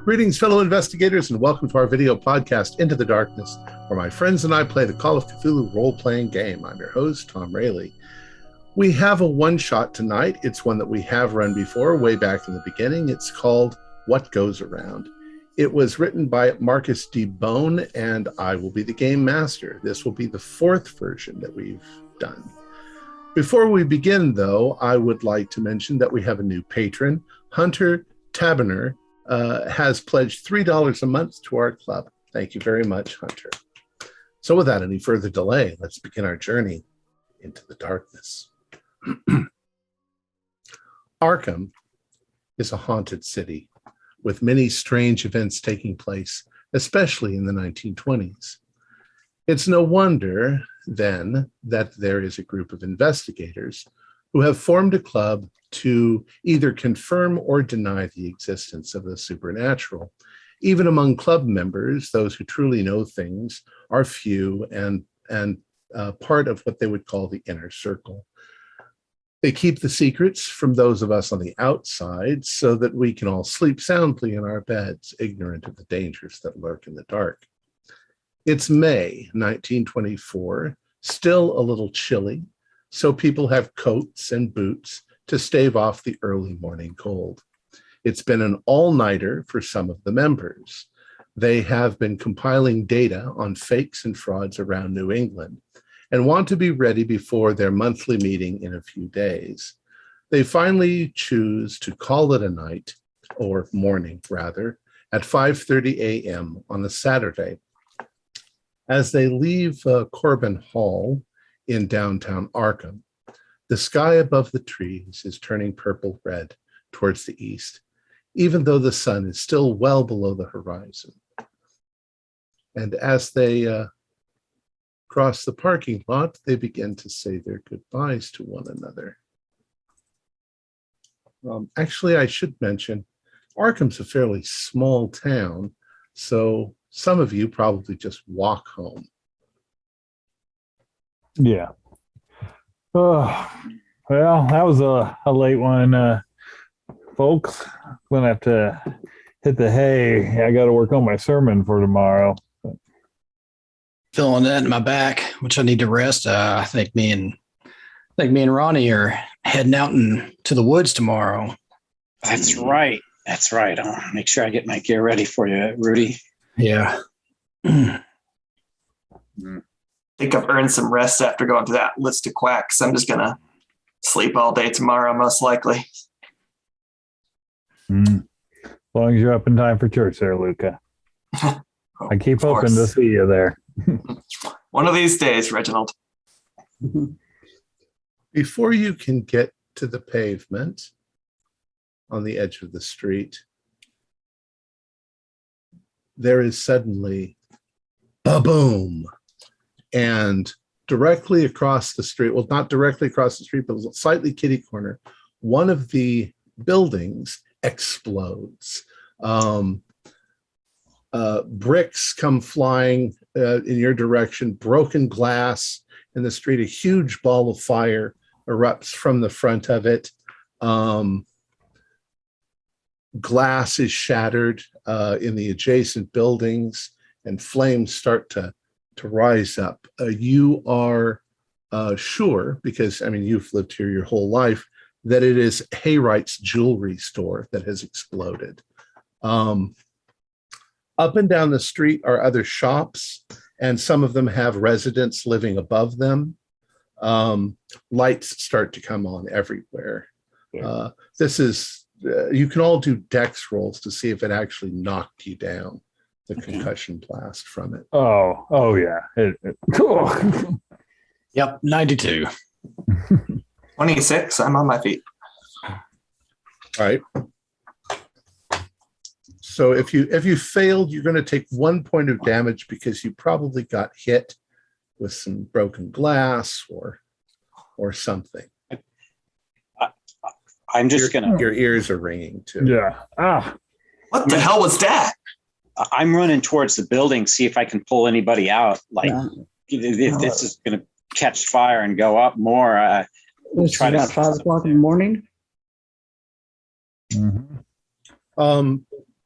Greetings, fellow investigators, and welcome to our video podcast, Into the Darkness, where my friends and I play the Call of Cthulhu role-playing game. I'm your host, Tom Rayleigh. We have a one-shot tonight. It's one that we have run before, way back in the beginning. It's called What Goes Around. It was written by Marcus D. Bone, and I will be the game master. This will be the fourth version that we've done. Before we begin, though, I would like to mention that we have a new patron. Hunter Taberner has pledged $3 a month to our club. Thank you very much, Hunter. So without any further delay, let's begin our journey into the darkness. Arkham is a haunted city with many strange events taking place, especially in the 1920s. It's no wonder, then, that there is a group of investigators who have formed a club to either confirm or deny the existence of the supernatural. Even among club members, those who truly know things are few and part of what they would call the inner circle. They keep the secrets from those of us on the outside so that we can all sleep soundly in our beds, ignorant of the dangers that lurk in the dark. It's May 1924, still a little chilly, so people have coats and boots to stave off the early morning cold. It's been an all-nighter for some of the members. They have been compiling data on fakes and frauds around New England and want to be ready before their monthly meeting in a few days. They finally choose to call it a night, or morning rather, at 5:30 a.m. on a Saturday. As they leave Corbin Hall in downtown Arkham, the sky above the trees is turning purple-red towards the east, even though the sun is still well below the horizon. And as they cross the parking lot, they begin to say their goodbyes to one another. Actually, I should mention, Arkham's a fairly small town, so some of you probably just walk home. Yeah. Oh, well, that was a late one, folks. Gonna have to hit the hay. I got to work on my sermon for tomorrow. Feeling that in my back, which I need to rest. I think me and Ronnie are heading out to the woods tomorrow. That's right. I'll make sure I get my gear ready for you, Rudy. Yeah. I think I've earned some rest after going through that list of quacks. I'm just going to sleep all day tomorrow, most likely. As long as you're up in time for church there, Luca. I keep hoping to see you there. One of these days, Reginald. Before you can get to the pavement on the edge of the street, there is suddenly a boom. And directly across the street, well, not directly across the street, but slightly kitty corner, one of the buildings explodes. Bricks come flying in your direction, broken glass in the street, a huge ball of fire erupts from the front of it. Glass is shattered in the adjacent buildings, and flames start to rise up. You are sure, because you've lived here your whole life, that it is Hayright's jewelry store that has exploded. Up and down the street are other shops, and some of them have residents living above them. Lights start to come on everywhere. Yeah. This is, you can all do dex rolls to see if it actually knocked you down, the concussion blast from it. Oh yeah. Yep, 92. 26, I'm on my feet. All right. So if you failed, you're going to take 1 point of damage because you probably got hit with some broken glass or something. I'm just your ears are ringing too. Yeah. What the hell was that? I'm running towards the building, see if I can pull anybody out. If this is going to catch fire and go up more. This is about 5 o'clock in the morning. Mm-hmm.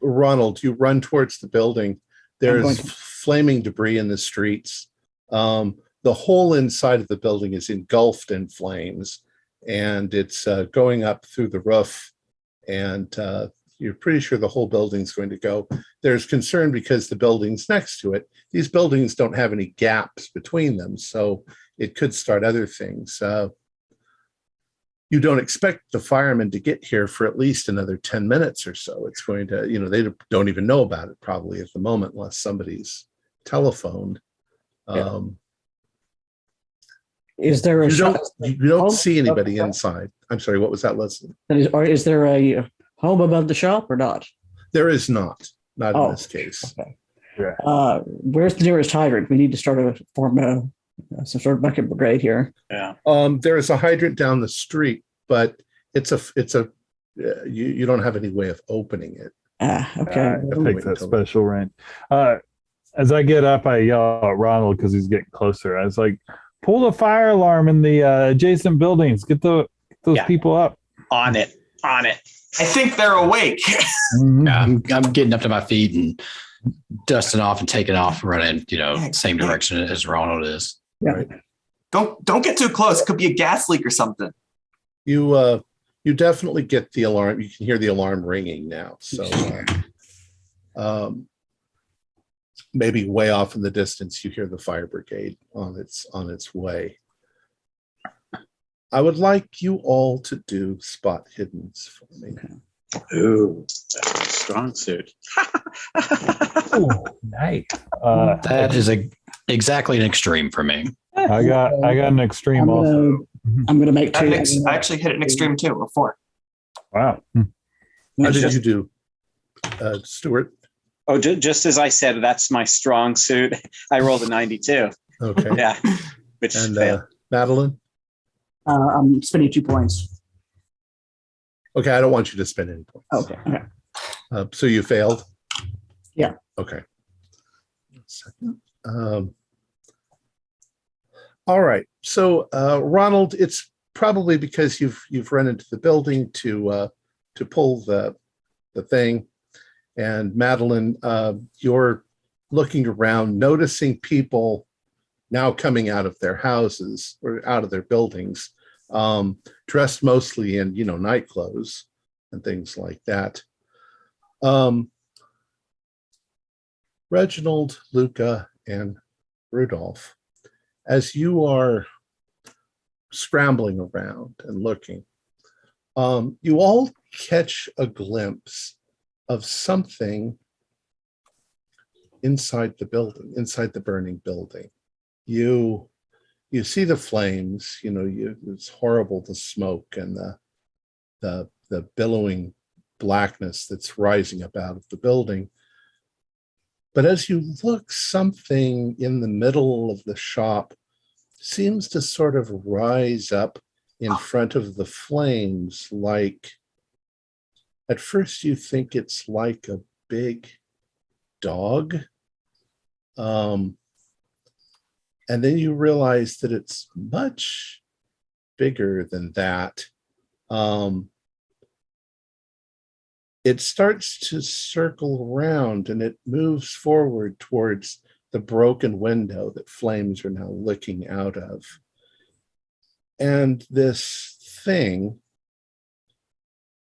Ronald, you run towards the building. going There's to. flaming debris in the streets. The whole inside of the building is engulfed in flames, and it's going up through the roof. And you're pretty sure the whole building's going to go. There's concern because the buildings next to it, these buildings don't have any gaps between them, so it could start other things. You don't expect the firemen to get here for at least another 10 minutes or so. It's going to, they don't even know about it probably at the moment unless somebody's telephoned. Is there a shop? You don't see anybody inside. I'm sorry, what was that, Leslie? Or is there a home above the shop or not? There is not in Oh, this case. Okay. Yeah. Where's the nearest hydrant? We need to form some sort of bucket brigade here. Yeah. There is a hydrant down the street, but you don't have any way of opening it. Okay. It takes that special range. As I get up, I yell at Ronald because he's getting closer. I was like, pull the fire alarm in the adjacent buildings. Get those people up. On it. I think they're awake. Yeah, I'm getting up to my feet and dusting off and taking off, running, same direction as Ronald is. Yeah. Right. Don't get too close. It could be a gas leak or something. You definitely get the alarm. You can hear the alarm ringing now. So maybe way off in the distance, you hear the fire brigade on its way. I would like you all to do spot hiddens for me. Ooh, that's a strong suit. Oh, nice. That is exactly an extreme for me. I got an extreme also. I'm going to make two. I actually hit an extreme too, a 4. Wow. How did you do, Stuart? Oh, just as I said, that's my strong suit. I rolled a 92. Okay. Yeah. Which And failed. Madeline? I'm spending 2 points. Okay, I don't want you to spend any points. Okay. So you failed? Yeah. Okay. 1 second. All right. So Ronald, it's probably because you've run into the building to pull the thing. And Madeline, you're looking around, noticing people now coming out of their houses or out of their buildings, dressed mostly in, night clothes and things like that. Reginald, Luca, and Rudolph, as you are scrambling around and looking, you all catch a glimpse of something inside the building, inside the burning building. You see the flames, it's horrible, the smoke and the billowing blackness that's rising up out of the building. But as you look, something in the middle of the shop seems to sort of rise up in front of the flames, like, at first you think it's like a big dog. And then you realize that it's much bigger than that. It starts to circle around and it moves forward towards the broken window that flames are now licking out of. And this thing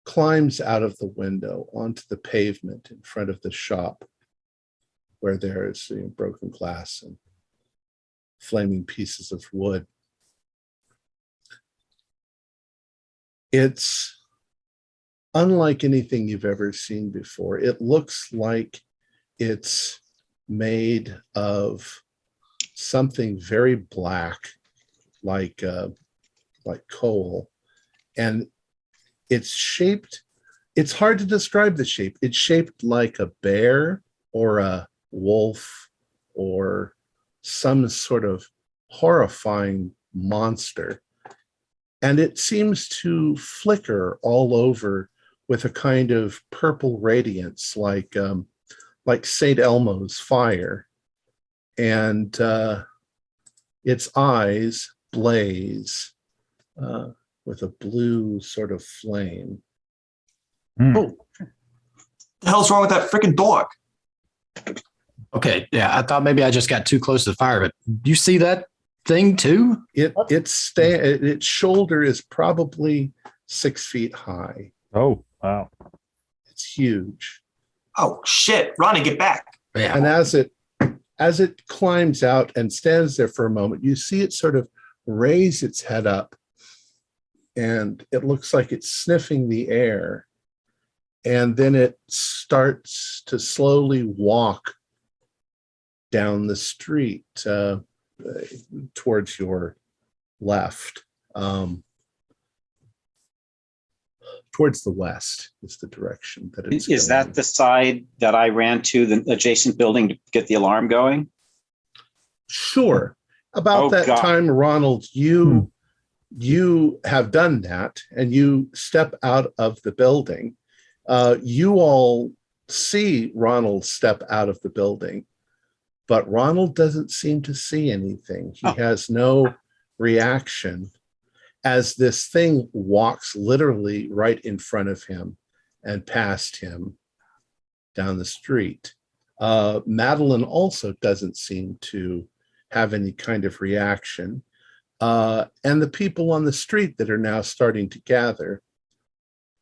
climbs out of the window onto the pavement in front of the shop where there's broken glass and flaming pieces of wood. It's unlike anything you've ever seen before. It looks like it's made of something very black, like coal, and it's shaped. It's hard to describe the shape. It's shaped like a bear or a wolf or some sort of horrifying monster. And it seems to flicker all over with a kind of purple radiance, like St. Elmo's fire. And its eyes blaze with a blue sort of flame. Mm. Oh, The hell's wrong with that freaking dog? Okay, yeah, I thought maybe I just got too close to the fire, but you see that thing too? Its shoulder is probably 6 feet high. Oh, wow. It's huge. Oh shit, Ronnie, get back. Yeah. And as it climbs out and stands there for a moment, you see it sort of raise its head up, and it looks like it's sniffing the air. And then it starts to slowly walk down the street towards your left. Towards the west is the direction that it's Is going. that the side that I ran to, the adjacent building, to get the alarm going? Sure. About Oh, that God. time, Ronald, you have done that, and you step out of the building. You all see Ronald step out of the building, but Ronald doesn't seem to see anything. He has no reaction as this thing walks literally right in front of him and past him down the street. Madeline also doesn't seem to have any kind of reaction. And the people on the street that are now starting to gather,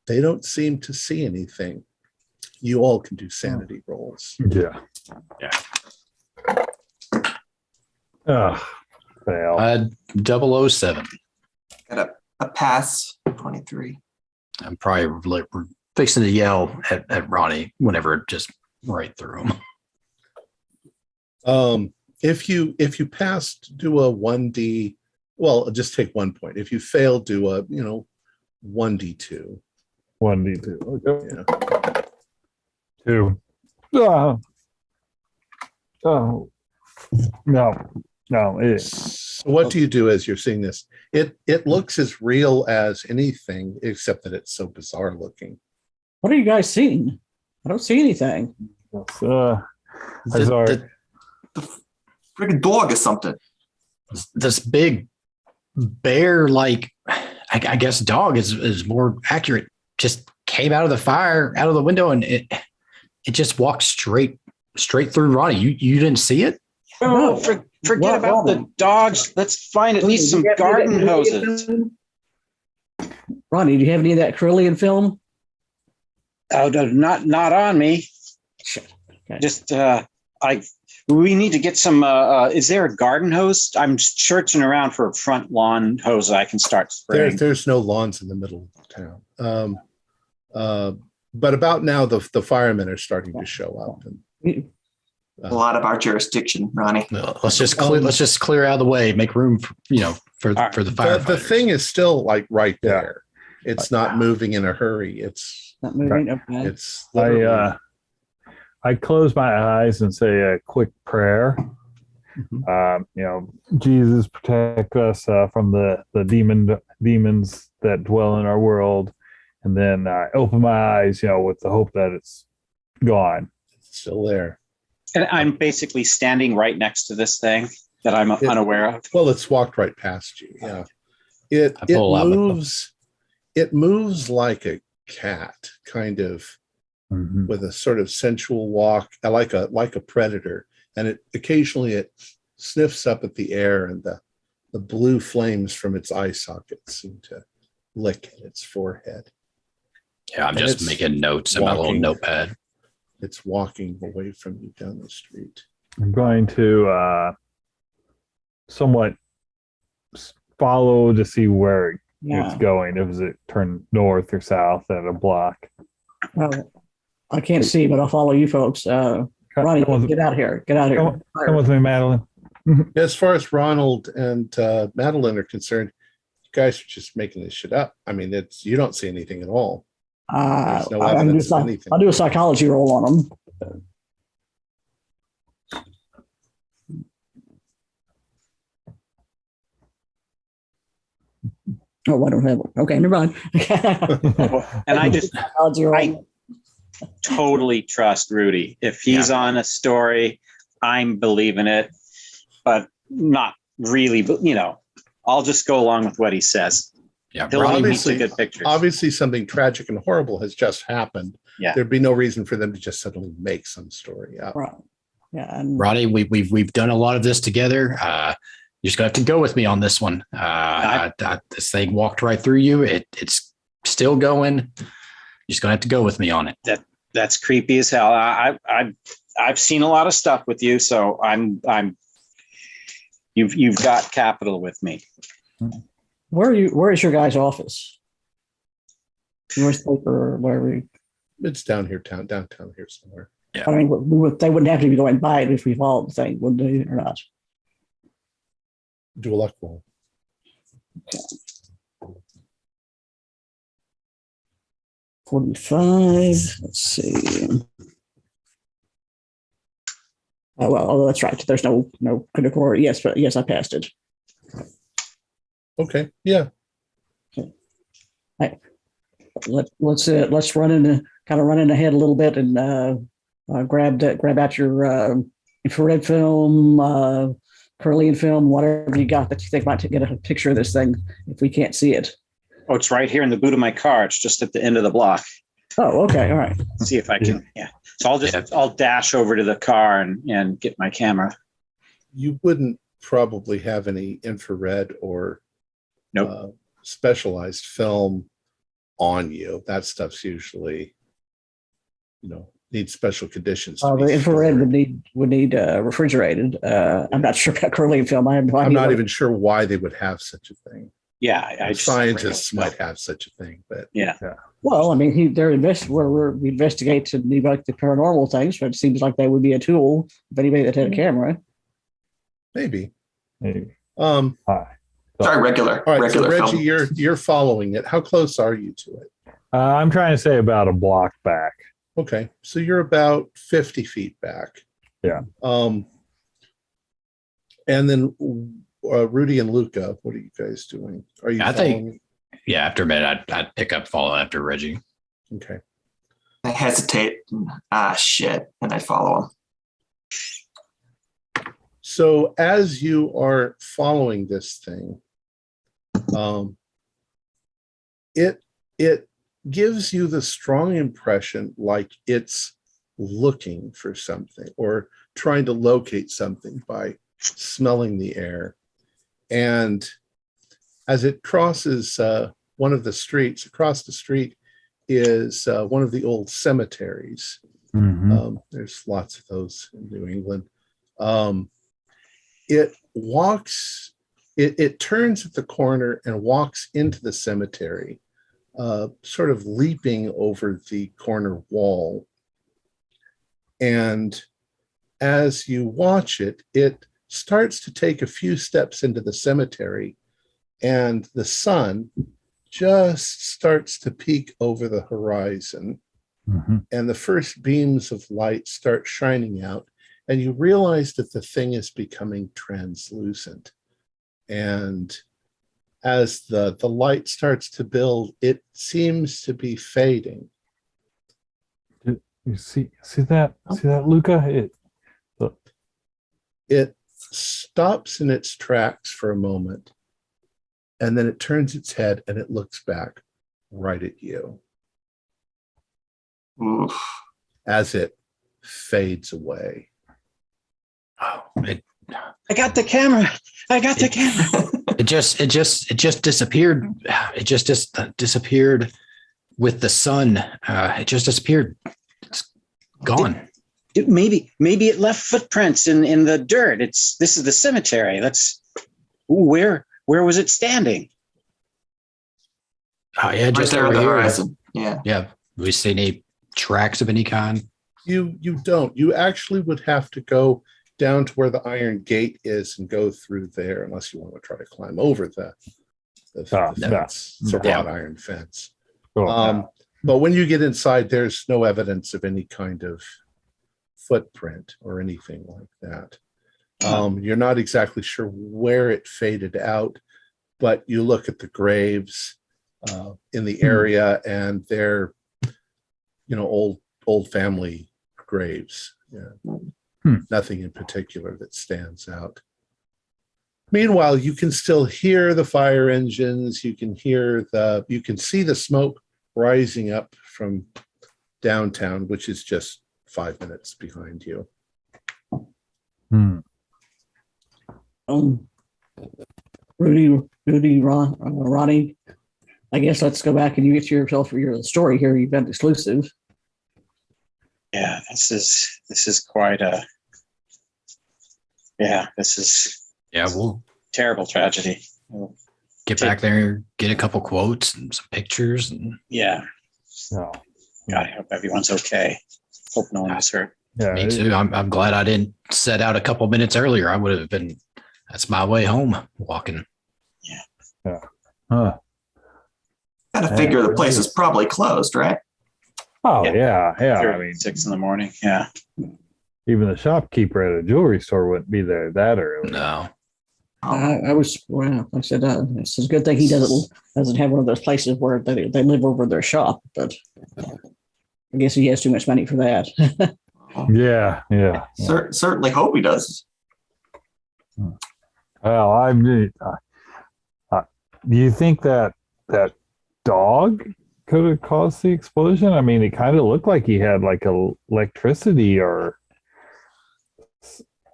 they don't seem to see anything. You all can do sanity rolls. Yeah. Fail. 007. Got a pass. 23. I'm probably like fixing to yell at Ronnie whenever it just right through him. If you passed, do a 1D. Well, just take 1 point. If you fail, do a 1D2. 1D2. Okay. Yeah. 2. Oh. No. So what do you do as you're seeing this? It looks as real as anything, except that it's so bizarre looking. What are you guys seeing? I don't see anything. I'm sorry. The freaking dog or something. This big bear, like I guess dog is more accurate, just came out of the fire, out of the window, and it just walked straight through Ronnie. You didn't see it? Oh, forget about the dogs. Let's find at least some garden hoses. Ronnie, do you have any of that Carillion film? Oh, not on me. Shit. Okay. Just we need to get some. Is there a garden hose? I'm searching around for a front lawn hose I can start spraying. There's no lawns in the middle of town. But about now, the firemen are starting to show up. And, A lot of our jurisdiction, Ronnie. No, let's just clear out of the way, make room for for the firefighters. the thing is still like right there. It's not moving in a hurry. It's Not moving. Okay. it's literally- I close my eyes and say a quick prayer. Jesus, protect us from the demons that dwell in our world, and then I open my eyes, with the hope that it's gone. it's still there. And I'm basically standing right next to this thing that I'm unaware of. Well, it's walked right past you. Yeah. It pull out my phone. moves. It moves like a cat, kind of with a sort of sensual walk, like a predator. And occasionally sniffs up at the air, and the blue flames from its eye sockets seem to lick at its forehead. Yeah, I'm And just it's making notes in my little walking. notepad. It's walking away from you down the street. I'm going to somewhat follow to see where it's going. Does it turn north or south at a block? Well, I can't see, but I'll follow you folks. Ronnie, get out here. Get out here. Come with me, Madeline. As far as Ronald and Madeline are concerned, you guys are just making this shit up. I mean, you don't see anything at all. There's no evidence of anything. I'll do a psychology roll on them. Oh, I don't have one. Okay, never mind. And Psychology roll. I totally trust Rudy. If he's on a story, I'm believing it, but not really. But I'll just go along with what he says. Yeah, He'll leave me obviously- some good pictures. Obviously, something tragic and horrible has just happened. Yeah. there'd be no reason for them to just suddenly make some story up. Right. Yeah. And Roddy, we've done a lot of this together. You're just gonna have to go with me on this one. This thing walked right through you. It's still going. You're just gonna have to go with me on it. That's creepy as hell. I've seen a lot of stuff with you, so you've got capital with me. where is your guy's office? Newspaper or wherever. It's downtown here somewhere. Yeah. I mean, they wouldn't have to be going by it if we followed the thing, would they, or not? Do a luck roll. Okay. 45. Let's see. Well, that's right. There's no critical or yes, but yes, I passed it. Okay. Yeah. Let's run in ahead a little bit and grab out your infrared film, Curlian film, whatever you got that you think might get a picture of this thing if we can't see it. Oh, it's right here in the boot of my car. It's just at the end of the block. Oh, okay, all right. See if I can. Yeah. So I'll dash over to the car and get my camera. You wouldn't probably have any infrared or Nope. Specialized film on you. That stuff's usually, needs special conditions. To The be infrared stored. would need refrigerated. I'm not sure about Curlian film. I have no I'm idea not what- even sure why they would have such a thing. Yeah. I just Scientists might have such a thing, but Yeah. Well, I mean, we investigate to like the paranormal things, but it seems like they would be a tool of anybody that had a camera. maybe. Maybe. All Hi. Sorry, regular right. So Reggie, film. you're following it. How close are you to it? I'm trying to say about a block back. Okay, so you're about 50 feet back. Yeah. And then Rudy and Luca, what are you guys doing? Are you? I think- following? Yeah, after a minute, I'd pick up, follow after Reggie. Okay. I hesitate. Shit, and I follow him. So as you are following this thing, it gives you the strong impression like it's looking for something or trying to locate something by smelling the air. And as it crosses one of the streets, across the street is one of the old cemeteries. Mhm. There's lots of those in New England. It walks, it turns at the corner and walks into the cemetery, sort of leaping over the corner wall. And as you watch it, it starts to take a few steps into the cemetery, and the sun just starts to peek over the horizon. Mhm. And the first beams of light start shining out, and you realize that the thing is becoming translucent. And as the light starts to build, it seems to be fading. You see that? See that, Luca? It stops in its tracks for a moment, and then it turns its head and it looks back right at you Oof. as it fades away. Oh, I got the camera. it just disappeared. It just disappeared with the sun. It just disappeared. It's gone. Maybe it left footprints in the dirt. This is the cemetery. Where was it standing? Oh yeah, Right just there on over the here. horizon. Yeah. Yeah, we see any tracks of any kind? You don't. You actually would have to go down to where the iron gate is and go through there, unless you want to try to climb over the fence. It's a Yeah. wrought iron fence. Oh, But when you get inside, there's no evidence of any kind of footprint or anything like that. You're not exactly sure where it faded out, but you look at the graves in the area, and they're, old family graves. Yeah. Nothing in particular that stands out. Meanwhile, you can still hear the fire engines. You can see the smoke rising up from downtown, which is just 5 minutes behind you. Rudy, Ronnie, I guess let's go back and you get yourself your story here. You've got exclusive. Yeah, this is quite a. Yeah, this is We'll terrible tragedy. get back there, get a couple quotes and some pictures, and Yeah, No. God, I hope everyone's okay. Hope no one was hurt. Yeah. me too. I'm glad I didn't set out a couple minutes earlier. I would have been. That's my way home, walking. Huh. Gotta figure the place is probably closed, right? Oh yeah. I mean, 6 a.m. Yeah. even the shopkeeper at a jewelry store wouldn't be there that early. No, I was, well, I said, it's a good thing he doesn't have one of those places where they live over their shop, but I guess he has too much money for that. Yeah. Certainly hope he does. Well, I mean, do you think that dog could have caused the explosion? I mean, it kind of looked like he had like electricity or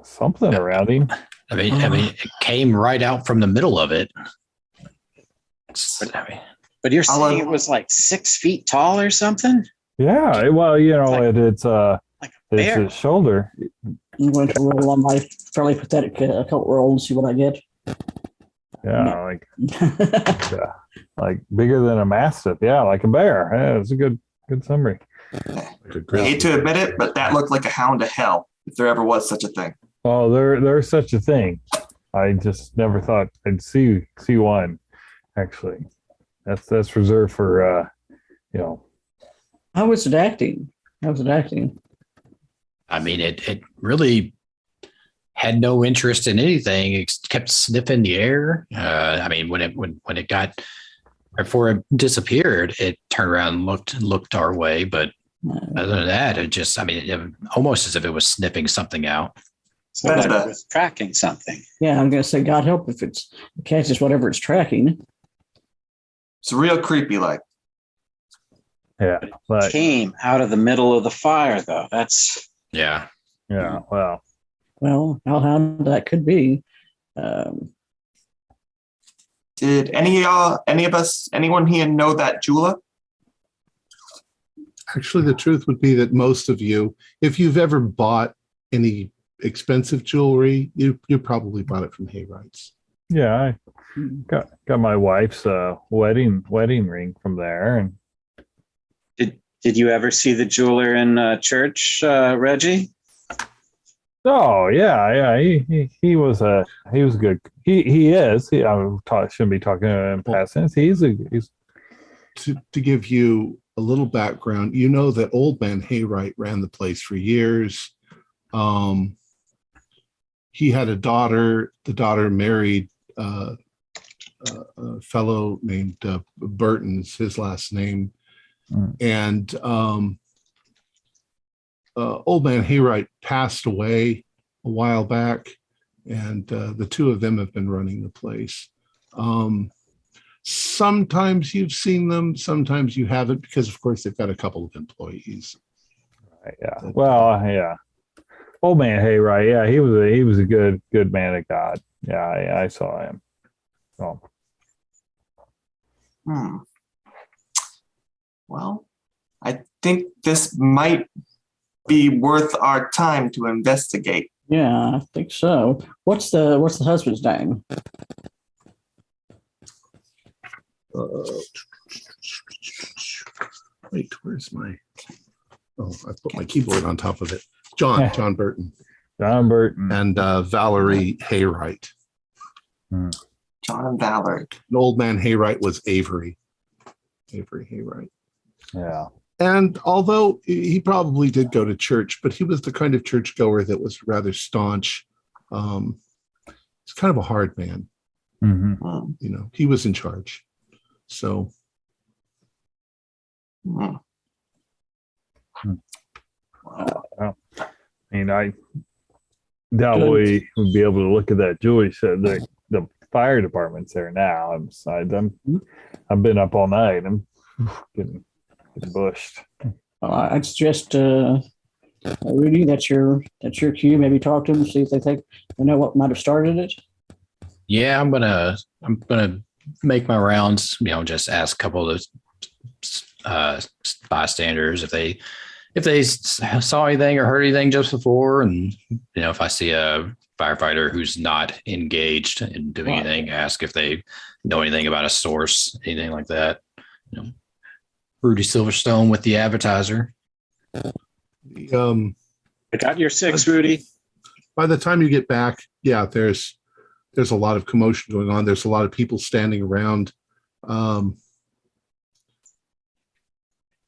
something around him. I mean, it came right out from the middle of it. But you're saying it was like 6 feet tall or something? Yeah. Well, it's Like a it's bear. his shoulder. I'm going to roll on my fairly pathetic occult roll and see what I get. Yeah, like bigger than a mastiff. Yeah, like a bear. Yeah, it's a good summary. Like a I grizzly. hate to admit it, but that looked like a hound of hell, if there ever was such a thing. Oh, there's such a thing. I just never thought I'd see one. Actually, that's reserved for How was it acting? I mean, it really had no interest in anything. It kept sniffing the air. I mean, when it got before it disappeared, it turned around and looked our way. But other than that, it almost as if it was sniffing something out. So like it was tracking something. Yeah, I'm going to say, God help if it catches whatever it's tracking. It's real creepy, like. yeah, but Came out of the middle of the fire, though. That's Yeah. yeah. Well, Well, how that could be. Did anyone here know that jeweler? Actually, the truth would be that most of you, if you've ever bought any expensive jewelry, you probably bought it from Haywrights. yeah, I got my wife's wedding ring from there, and Did you ever see the jeweler in church, Reggie? oh yeah, he was a good. He is. Shouldn't be talking in past tense. He's To give you a little background, you know that Old Man Haywright ran the place for years. He had a daughter. The daughter married a fellow named Burton's his last name. And Old Man Haywright passed away a while back, and the two of them have been running the place. Sometimes you've seen them, sometimes you haven't, because of course they've got a couple of employees. yeah. Well, yeah. Old Man Haywright. Yeah, he was a good man of God. Yeah, I saw him. Oh. Well, I think this might be worth our time to investigate. Yeah, I think so. What's the husband's name? Wait, where's my? Oh, I put my keyboard on top of it. John Burton, John Burton. and Valerie Haywright. John and Valerie. An Old Man Haywright was Avery Haywright. Yeah. And although he probably did go to church, but he was the kind of churchgoer that was rather staunch. He's kind of a hard man. Mm-hmm. You know, he was in charge. So. Well, I mean, I doubt we would be able to look at that jewelry set. The fire department's there now. I've been up all night. I'm getting bushed. I'd suggest Rudy, that's your cue. Maybe talk to them, see if they know what might have started it. Yeah, I'm gonna make my rounds. Just ask a couple of those bystanders if they saw anything or heard anything just before, and if I see a firefighter who's not engaged in doing anything, ask if they know anything about a source, anything like that. Rudy Silverstone with the advertiser. I got your 6, Rudy. By the time you get back, yeah, there's a lot of commotion going on. There's a lot of people standing around.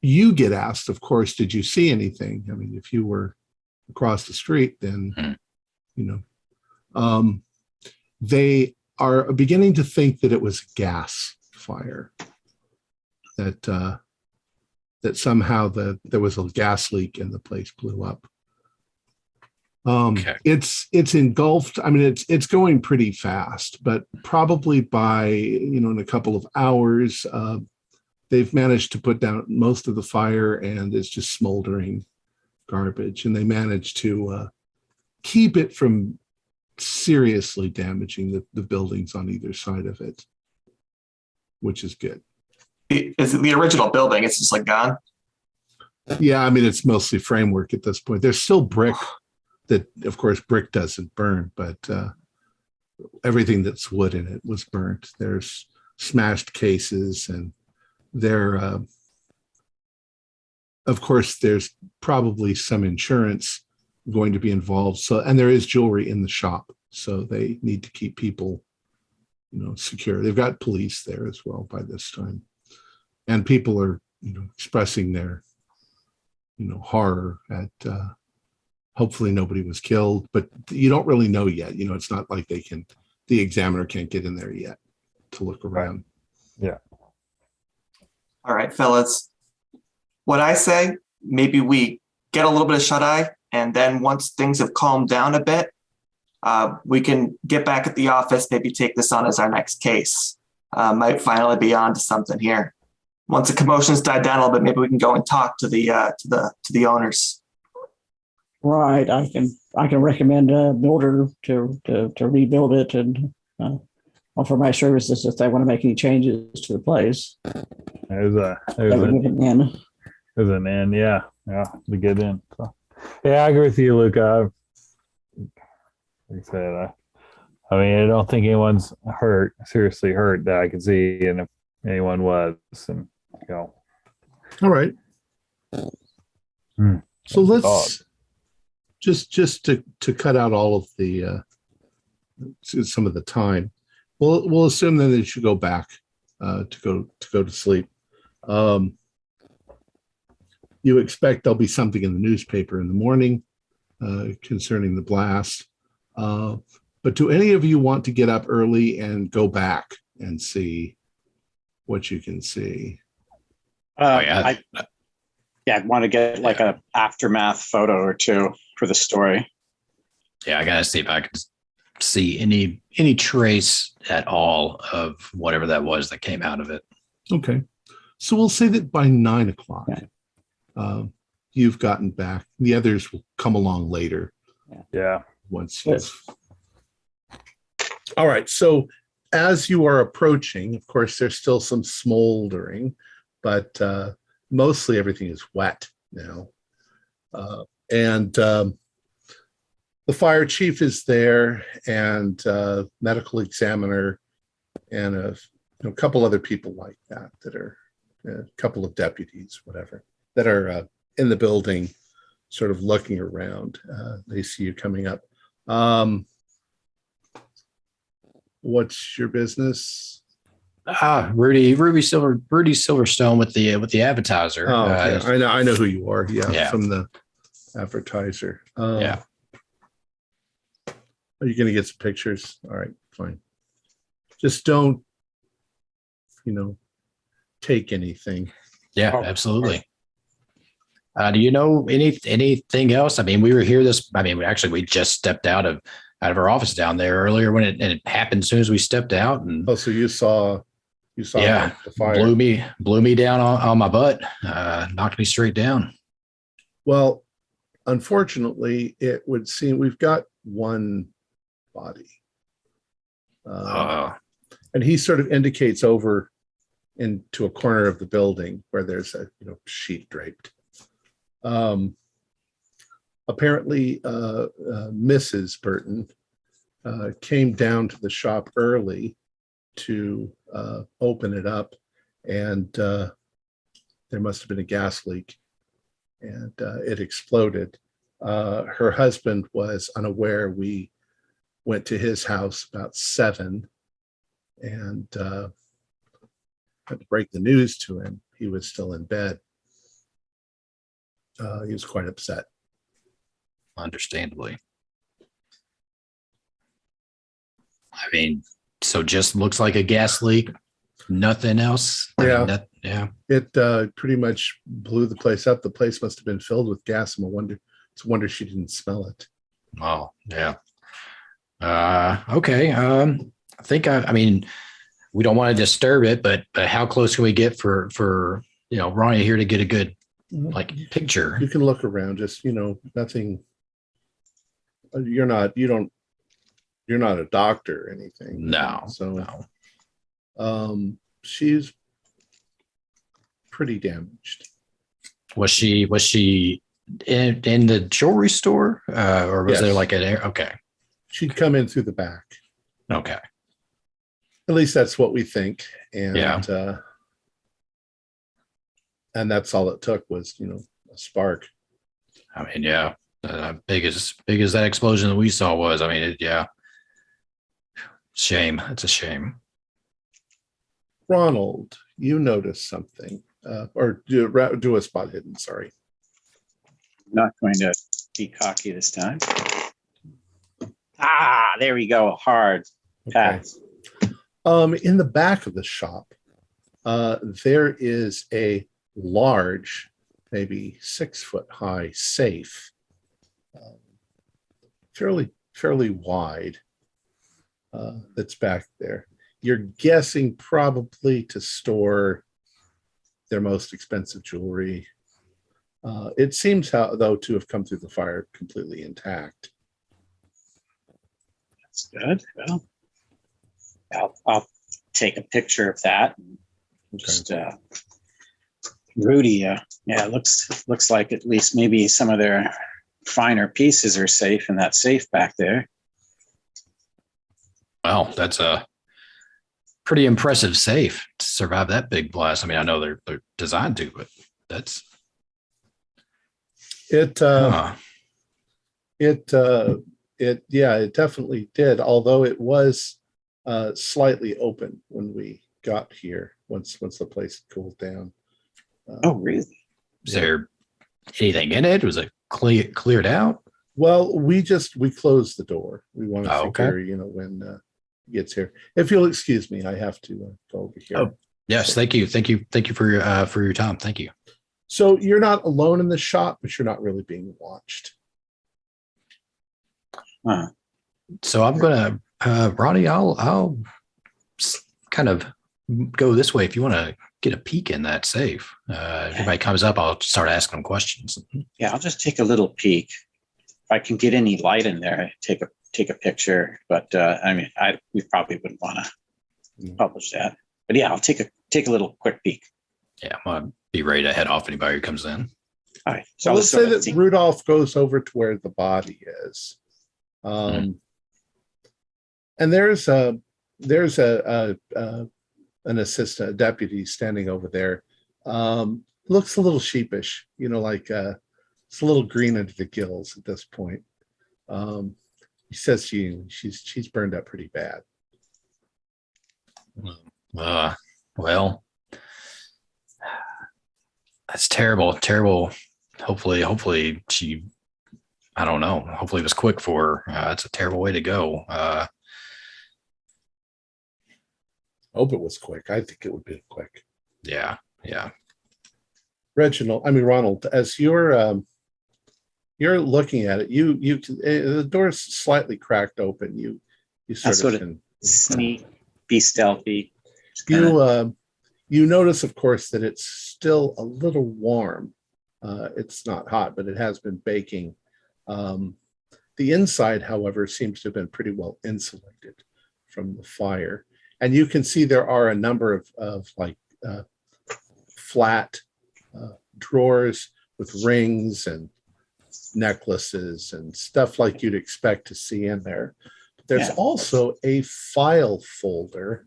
You get asked, of course, did you see anything? I mean, if you were across the street, then, they are beginning to think that it was a gas fire, that somehow there was a gas leak and the place blew up. Okay. It's engulfed. I mean, it's going pretty fast, but probably by, in a couple of hours, they've managed to put down most of the fire and it's just smoldering garbage. And they managed to keep it from seriously damaging the buildings on either side of it, which is good. Is it the original building? It's just like gone. Yeah, I mean, it's mostly framework at this point. There's still brick that, of course, brick doesn't burn, but everything that's wood in it was burnt. There's smashed cases, and of course, there's probably some insurance going to be involved. So, and there is jewelry in the shop, so they need to keep people, secure. They've got police there as well by this time, and people are, expressing their, horror at. Hopefully nobody was killed, but you don't really know yet. It's not like the examiner can't get in there yet to look around. Yeah. All right, fellas. What I say, maybe we get a little bit of shut-eye, and then once things have calmed down a bit, we can get back at the office, maybe take this on as our next case. Might finally be on to something here. Once the commotions die down a little bit, maybe we can go and talk to the owners. Right. I can recommend a builder to rebuild it and offer my services if they want to make any changes to the place. There's an end. Yeah, to get in. So, yeah, I agree with you, Luca. Like I said, I don't think anyone's seriously hurt that I can see, and if anyone was, and All right. So let's just to cut out all of the some of the time. We'll assume then that you should go back to go to sleep. You expect there'll be something in the newspaper in the morning concerning the blast. But do any of you want to get up early and go back and see what you can see? I'd want to get like an aftermath photo or two for the story. Yeah, I gotta see if I can see any trace at all of whatever that was that came out of it. Okay, so we'll say that by 9 o'clock, you've gotten back. The others will come along later. Yeah. Once. All right. So as you are approaching, of course, there's still some smoldering, but mostly everything is wet now. And the fire chief is there, and medical examiner, and a couple other people like that are a couple of deputies, whatever, that are in the building, sort of looking around. They see you coming up. What's your business? Rudy Silverstone with the advertiser. Oh, okay. I know who you are. Yeah. From the advertiser. Yeah. Are you going to get some pictures? All right, fine. Just don't, take anything. Yeah, absolutely. Do you know anything else? I mean, we were here we just stepped out of our office down there earlier when it happened as soon as we stepped out. And so you saw yeah, the fire. blew me down on my butt, knocked me straight down. Well, unfortunately, it would seem we've got one body. And he sort of indicates over into a corner of the building where there's a sheet draped. Apparently, Mrs. Burton came down to the shop early to open it up, and there must have been a gas leak, and it exploded. Her husband was unaware. We went to his house about 7 and had to break the news to him. He was still in bed. He was quite upset. Understandably. I mean, so just looks like a gas leak, nothing else. Yeah. Yeah. It pretty much blew the place up. The place must have been filled with gas. It's a wonder she didn't smell it. Oh, yeah. Okay. I think I mean, we don't want to disturb it, but how close can we get for Ronnie here to get a good picture? You can look around, just nothing. You're not a doctor or anything. No. So she's pretty damaged. Was she in the jewelry store, or was Yes. there like an air? Okay. She'd come in through the back. Okay. At least that's what we think. And Yeah. And that's all it took was, a spark. I mean, yeah. Big as that explosion that we saw was. I mean, yeah. Shame. It's a shame. Ronald, you noticed something, or do a spot hidden. Sorry. Not going to be cocky this time. There we go. Hard pass. In the back of the shop, there is a large, maybe 6 foot high safe, fairly wide, that's back there. You're guessing probably to store their most expensive jewelry. It seems though to have come through the fire completely intact. That's good. Well, I'll take a picture of that. Just Rudy. Yeah, looks like at least maybe some of their finer pieces are safe in that safe back there. Well, that's a pretty impressive safe to survive that big blast. I mean, I know they're designed to, but that's It definitely did. Although it was slightly open when we got here. Once the place cooled down. Oh, really? Is there anything in it? Was it cleared out? Well, we closed the door. We want to okay. figure, when he gets here. If you'll excuse me, I have to go over here. Oh, yes, thank you for your time. Thank you. So you're not alone in the shop, but you're not really being watched. Huh. So I'm gonna, Ronnie, I'll kind of go this way. If you want to get a peek in that safe, if anybody comes up, I'll start asking them questions. Yeah, I'll just take a little peek. If I can get any light in there, take a picture. But I mean, we probably wouldn't want to publish that. But yeah, I'll take a little quick peek. Yeah, I'm gonna be ready to head off anybody who comes in. All right. So let's say that Rudolph goes over to where the body is, and there's an assistant, a deputy standing over there. Looks a little sheepish, like it's a little green under the gills at this point. He says she's burned up pretty bad. Well, that's terrible. Hopefully she, I don't know. Hopefully it was quick for her. It's a terrible way to go. Hope it was quick. I think it would be quick. Yeah. Ronald, as you're looking at it, the door's slightly cracked open. You sort of can sneak, be stealthy. You notice, of course, that it's still a little warm It's not hot, but it has been baking. The inside, however, seems to have been pretty well insulated from the fire. And you can see there are a number of flat drawers with rings and necklaces and stuff like you'd expect to see in there. But there's also a file folder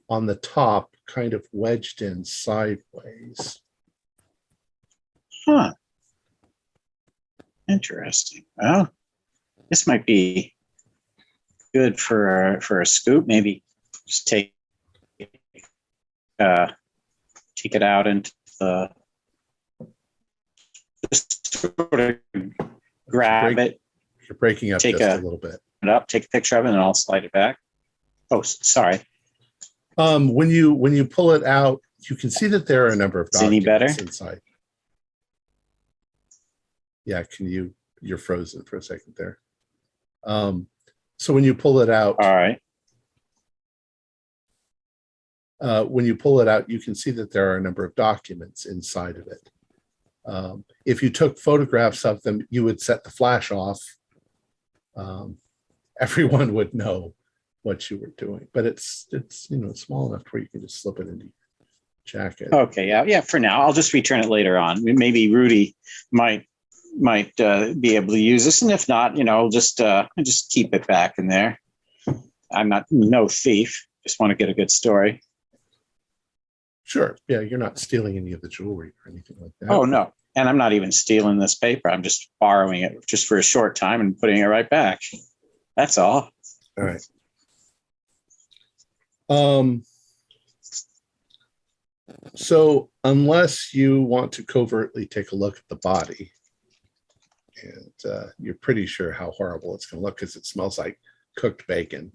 on the top, kind of wedged in sideways. Huh. Interesting. Well, this might be good for a scoop. Maybe just take it out into the just sort of grab it. You're breaking up just a little bit. Take a picture of it, and I'll slide it back. Oh, sorry. When you pull it out, you can see that there are a number of documents inside. Yeah, you're frozen for a second there. So when you pull it out, all right. When you pull it out, you can see that there are a number of documents inside of it. If you took photographs of them, you would set the flash off. Everyone would know what you were doing, but it's small enough where you can just slip it into your jacket. Okay, yeah. For now, I'll just return it later on. Maybe Rudy might be able to use this, and if not, just keep it back in there. I'm no thief. Just want to get a good story. Sure. Yeah, you're not stealing any of the jewelry or anything like that. Oh no, and I'm not even stealing this paper. I'm just borrowing it just for a short time and putting it right back. That's all. All right. So unless you want to covertly take a look at the body, and you're pretty sure how horrible it's going to look because it smells like cooked bacon.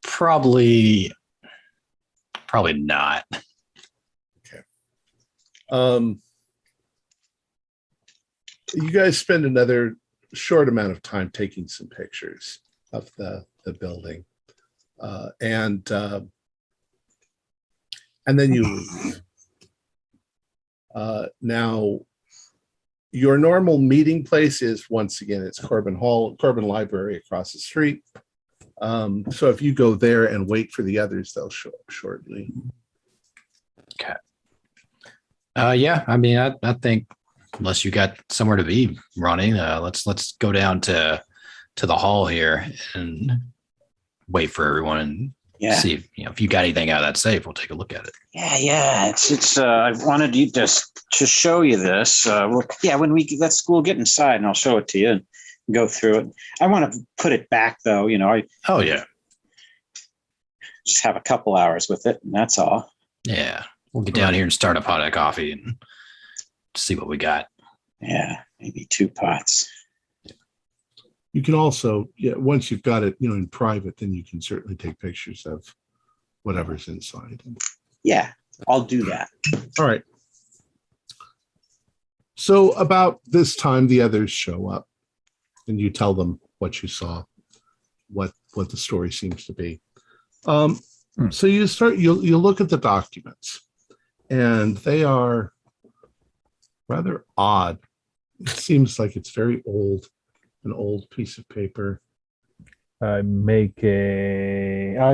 Probably not. Okay. You guys spend another short amount of time taking some pictures of the building, and then you leave. Now, your normal meeting place is, once again, it's Corbin Library across the street. So if you go there and wait for the others, they'll show up shortly. Okay. Yeah, I mean, I think unless you got somewhere to be running, let's go down to the hall here and wait for everyone and see if you got anything out of that safe. We'll take a look at it. Yeah. It's I wanted you to show you this. When we we'll get inside and I'll show it to you and go through it. I want to put it back though. Just have a couple hours with it, and that's all. Yeah, we'll get down here and start a pot of coffee and see what we got. Yeah, maybe 2 pots. You can also, once you've got it, in private, then you can certainly take pictures of whatever's inside. Yeah, I'll do that. All right. So about this time, the others show up, and you tell them what you saw, what the story seems to be. So you look at the documents, and they are rather odd. It seems like it's very old, an old piece of paper. I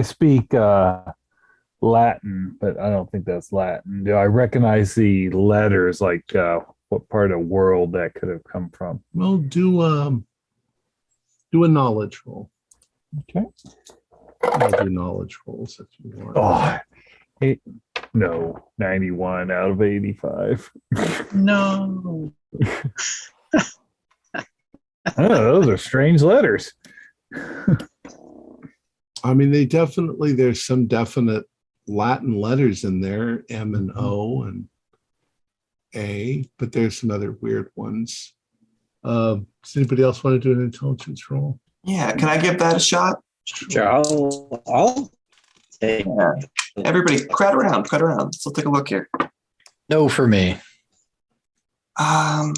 speak Latin, but I don't think that's Latin. Do I recognize the letters? Like what part of the world that could have come from? Well, do a knowledge roll. Okay. I'll do knowledge rolls if you want. 91 out of 85. No. Those are strange letters. I mean, there's some definite Latin letters in there, M and O and A, but there's some other weird ones. Does anybody else want to do an intelligence roll? Yeah, can I give that a shot? Sure, I'll take it. Everybody, crowd around. Let's take a look here. No for me. I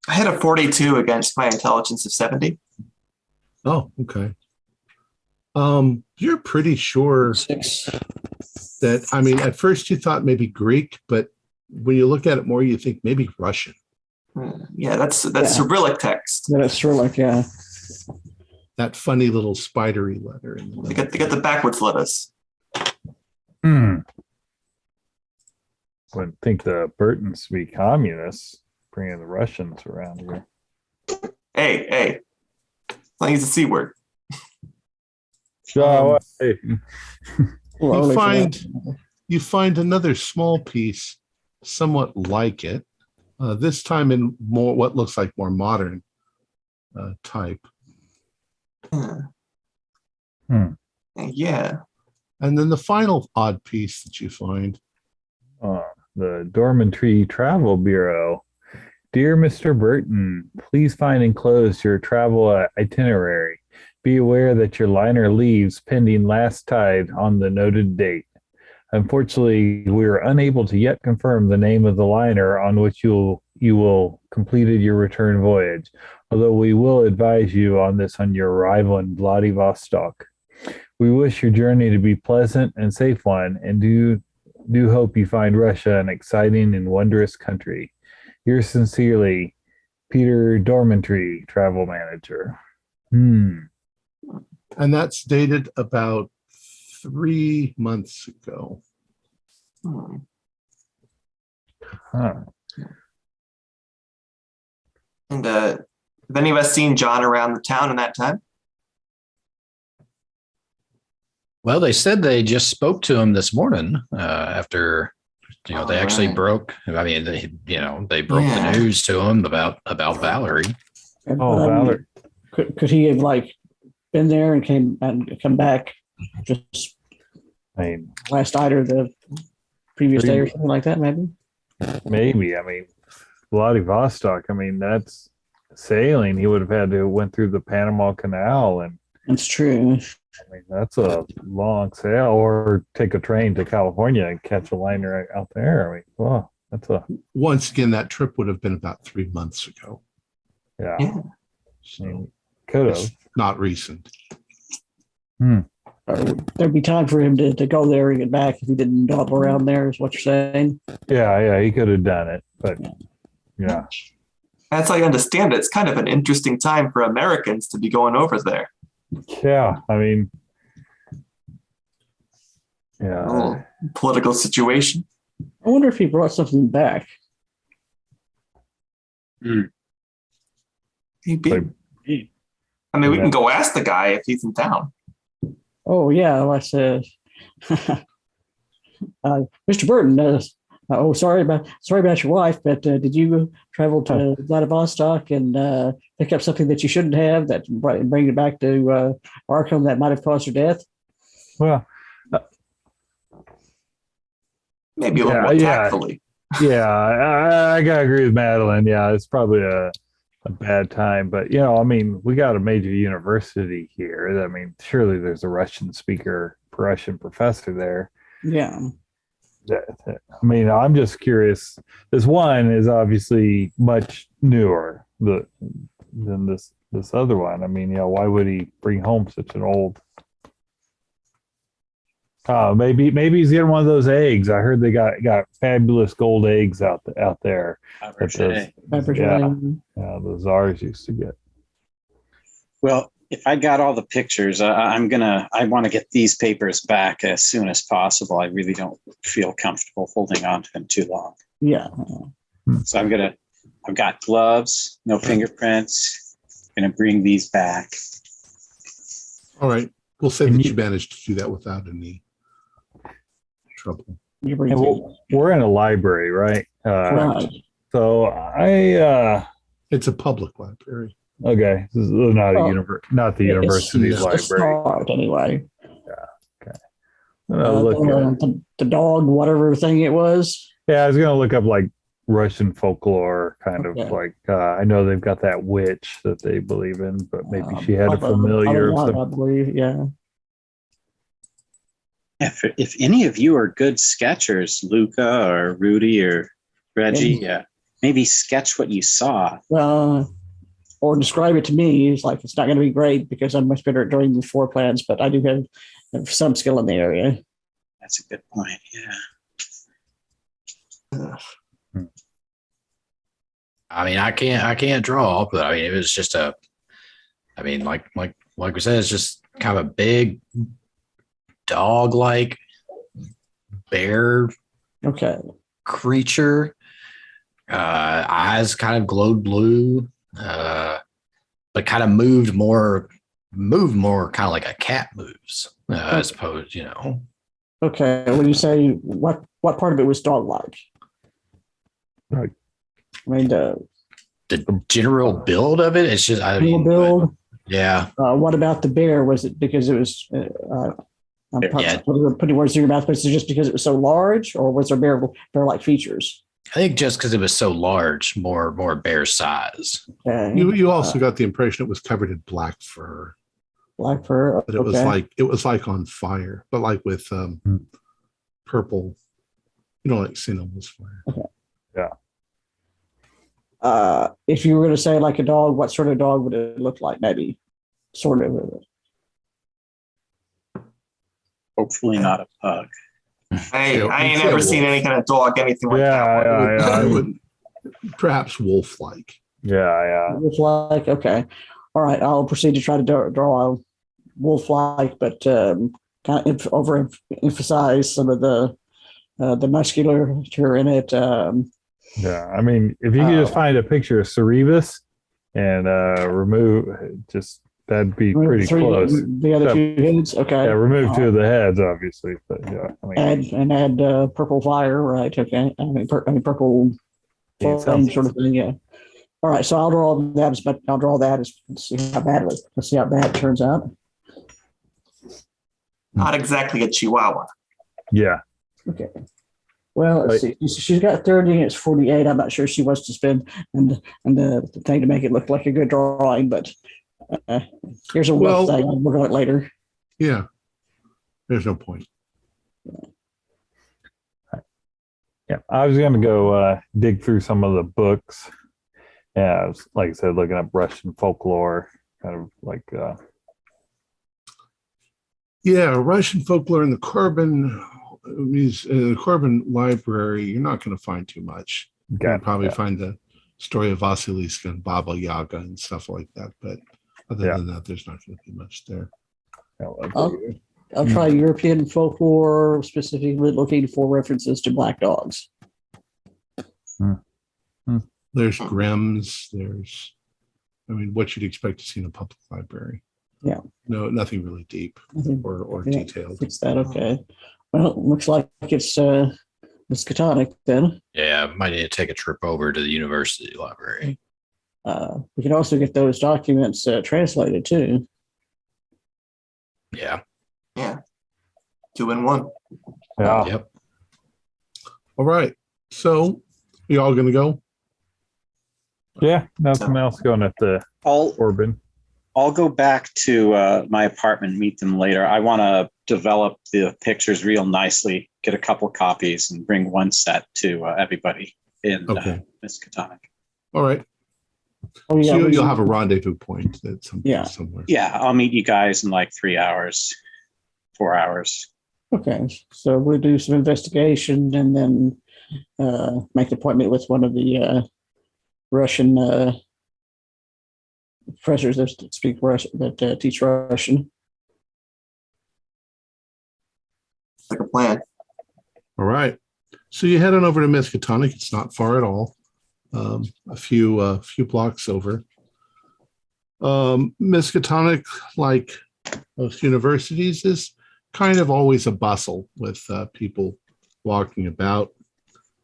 had a 42 against my intelligence of 70. Oh, okay. You're pretty sure 6. that, I mean, at first you thought maybe Greek, but when you look at it more, you think maybe Russian. Yeah, that's Cyrillic text. That's Cyrillic, yeah. That funny little spidery letter in the middle. They got the backwards letters. Wouldn't think the Burtons be communists, bringing the Russians around here. Hey. Don't use the C word. You find another small piece, somewhat like it, this time in more what looks like more modern type. Yeah. And then the final odd piece that you find. The Dormant Travel Bureau. Dear Mr. Burton, please find enclosed your travel itinerary. Be aware that your liner leaves pending last tide on the noted date. Unfortunately, we are unable to yet confirm the name of the liner on which you will completed your return voyage, although we will advise you on this on your arrival in Vladivostok. We wish your journey to be pleasant and safe one, and do hope you find Russia an exciting and wondrous country. Yours sincerely, Peter Dormantry, Travel Manager. And that's dated about 3 months ago. And have any of us seen John around the town in that time? Well, they said they just spoke to him this morning after, they actually broke. I mean, they broke the news to him about Valerie. Valerie. Could he have been there and come back just last night or the previous day or something like that? Maybe. I mean, Vladivostok. I mean, that's sailing. He would have had to went through the Panama Canal, and that's true. I mean, that's a long sail, or take a train to California and catch a liner out there. I mean, wow, that's once again, that trip would have been about 3 months ago. Yeah. So could have. Not recent. There'd be time for him to go there and get back if he didn't dawdle around there, is what you're saying? Yeah, he could have done it, but yeah. That's how you understand it. It's kind of an interesting time for Americans to be going over there. Yeah, I mean, Political situation. I wonder if he brought something back. I mean, we can go ask the guy if he's in town. Oh yeah, let's Mr. Burton. Sorry about your wife, but did you travel to Vladivostok and pick up something that you shouldn't have, that bring it back to Arkham that might have caused her death? Well, maybe a little more tactfully. Yeah, I gotta agree with Madeline. Yeah, it's probably a bad time, but I mean, we got a major university here. I mean, surely there's a Russian professor there. Yeah. I mean, I'm just curious. This one is obviously much newer than this other one. I mean, why would he bring home such an old? Maybe he's getting one of those eggs. I heard they got fabulous gold eggs out there. Fabergé. The czars used to get. Well, if I got all the pictures, I want to get these papers back as soon as possible. I really don't feel comfortable holding on to them too long. Yeah. So I've got gloves, no fingerprints. I'm going to bring these back. All right. We'll say that you managed to do that without any trouble. We're in a library, right? Right. So it's a public library. Okay, this is not the university's library. Start, anyway. Yeah. Okay. Look the dog, whatever thing it was. Yeah, I was gonna look up Russian folklore, kind of I know they've got that witch that they believe in, but maybe she had a familiar. I believe, yeah. If any of you are good sketchers, Luca or Rudy or Reggie, maybe sketch what you saw. Or describe it to me. It's not going to be great because I'm much better at drawing the floor plans, but I do have some skill in the area. That's a good point. Yeah. I mean, I can't draw, but I mean, it was just like we said, it's just kind of a big dog-like bear Okay. creature. Eyes kind of glowed blue, but kind of moved more kind of like a cat moves, I suppose, Okay. When you say what part of it was dog-like? Right. I mean, the general build of it. It's just, build. Yeah. What about the bear? Was it because it was? I'm putting words in your mouth, but is it just because it was so large, or was there bear-like features? I think just because it was so large, more bear size. Okay. You also got the impression it was covered in black fur. Black fur. But it was like on fire, but like with purple, like Cinnamon fire. Okay. Yeah. If you were going to say like a dog, what sort of dog would it look like? Maybe sort of. Hopefully not a pug. Hey, I ain't ever seen any kind of dog, anything like that. I would perhaps wolf-like. Yeah. Wolf-like. Okay. All right. I'll proceed to try to draw a wolf-like, but kind of overemphasize some of the musculature in it. Yeah, I mean, if you could just find a picture of Cerebus and remove, that'd be pretty close. The other two heads, okay. Yeah, remove two of the heads, obviously, but yeah. I mean, add purple fire, right? Okay. I mean purple flame sort of thing. Yeah. All right. So I'll draw that, but I'll draw that let's see how bad it turns out. Not exactly a chihuahua. Yeah. Okay. Well, let's see. She's got 30 and it's 48. I'm not sure she wants to spend and the thing to make it look like a good drawing, but here's a rough thing. I'll work on it later. Yeah. There's no point. Yeah. I was going to go dig through some of the books. Yeah. I was, like I said, looking up Russian folklore, kind of like. Russian folklore in the Corbin Library, you're not going to find too much. You'll probably find the story of Vasilisa and Baba Yaga and stuff like that. But other than that, there's not going to be much there. I'll try European folklore, specifically looking for references to black dogs. There's Grimm's. What you'd expect to see in a public library. Yeah. No, nothing really deep or detailed. Is that okay? Well, it looks like it's Miskatonic then. Yeah, might need to take a trip over to the university library. We can also get those documents translated too. Yeah. Yeah. 2 in 1. Yeah. Yep. All right. So, you all going to go? Yeah. Nothing else going at the Corbin. I'll go back to my apartment, meet them later. I want to develop the pictures real nicely, get a couple copies, and bring one set to everybody in Miskatonic. All right. Oh, yeah, so you'll have a rendezvous point somewhere. Yeah, I'll meet you guys in like 3 hours, 4 hours. Okay, so we'll do some investigation and then make an appointment with one of the Russian professors that speak Russian, that teach Russian. Like a plan. All right. So you head on over to Miskatonic. It's not far at all. A few blocks over. Miskatonic, like most universities, is kind of always a bustle with people walking about.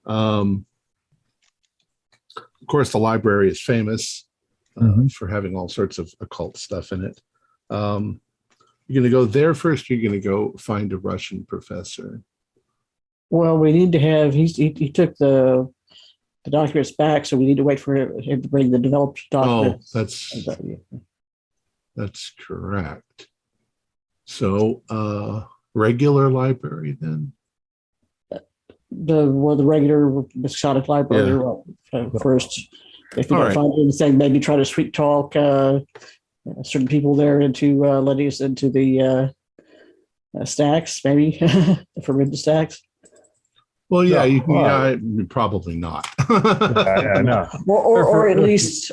Of course, the library is famous for having all sorts of occult stuff in it. You're going to go there first. You're going to go find a Russian professor. Well, we need to have. He took the documents back, so we need to wait for him to bring the developed documents. Oh, that's correct. So, regular library then. The regular Miskatonic library first. If you don't find anything, maybe try to sweet talk certain people there into letting us into the stacks, maybe for rid the stacks. Well, yeah, you can, Right. probably not. Yeah, no. Or at least,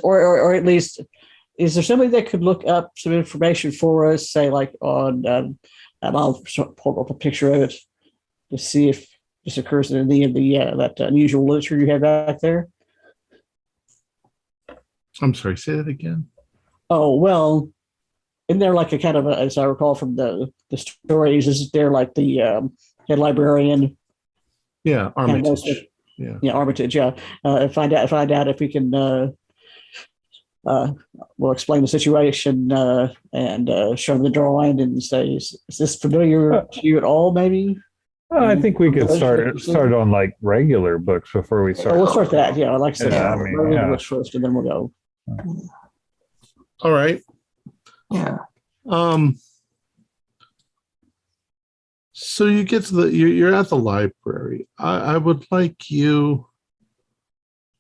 is there somebody that could look up some information for us, say like on, I'll pull up a picture of it to see if this occurs in any of the that unusual literature you have back there. I'm sorry, say that again. Oh, well, isn't there like a kind of, as I recall from the stories, is there like the head librarian? Yeah, Kind of knows Armitage. Yeah. Yeah, Armitage. Yeah, find out if we can. We'll explain the situation and show them the drawing and say, "Is this familiar to you at all?" Maybe. I think we could start on like regular books before we start. Oh, we'll start that. Yeah, like I said, Yeah, I mean, yeah. books first, and then we'll go. All right. Yeah. So you get to you're at the library. I would like you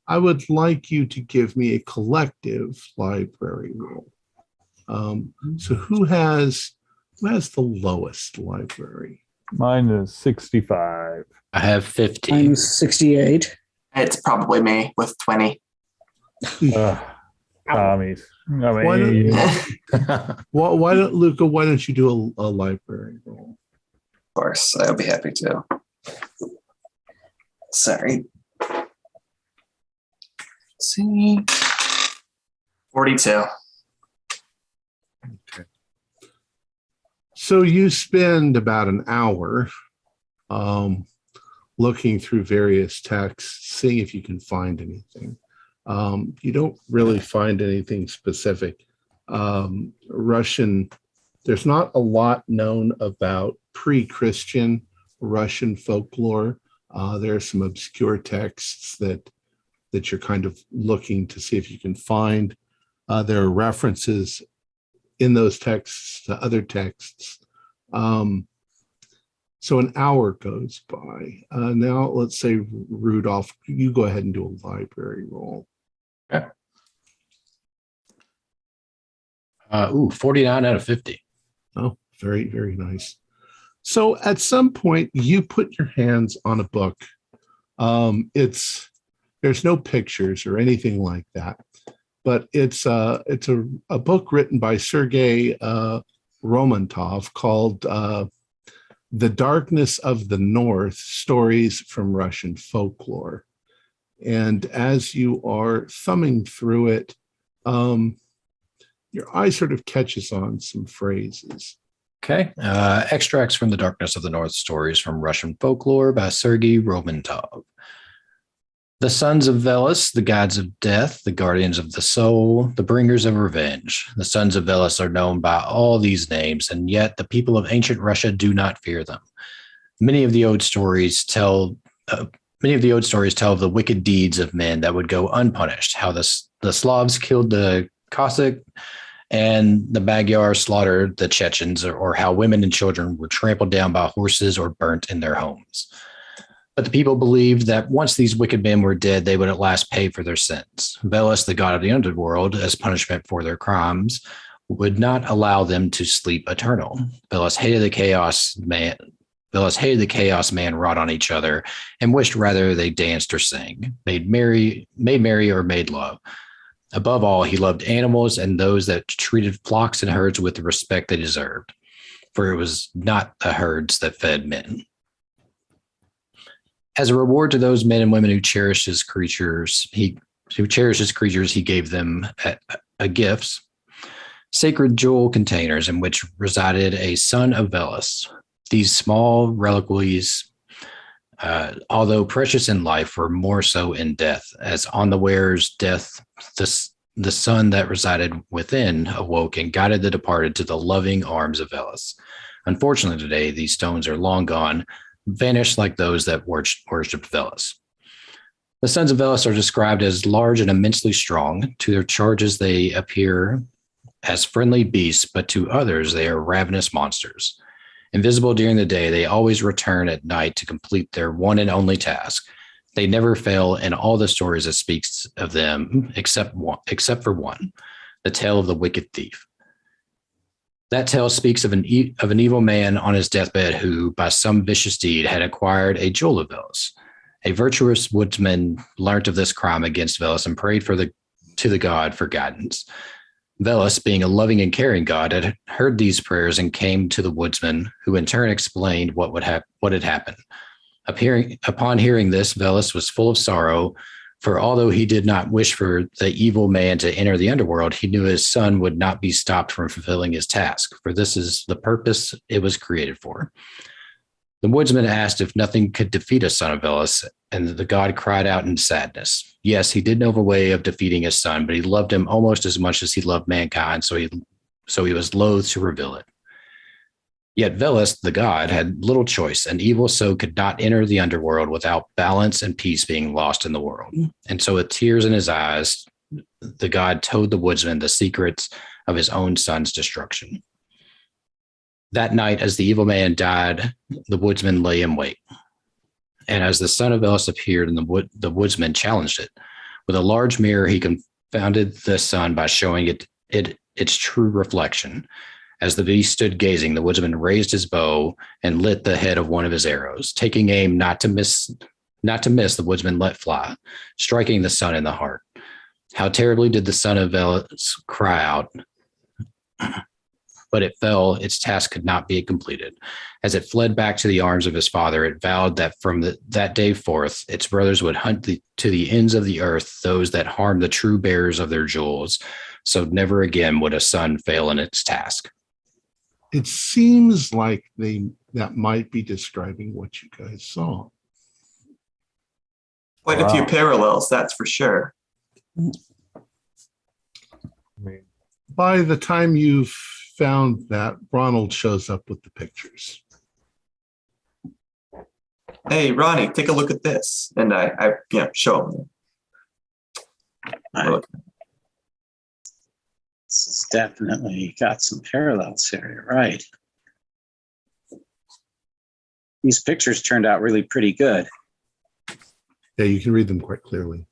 to give me a collective library roll. So who has the lowest library? Mine is 65. I have 50. I'm 68. It's probably me with 20. Tommy's. I Why mean, Why don't Luca? Why don't you do a library roll? Of course, I'll be happy to. Sorry. Let's see. 42. So you spend about an hour looking through various texts, seeing if you can find anything. You don't really find anything specific. Russian, there's not a lot known about pre-Christian Russian folklore. There are some obscure texts that you're kind of looking to see if you can find. There are references in those texts to other texts. So an hour goes by. Now, let's say, Rudolph, you go ahead and do a library roll. Okay. 49 out of 50. Oh, very, very nice. So at some point, you put your hands on a book. There's no pictures or anything like that, but it's a book written by Sergei Romantov called "The Darkness of the North: Stories from Russian Folklore." And as you are thumbing through it, your eye sort of catches on some phrases. Okay. Extracts from The Darkness of the North: Stories from Russian Folklore by Sergei Romantov. The Sons of Ellis, the gods of death, the guardians of the soul, the bringers of revenge. The Sons of Ellis are known by all these names, and yet the people of ancient Russia do not fear them. Many of the old stories tell of the wicked deeds of men that would go unpunished, how the Slavs killed the Cossack and the Magyars slaughtered the Chechens, or how women and children were trampled down by horses or burnt in their homes. But the people believed that once these wicked men were dead, they would at last pay for their sins. Veles, the god of the underworld, as punishment for their crimes, would not allow them to sleep eternal. Veles hated the chaos man wrought on each other, and wished rather they danced or sang, made merry or made love. Above all, he loved animals and those that treated flocks and herds with the respect they deserved, for it was not the herds that fed men. As a reward to those men and women who cherished his creatures, he gave them gifts, sacred jewel containers in which resided a son of Veles. These small reliquies, although precious in life, were more so in death, as on the wearer's death, the son that resided within awoke and guided the departed to the loving arms of Veles. Unfortunately, today, these stones are long gone, vanished like those that worshipped Veles. The Sons of Veles are described as large and immensely strong. To their charges, they appear as friendly beasts, but to others, they are ravenous monsters. Invisible during the day, they always return at night to complete their one and only task. They never fail in all the stories that speaks of them, except for one, the tale of the wicked thief. That tale speaks of an evil man on his deathbed who, by some vicious deed, had acquired a jewel of Ellis. A virtuous woodsman learnt of this crime against Velis and prayed to the god for guidance. Velis, being a loving and caring god, had heard these prayers and came to the woodsman, who in turn explained what had happened. Upon hearing this, Velis was full of sorrow, for although he did not wish for the evil man to enter the underworld, he knew his son would not be stopped from fulfilling his task, for this is the purpose it was created for. The woodsman asked if nothing could defeat a son of Ellis, and the god cried out in sadness. Yes, he did know of a way of defeating his son, but he loved him almost as much as he loved mankind, so he was loath to reveal it. Yet Velis, the god, had little choice, and evil so could not enter the underworld without balance and peace being lost in the world. And so with tears in his eyes, the god told the woodsman the secrets of his own son's destruction. That night, as the evil man died, the woodsman lay in wait. And as the son of Ellis appeared, and the woodsman challenged it. With a large mirror, he confounded the sun by showing it its true reflection. As the beast stood gazing, the woodsman raised his bow and lit the head of one of his arrows. Taking aim not to miss, the woodsman let fly, striking the sun in the heart. How terribly did the son of Ellis cry out. But it fell, its task could not be completed. As it fled back to the arms of his father, it vowed that from that day forth, its brothers would hunt to the ends of the earth those that harmed the true bearers of their jewels, so never again would a son fail in its task. It seems like that might be describing what you guys saw. Quite a few parallels, that's for sure. By the time you've found that, Ronald shows up with the pictures. Hey, Ronnie, take a look at this. And I show him. This has definitely got some parallels here. You're right. These pictures turned out really pretty good. Yeah, you can read them quite clearly.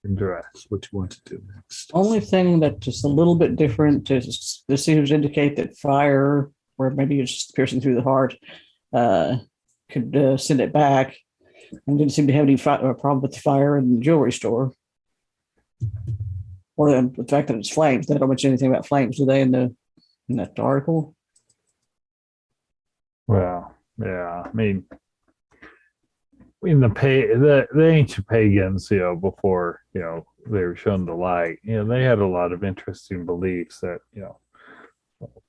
That's what you want to do next. Only thing that's just a little bit different is this seems to indicate that fire, or maybe it's just piercing through the heart, could send it back, and didn't seem to have any problem with the fire in the jewelry store, or the fact that it's flames. They don't mention anything about flames, do they, in that article? Well, yeah, I mean, in the ancient pagans, before, they were shown the light, they had a lot of interesting beliefs that,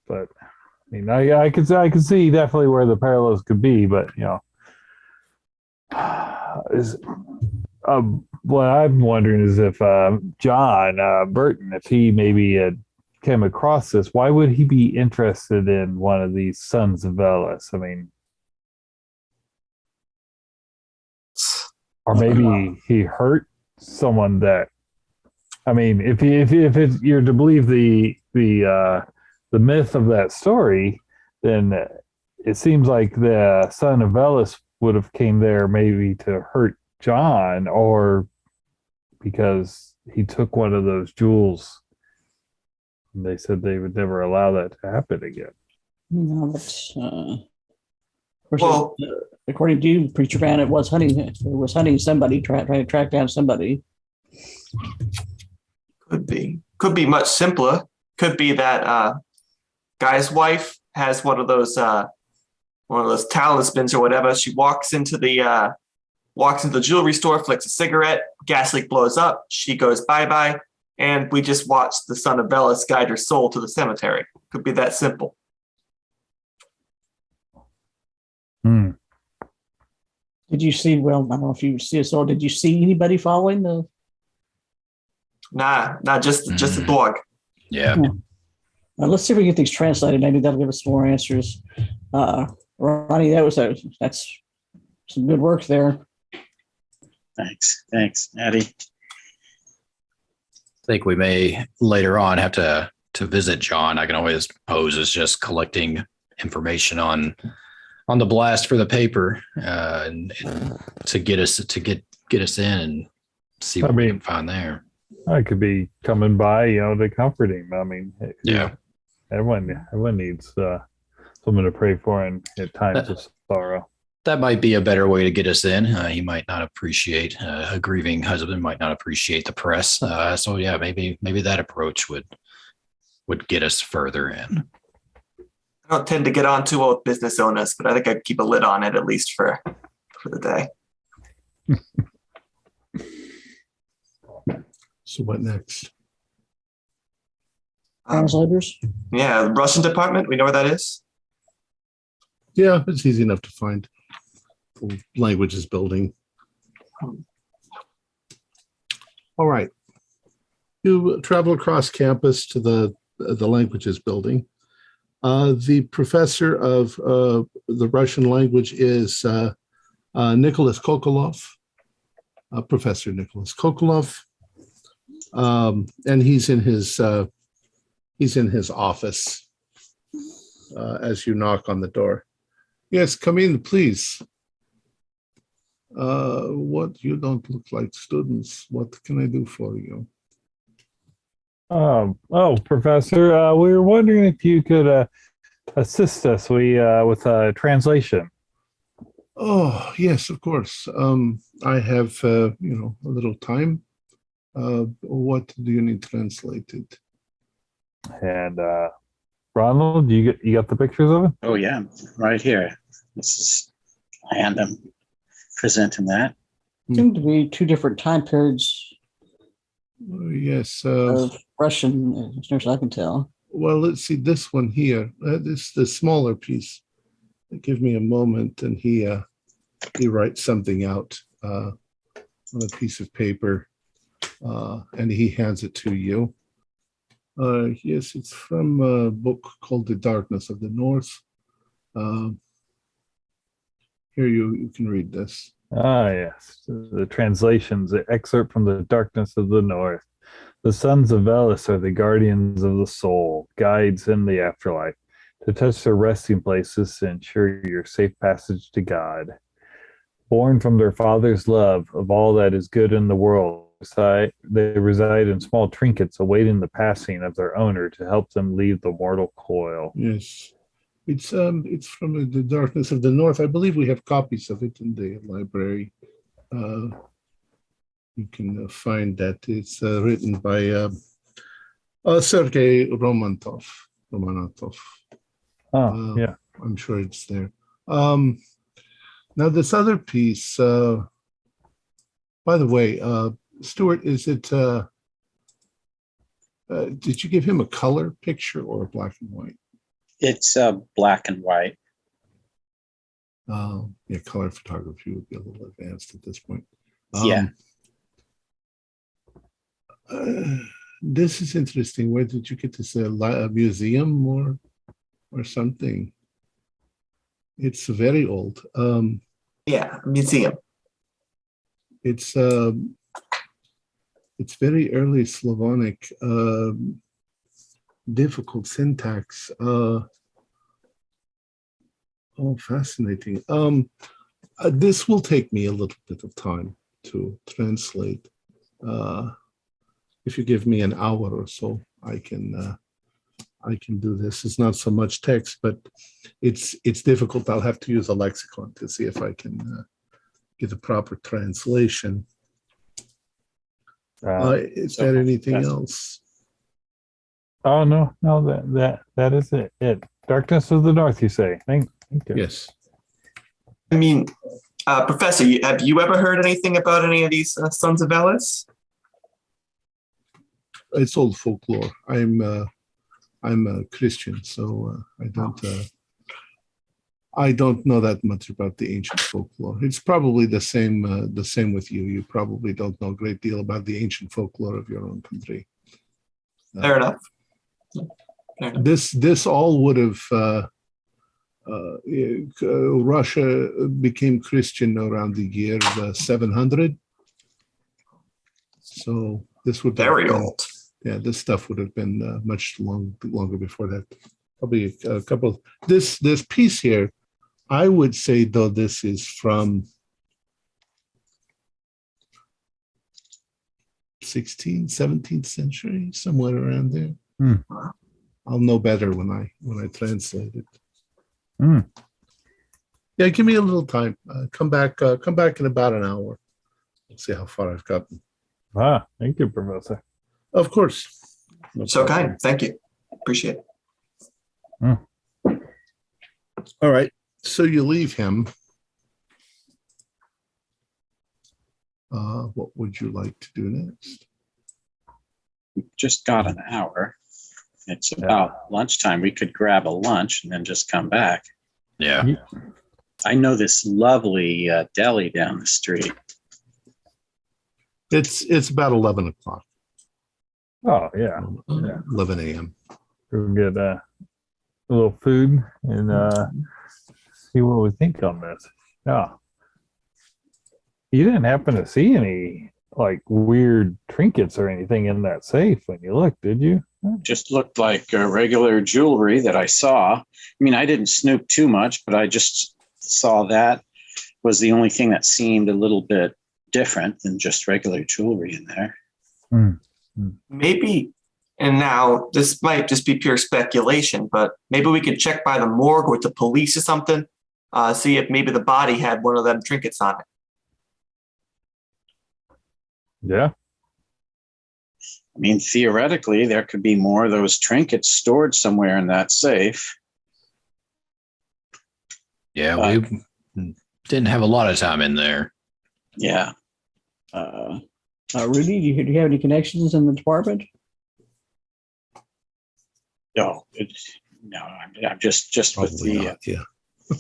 but I mean, I could see definitely where the parallels could be, but, what I'm wondering is if John Burton, if he maybe had came across this, why would he be interested in one of these Sons of Ellis? I mean, or maybe he hurt someone that, I mean, if you're to believe the myth of that story, then it seems like the son of Ellis would have came there maybe to hurt John, or because he took one of those jewels. And they said they would never allow that to happen again. No, but according to you, Preacher Man, it was hunting somebody, trying to track down somebody. Could be much simpler. Could be that guy's wife has one of those talismans or whatever. She walks into the jewelry store, flicks a cigarette, gas leak blows up, she goes bye-bye, and we just watch the son of Ellis guide her soul to the cemetery. Could be that simple. Did you see, well, I don't know if you see us all, did you see anybody following the? Nah, just the dog. Yeah. Let's see if we can get these translated. Maybe that'll give us some more answers. Ronnie, that's some good work there. Thanks, Eddie. I think we may later on have to visit John. I can always pose as just collecting information on the blast for the paper, and to get us in and see what we can find there. I could be coming by, to comfort him. I mean, Yeah. everyone needs someone to pray for in times of sorrow. That might be a better way to get us in. He might not appreciate a grieving husband might not appreciate the press. So yeah, maybe that approach would get us further in. I don't tend to get on too well with business owners, but I think I'd keep a lid on it at least for the day. So what next? Translators. Yeah, the Russian department. We know where that is. Yeah, it's easy enough to find. The languages building. All right. You travel across campus to the languages building. The professor of the Russian language is Nicholas Kokolov, Professor Nicholas Kokolov, and he's in his office as you knock on the door. Yes, come in, please. What? You don't look like students. What can I do for you? Professor, we were wondering if you could assist us with a translation. Oh, yes, of course. I have, a little time. What do you need translated? And Ronald, you got the pictures of it? Oh yeah, right here. This is hand him, present him that. Seem to be two different time periods Yes. of Russian, as near as I can tell. Well, let's see this one here. This the smaller piece. Give me a moment, and he writes something out on a piece of paper, and he hands it to you. Yes, it's from a book called The Darkness of the North. Here you can read this. Yes. The translations, the excerpt from The Darkness of the North. The Sons of Ellis are the guardians of the soul, guides in the afterlife, to touch their resting places to ensure your safe passage to God. Born from their Father's love of all that is good in the world, they reside in small trinkets awaiting the passing of their owner to help them leave the mortal coil. Yes, it's from The Darkness of the North. I believe we have copies of it in the library. You can find that it's written by Sergei Romanov. Yeah. I'm sure it's there. Now this other piece, by the way, Stuart, is it, did you give him a color picture or a black and white? It's black and white. Yeah, color photography would be a little advanced at this point. Yeah. This is interesting. Where did you get this? A museum or something? It's very old. Yeah, museum. It's very early Slavonic, difficult syntax. Fascinating. This will take me a little bit of time to translate. If you give me an hour or so, I can do this. It's not so much text, but it's difficult. I'll have to use a lexicon to see if I can get the proper translation. Is there anything else? Oh no, that is it. Darkness of the North, you say? Thank you. Yes. I mean, Professor, have you ever heard anything about any of these Sons of Ellis? It's old folklore. I'm a Christian, so I don't know that much about the ancient folklore. It's probably the same with you. You probably don't know a great deal about the ancient folklore of your own country. Fair enough. This all would have Russia became Christian around the year 700. So this would be very old. Yeah, this stuff would have been much longer before that. Probably a couple. This piece here, I would say, though, this is from 16th, 17th century, somewhere around there. Hmm. I'll know better when I translate it. Hmm. Yeah, give me a little time. Come back in about an hour. We'll see how far I've gotten. Thank you, Professor. Of course. No So problem. kind. Thank you. Appreciate it. All right. So you leave him. What would you like to do next? We've just got an hour. It's about lunchtime. We could grab a lunch and then just come back. Yeah. I know this lovely deli down the street. It's about 11 o'clock. Oh, yeah. 11 a.m. We'll get a little food and see what we think on this. Yeah. You didn't happen to see any like weird trinkets or anything in that safe when you looked, did you? Just looked like regular jewelry that I saw. I mean, I didn't snoop too much, but I just saw that was the only thing that seemed a little bit different than just regular jewelry in there. Maybe, and now this might just be pure speculation, but maybe we could check by the morgue with the police or something, see if maybe the body had one of them trinkets on it. Yeah. I mean, theoretically, there could be more of those trinkets stored somewhere in that safe. Yeah, we didn't have a lot of time in there. Yeah. Rudy, do you have any connections in the department? No, I'm just with Probably the not, yeah.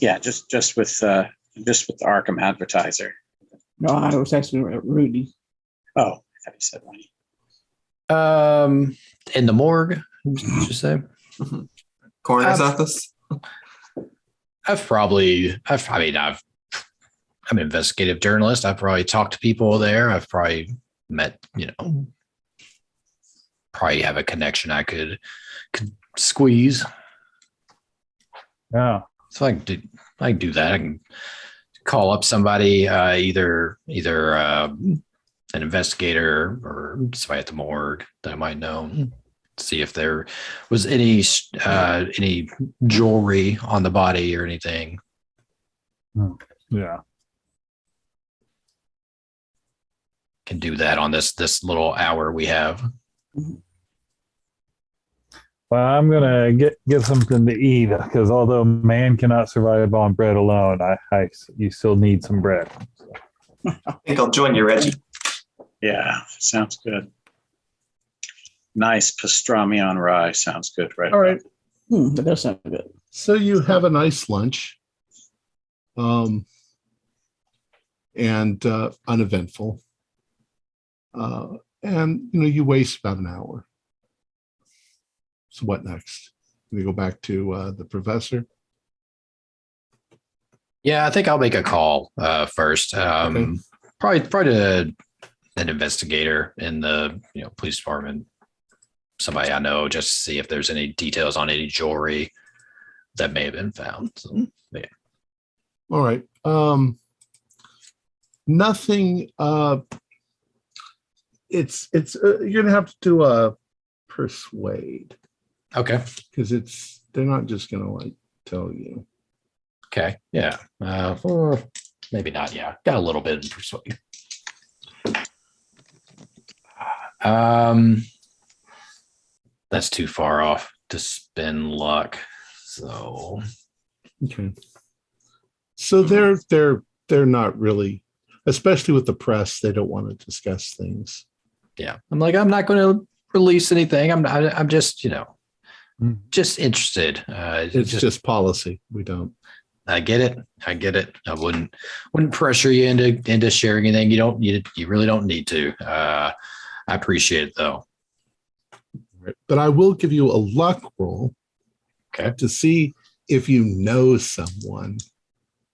yeah, just with the Arkham advertiser. No, I was asking Rudy. Oh, I thought you said one. In the morgue, did you say? Coroner's office. I'm an investigative journalist. I've probably talked to people there. I've probably met, probably have a connection I could squeeze. Yeah. So I can do that. I can call up somebody, either an investigator or somebody at the morgue that I might know. See if there was any jewelry on the body or anything. Yeah. Can do that on this little hour we have. Well, I'm gonna get something to eat because although man cannot survive on bread alone, you still need some bread. I think I'll join you, Reggie. Yeah, sounds good. Nice pastrami on rye. Sounds good, right? All right. That does sound good. So you have a nice lunch. And uneventful. And you waste about an hour. So what next? We go back to the professor. Yeah, I think I'll make a call first. Okay. Probably to an investigator in the police department, somebody I know, just to see if there's any details on any jewelry that may have been found. So, yeah. All right. Nothing. It's you're gonna have to do a persuade Okay. because they're not just gonna tell you. Okay. Yeah. Or maybe not. Yeah. Got a little bit in persuade. That's too far off to spend luck. So Okay. So they're not really, especially with the press, they don't want to discuss things. yeah, I'm not going to release anything. I'm just just interested. It's just policy. We don't. I get it. I wouldn't pressure you into sharing anything. You really don't need to. I appreciate it though. But I will give you a luck roll. Okay. To see if you know someone,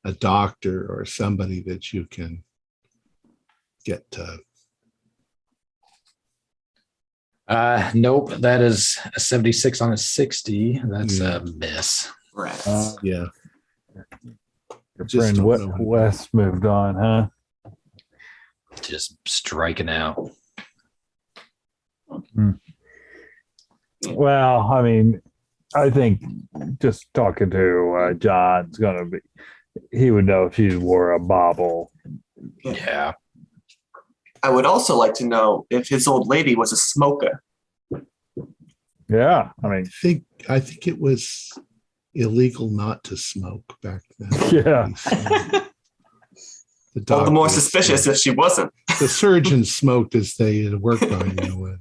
a doctor or somebody that you can get to. Nope. That is a 76 on a 60. That's Yeah. a miss. Rats. Yeah. Your Just friend don't know West moved on, huh? Just striking out. Well, I mean, I think just talking to John's gonna be. He would know if she wore a bauble. Yeah. I would also like to know if his old lady was a smoker. Yeah, I mean, I think it was illegal not to smoke back then. yeah. All the more doctors suspicious smoked. if she wasn't. The surgeons smoked as they had worked on you.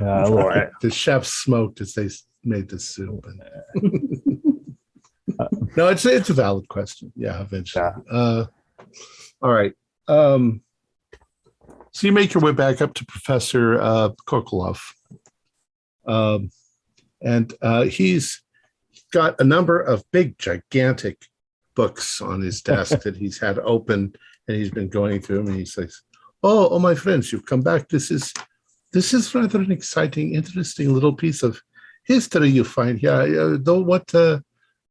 Lord. The chefs smoked as they made the soup. No, it's a valid question. Yeah, eventually. Yeah. All right. So you make your way back up to Professor Kokolov. And he's got a number of big, gigantic books on his desk that he's had open, and he's been going through them. And he says, "Oh, my friends, you've come back. This is rather an exciting, interesting little piece of history you find here.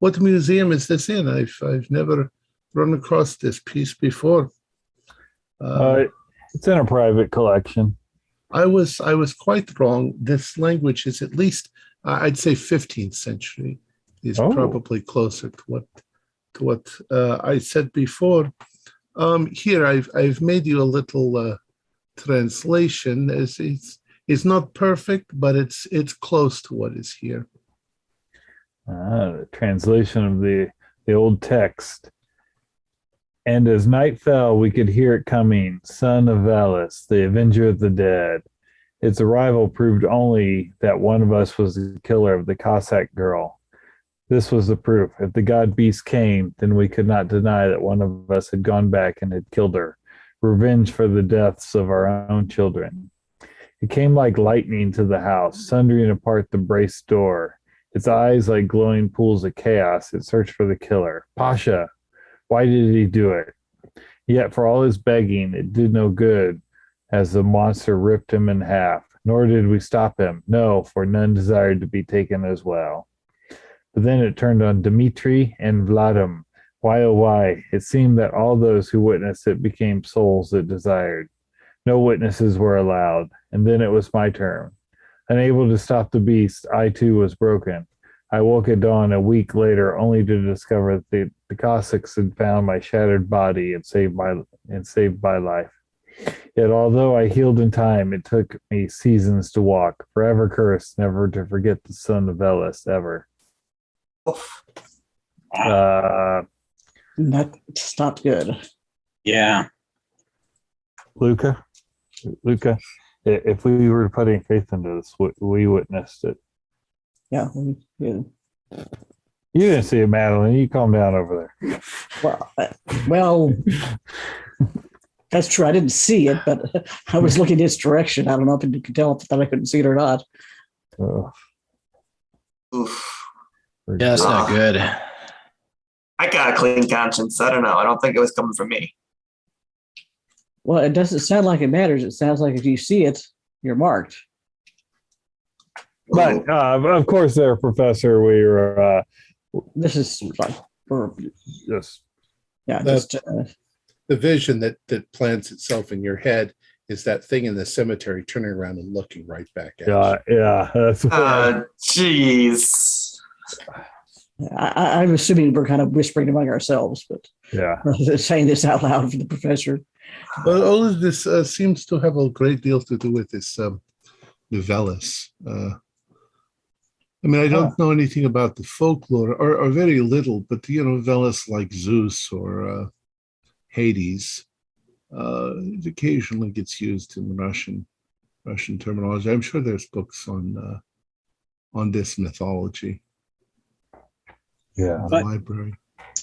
What museum is this in? I've never run across this piece before." It's in a private collection. I was quite wrong. This language is at least, I'd say, 15th century. Is probably closer to what I said before. Here, I've made you a little translation. It's not perfect, but it's close to what is here. The translation of the old text. And as night fell, we could hear it coming, Son of Ellis, the avenger of the dead. Its arrival proved only that one of us was the killer of the Cossack girl. This was the proof. If the god beast came, then we could not deny that one of us had gone back and had killed her. Revenge for the deaths of our own children. It came like lightning to the house, sundering apart the braced door. Its eyes like glowing pools of chaos. It searched for the killer. Pasha! Why did he do it? Yet for all his begging, it did no good, as the monster ripped him in half. Nor did we stop him. No, for none desired to be taken as well. But then it turned on Dmitri and Vladim. Why, oh why? It seemed that all those who witnessed it became souls it desired. No witnesses were allowed. And then it was my turn. Unable to stop the beast, I too was broken. I woke at dawn a week later only to discover that the Cossacks had found my shattered body and saved my life. Yet although I healed in time, it took me seasons to walk, forever cursed, never to forget the son of Ellis ever. That's not good. Yeah. Luca, if we were putting faith into this, we witnessed it. Yeah. You didn't see it, Madeline. You calm down over there. Well, that's true. I didn't see it, but I was looking this direction. I don't know if you could tell that I couldn't see it or not. Oof. Yeah, that's not good. I got a clean conscience. I don't know. I don't think it was coming from me. Well, it doesn't sound like it matters. It sounds like if you see it, you're marked. But of course, there, Professor, we were. This is like for Yes. yeah, That's- just The vision that plants itself in your head is that thing in the cemetery turning around and looking right back at you. Yeah. That's Jeez. I'm assuming we're kind of whispering among ourselves, but yeah. saying this out loud for the professor. But all of this seems to have a great deal to do with this novellas. I don't know anything about the folklore, or very little, but novellas like Zeus or Hades. It occasionally gets used in Russian terminology. I'm sure there's books on this mythology. Yeah. In the library.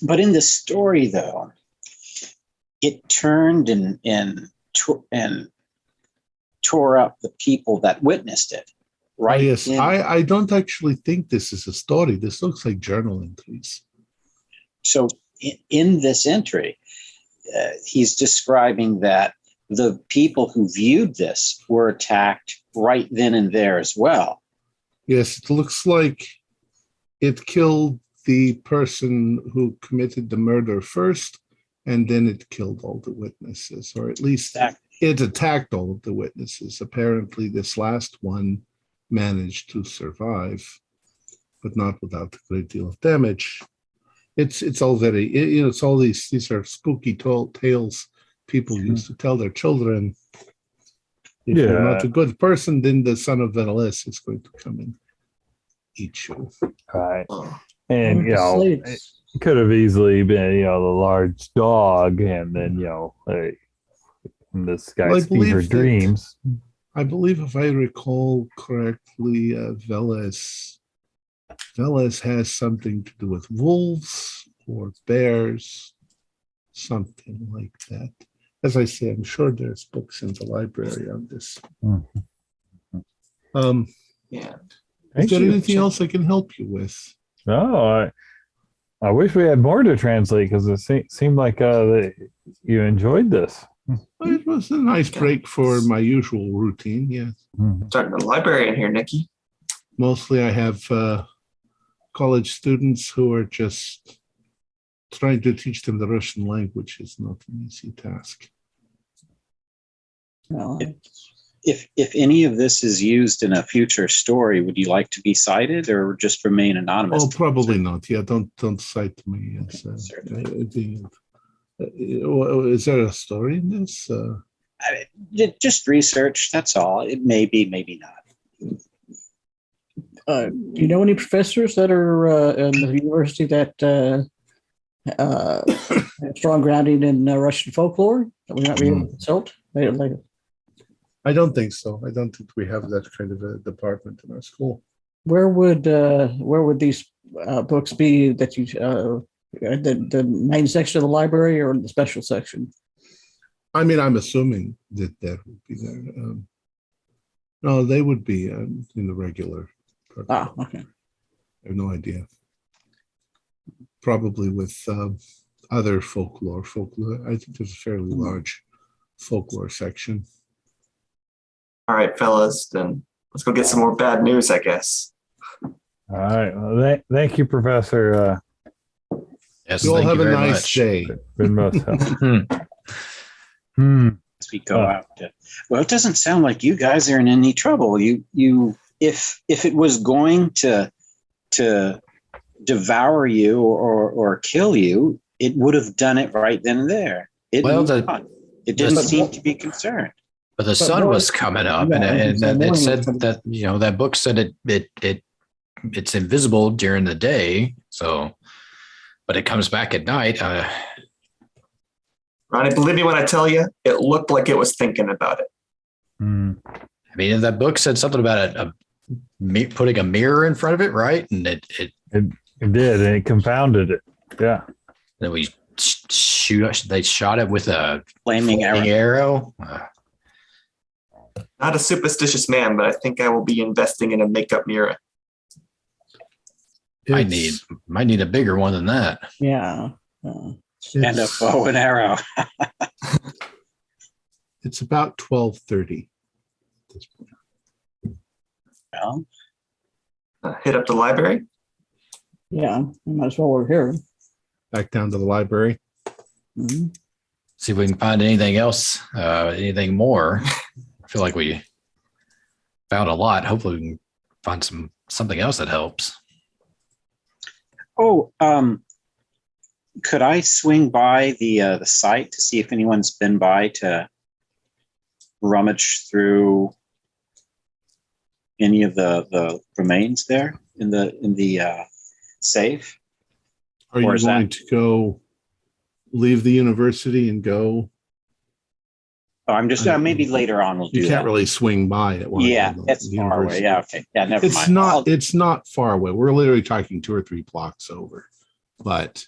But in the story, though, it turned and tore up the people that witnessed it. Right. Yes, I don't actually think this is a story. This looks like journal entries. So in this entry, he's describing that the people who viewed this were attacked right then and there as well. Yes, it looks like it killed the person who committed the murder first, and then it killed all the witnesses, or at least it attacked all of the witnesses. Apparently, this last one managed to survive, but not without a great deal of damage. It's all very, it's all these are spooky tales people used to tell their children. If you're not a good person, then the son of Ellis is going to come and eat you. Right. Oh. And, it could have easily been, the large dog, and then, this guy Steve her dreams. I believe, if I recall correctly, Velas has something to do with wolves or bears, something like that. As I say, I'm sure there's books in the library on this. Yeah. Is there anything else I can help you with? No, I wish we had more to translate, because it seemed like you enjoyed this. It was a nice break for my usual routine, yes. Starting the library in here, Nikki. Mostly I have college students who are just trying to teach them the Russian language is not an easy task. Well, If any of this is used in a future story, would you like to be cited or just remain anonymous? Oh, probably not. Yeah, don't cite me. Is there a story in this? Just research. That's all. It may be, maybe not. do you know any professors that are in the university that have strong grounding in Russian folklore that we might be able to consult later? I don't think so. I don't think we have that kind of a department in our school. Where would these books be that you the main section of the library or the special section? I mean, I'm assuming that would be there. No, they would be in the regular. Okay. I have no idea. Probably with other folklore. I think there's a fairly large folklore section. All right, fellas, then let's go get some more bad news, I guess. All right. Well, thank you, Professor. Yes, You all thank have you a very nice much. day. Been most helpful. As we go out. Well, it doesn't sound like you guys are in any trouble. If it was going to devour you or kill you, it would have done it right then and there. It didn't seem to be concerned. But the sun was coming up, Yeah, and the it morning said was coming. that that book said it's invisible during the day. So, but it comes back at night. Ronnie, believe me when I tell you, it looked like it was thinking about it. I mean, that book said something about putting a mirror in front of it, right? And it It did, and it confounded it. Yeah. then we they shot it with a Flaming arrow. Not a superstitious man, but I think I will be investing in a makeup mirror. Might need a bigger one than that. Yeah. And a bow and arrow. It's about 12:30. Well, Hit up the library. Yeah. Might as well we're here. Back down to the library. Mhm. See if we can find anything else, anything more. I feel like we found a lot. Hopefully we can find something else that helps. Oh, could I swing by the site to see if anyone's been by to rummage through any of the remains there in the safe? Are you Or is going that- to go leave the university and go? Oh, I'm just maybe later on we'll do You can't that. really swing by it. while Yeah, you're in that's the far away. university. Yeah, okay. Yeah, never It's mind. not. It's not far away. We're literally talking 2 or 3 blocks over, but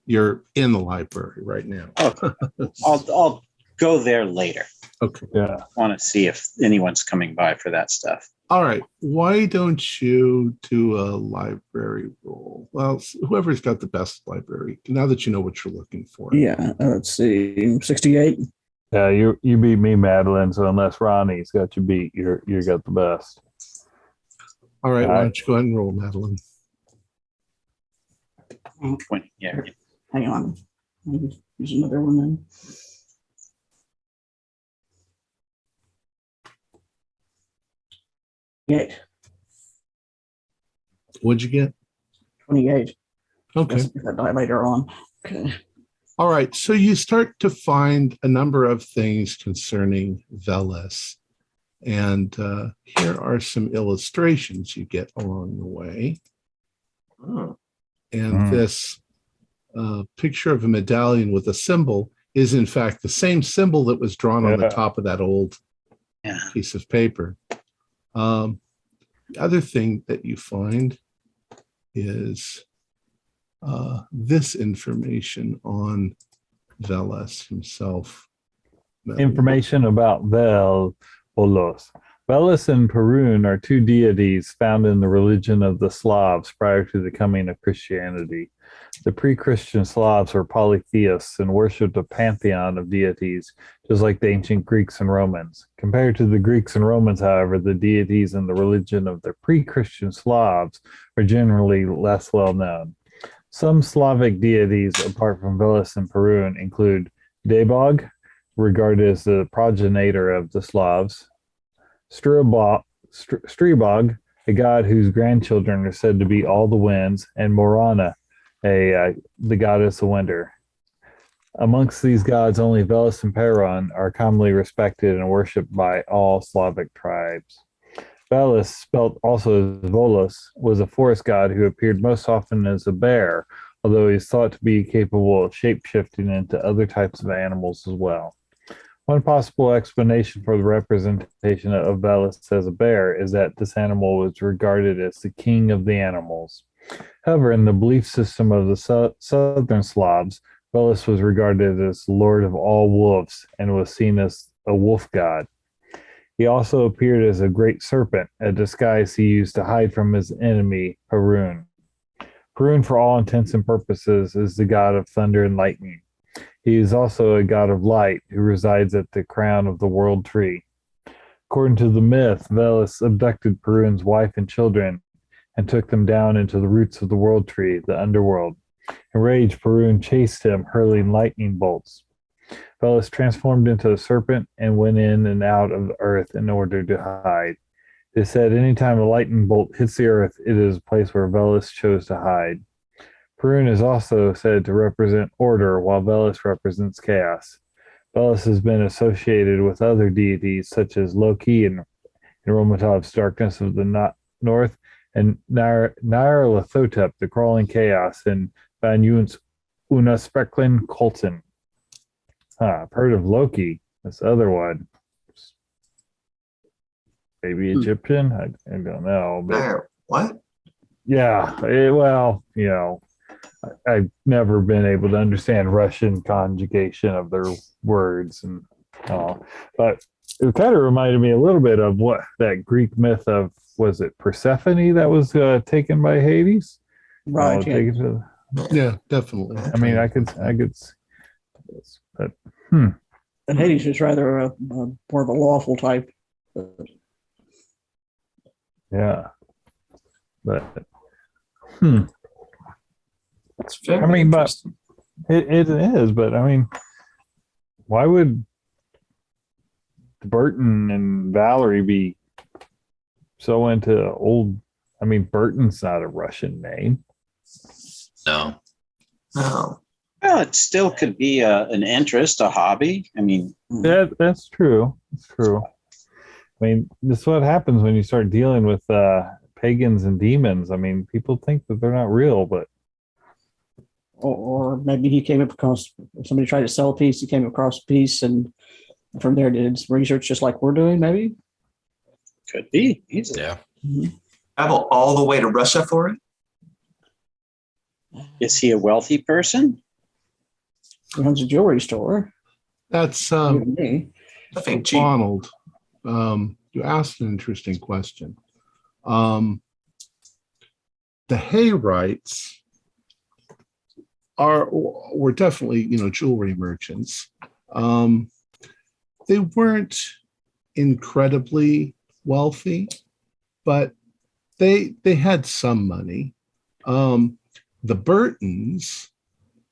you're in the library right now. I'll go there later. Okay. Yeah. Want to see if anyone's coming by for that stuff. All right. Why don't you do a library roll? Well, whoever's got the best library, now that you know what you're looking for. Yeah. Let's see. 68. Yeah, you beat me, Madeline. So unless Ronnie's got you beat, you got the best. All right. All Why right. don't you go ahead and roll, Madeline? Yeah. Hang on. Use another one then. Yeah, What'd you get? 28. Okay. Guess I'll get that later on. Okay. All right. So you start to find a number of things concerning Veles. And here are some illustrations you get along the way. And this picture of a medallion with a symbol is, in fact, the same symbol that was drawn on the top of that old piece of paper. The other thing that you find is this information on Veles himself. Information about Velos. Veles and Perun are two deities found in the religion of the Slavs prior to the coming of Christianity. The pre-Christian Slavs were polytheists and worshipped a pantheon of deities, just like the ancient Greeks and Romans. Compared to the Greeks and Romans, however, the deities in the religion of the pre-Christian Slavs are generally less well known. Some Slavic deities, apart from Veles and Perun, include Debog, regarded as the progenitor of the Slavs, Stribog, a god whose grandchildren are said to be all the winds, and Morana, the goddess of winter. Amongst these gods, only Veles and Perun are commonly respected and worshipped by all Slavic tribes. Veles, spelt also as Volos, was a forest god who appeared most often as a bear, although he is thought to be capable of shape-shifting into other types of animals as well. One possible explanation for the representation of Veles as a bear is that this animal was regarded as the king of the animals. However, in the belief system of the southern Slavs, Veles was regarded as lord of all wolves and was seen as a wolf god. He also appeared as a great serpent, a disguise he used to hide from his enemy, Perun. Perun, for all intents and purposes, is the god of thunder and lightning. He is also a god of light who resides at the crown of the world tree. According to the myth, Veles abducted Perun's wife and children and took them down into the roots of the world tree, the underworld. Enraged, Perun chased him, hurling lightning bolts. Veles transformed into a serpent and went in and out of the earth in order to hide. They said anytime a lightning bolt hits the earth, it is a place where Veles chose to hide. Perun is also said to represent order, while Veles represents chaos. Veles has been associated with other deities such as Loki and Romatov's darkness of the north, and Nyarlathotep, the crawling chaos, and Van Yunt's Unaspeklin Colton. I've heard of Loki, this other one. Maybe Egyptian? I don't know. But what? Yeah, I've never been able to understand Russian conjugation of their words and all. But it kind of reminded me a little bit of what that Greek myth of, was it Persephone that was taken by Hades? Right. Yeah, definitely. I mean, I could, but And Hades is rather more of a lawful type. yeah, but That's very I mean, but interesting. it is. But I mean, why would Burton and Valerie be so into old? I mean, Burton's not a Russian name. No. No. Well, it still could be an interest, a hobby. I mean, That's true. It's true. I mean, this is what happens when you start dealing with pagans and demons. I mean, people think that they're not real, but Or maybe he came up because somebody tried to sell a piece. He came across a piece, and from there did some research, just like we're doing. Maybe could be easily. Yeah. Travel all the way to Russia for it? Is he a wealthy person? He owns a jewelry store. That's Me. I think cheap. Donald. You asked an interesting question. The Hayrights were definitely, jewelry merchants. They weren't incredibly wealthy, but they had some money. The Burtons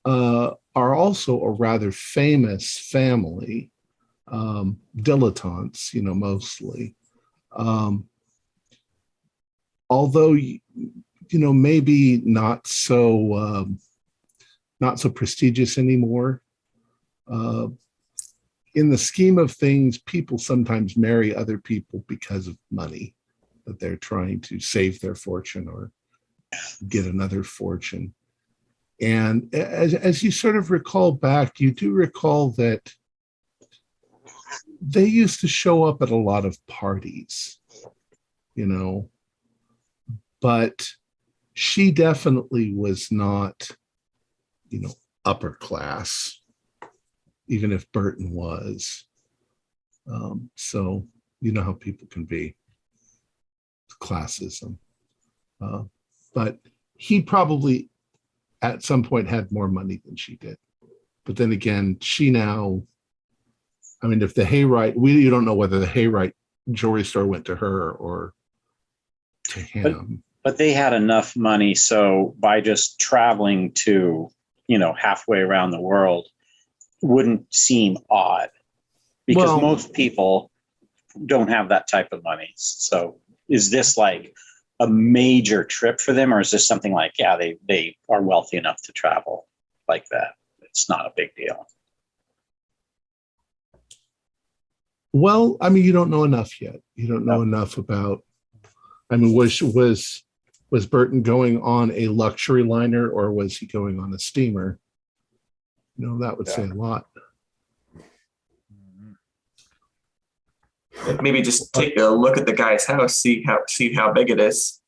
are also a rather famous family, dilettantes, mostly. although maybe not so prestigious anymore. In the scheme of things, people sometimes marry other people because of money, that they're trying to save their fortune or get another fortune. And as you sort of recall back, you do recall that they used to show up at a lot of parties, but she definitely was not, upper class, even if Burton was. So you know how people can be, classism. But he probably at some point had more money than she did. But then again, she now, if the Hayrite, you don't know whether the Hayrite jewelry store went to her or to him. But they had enough money, so by just traveling to, halfway around the world wouldn't seem odd, because most people don't have that type of money. So is this like a major trip for them, or is this something like, they are wealthy enough to travel like that? It's not a big deal. Well, you don't know enough yet. You don't know enough about, was Burton going on a luxury liner, or was he going on a steamer? That would say a lot. Maybe just take a look at the guy's house, see how big it is.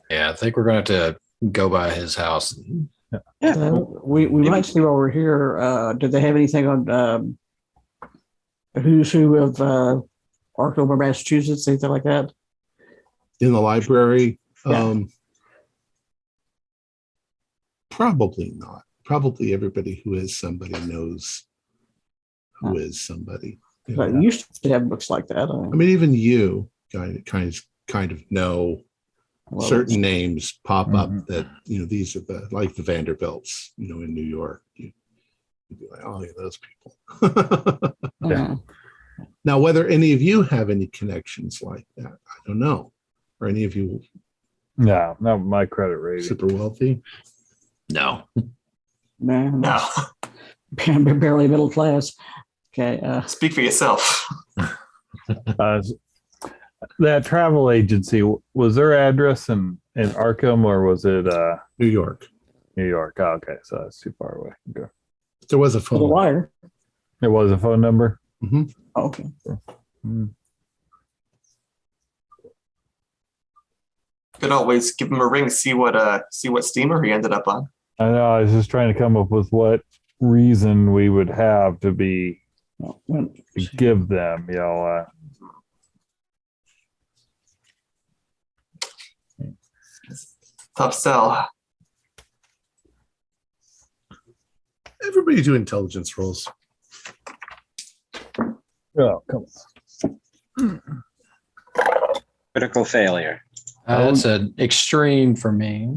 Yeah, I think we're going to have to go by his house. We might see while we're here. Did they have anything on who's who of Arkham or Massachusetts, anything like that? In the library? Yeah. Probably not. Probably everybody who is somebody knows who is somebody. But you used to have books like that. Even you kind of know certain names pop up that, these are like the Vanderbilts, in New York. You'd be like, oh, yeah, those people. Yeah. Now, whether any of you have any connections like that, I don't know. Or any of you No, not my credit rating. super wealthy? No. Man, No, barely middle class. Okay. speak for yourself. That travel agency, was their address in Arkham, or was it New York. New York? Oh, okay, so that's too far away. Okay. There was a The phone. wire. It was a phone number. Mm-hmm. Oh, okay. Could always give him a ring, see what steamer he ended up on. I know. I was just trying to come up with what reason we would have to give them, Tough sell. Everybody do intelligence rolls. Oh, come on. Critical failure. That's an extreme for me.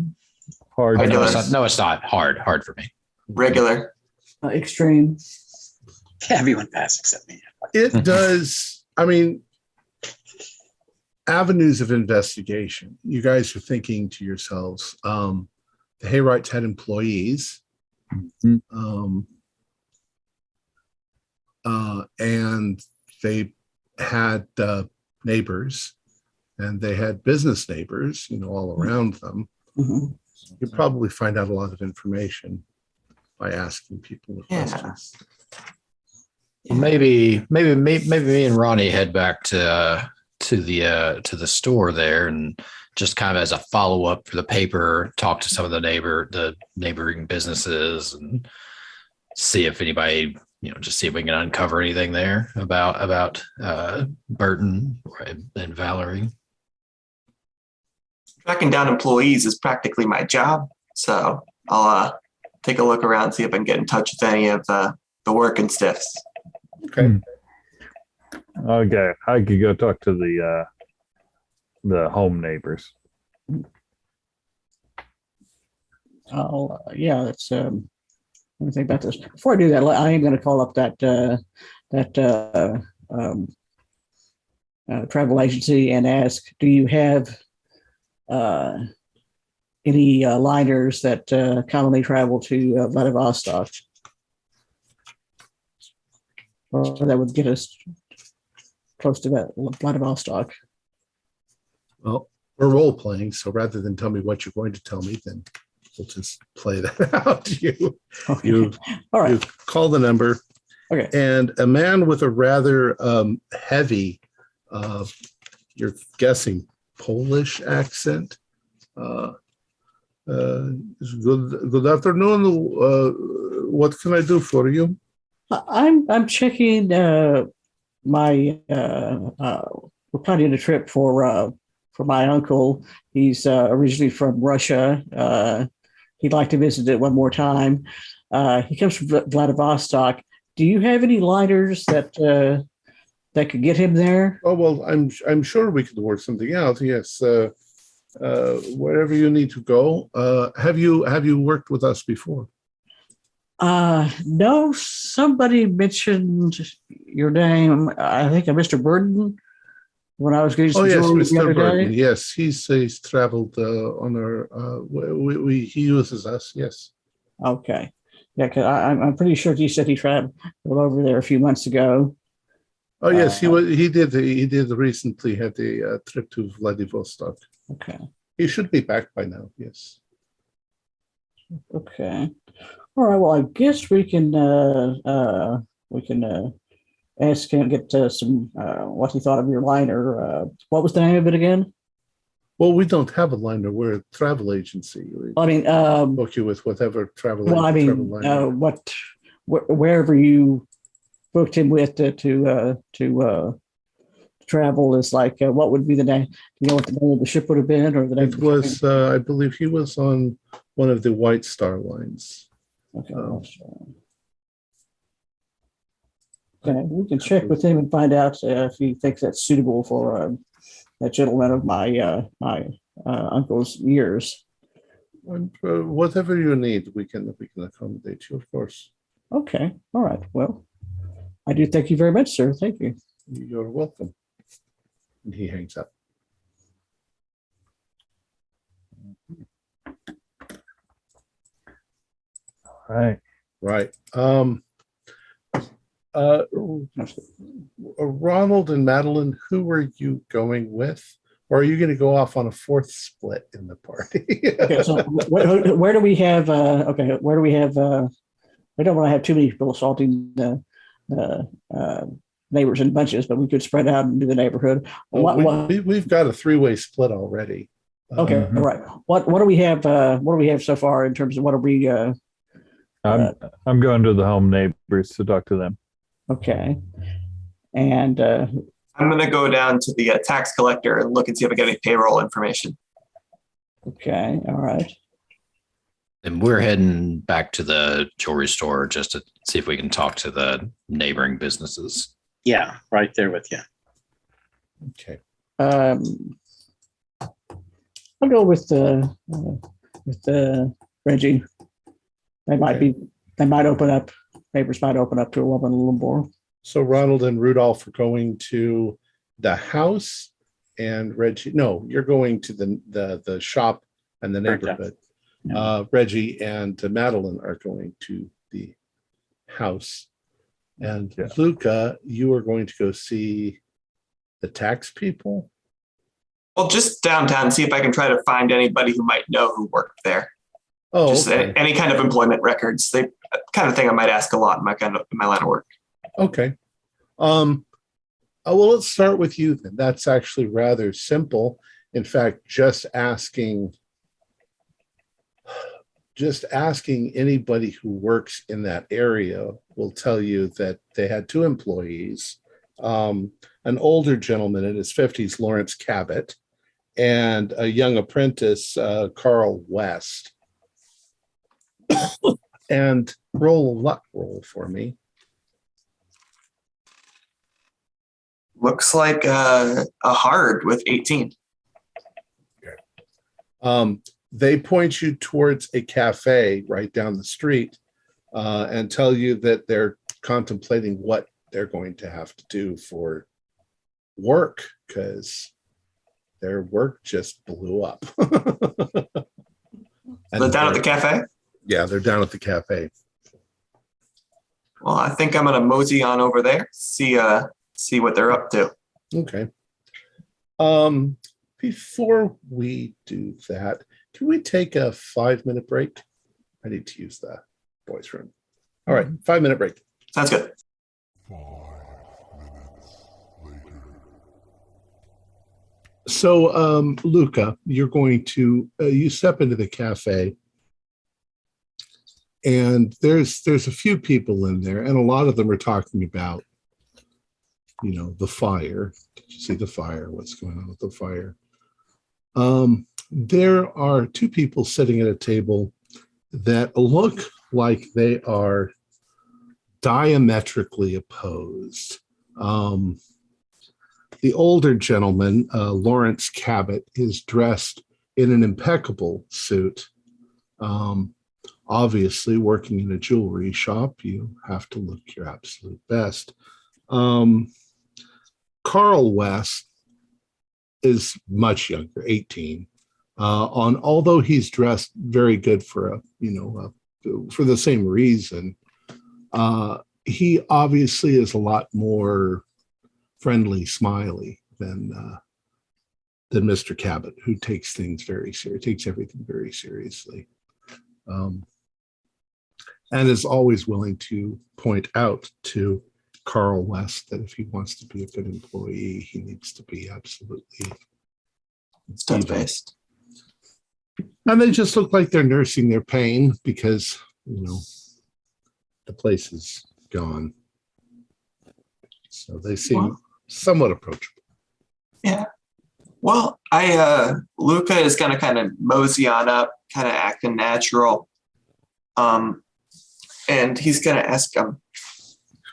Hard. Oh, no, Regular. it's not. No, it's not. Hard for me. Regular. Extreme. Everyone passed except me. It does. Avenues of investigation. You guys are thinking to yourselves, the Hayrights had employees, and they had neighbors, and they had business neighbors, all around them. Mm-hmm. You probably find out a lot of information by asking people the questions. Maybe me and Ronnie head back to the store there, and just kind of as a follow up for the paper, talk to some of the neighboring businesses, and see if anybody, just see if we can uncover anything there about Burton and Valerie. Tracking down employees is practically my job, so I'll take a look around, see if I can get in touch with any of the working stiffs. Okay. Okay, I could go talk to the home neighbors. Yeah, that's. Let me think about this. Before I do that, I am going to call up that travel agency and ask, do you have any liners that commonly travel to Vladivostok. Or that would get us close to that Vladivostok. Well, we're role playing, so rather than tell me what you're going to tell me, then we'll just play that out to you. Okay. You, All right. you call the number, Okay. and a man with a rather heavy, you're guessing Polish accent. Good afternoon. What can I do for you? I'm checking my we're planning a trip for my uncle. He's originally from Russia. He'd like to visit it one more time. He comes from Vladivostok. Do you have any liners that could get him there? Oh well, I'm sure we could work something out. Yes, wherever you need to go. Have you worked with us before? No. Somebody mentioned your name. I think Mr. Burden when I was getting some Oh yes, jewelry the Mr. other Burton. day. Yes, he's traveled on our. He uses us. Yes. Okay. Yeah, because I'm pretty sure he said he traveled over there a few months ago. Oh yes, he did recently had a trip to Vladivostok. Okay. He should be back by now. Yes. Okay. All right. Well, I guess we can ask him, get some what he thought of your liner. What was the name of it again? Well, we don't have a liner. We're a travel agency. We I mean, book you with whatever travel. well, I travel mean, liner. wherever you booked him with to travel is like, what would be the name? Do you know what the name of the ship would have been, or the name? It was, I believe, he was on one of the White Star lines. Okay. Okay, we can check with him and find out if he thinks that's suitable for that gentleman of my uncle's years. And, whatever you need, we can accommodate you, of course. Okay, all right. Well, I do thank you very much, sir. Thank you. You're welcome. And he hangs up. All right. Right. Ronald and Madeline, who are you going with? Or are you going to go off on a fourth split in the party? Okay, so where do we have? Where do we have? We don't want to have too many people assaulting neighbors in bunches, but we could spread out and do the neighborhood. We've got a three-way split already. Okay, all right. What do we have? What do we have so far in terms of what are we? I'm going to the home neighbors to talk to them. Okay, and I'm going to go down to the tax collector and look and see if I get any payroll information. okay, all right. And we're heading back to the jewelry store just to see if we can talk to the neighboring businesses. Yeah, right there with you. Okay. I'll go with Reggie. They might open up. Neighbors might open up to a woman a little more. So Ronald and Rudolph are going to the house, and Reggie. No, you're going to the shop and the neighborhood. Reggie and Madeline are going to the house, and Luca, you are going to go see the tax people. Well, just downtown, see if I can try to find anybody who might know who worked there. Oh, Just okay. any kind of employment records. They kind of thing I might ask a lot in my line of work. Okay. Well, let's start with you then. That's actually rather simple. In fact, just asking anybody who works in that area will tell you that they had two employees, an older gentleman in his 50s, Lawrence Cabot, and a young apprentice, Carl West. And roll a luck roll for me. Looks like a hard with 18. They point you towards a cafe right down the street and tell you that they're contemplating what they're going to have to do for work because their work just blew up. They're down at the cafe? Yeah, they're down at the cafe. Well, I think I'm gonna mosey on over there, see what they're up to. Okay. Before we do that, can we take a 5-minute break? I need to use the boys' room. All right, 5-minute break. Sounds good. 5 minutes later. So, Luca, you're going to you step into the cafe, and there's a few people in there, and a lot of them are talking about, the fire. Did you see the fire? What's going on with the fire? There are 2 people sitting at a table that look like they are diametrically opposed. The older gentleman, Lawrence Cabot, is dressed in an impeccable suit. Obviously, working in a jewelry shop, you have to look your absolute best. Carl West is much younger, 18. Although he's dressed very good for for the same reason, he obviously is a lot more friendly, smiley than Mr. Cabot, who takes things very serious, takes everything very seriously, and is always willing to point out to Carl West that if he wants to be a good employee, he needs to be absolutely Stone-faced. And they just look like they're nursing their pain because, the place is gone. So they seem somewhat approachable. Yeah. Well, Luca is gonna kind of mosey on up, kind of acting natural. And he's gonna ask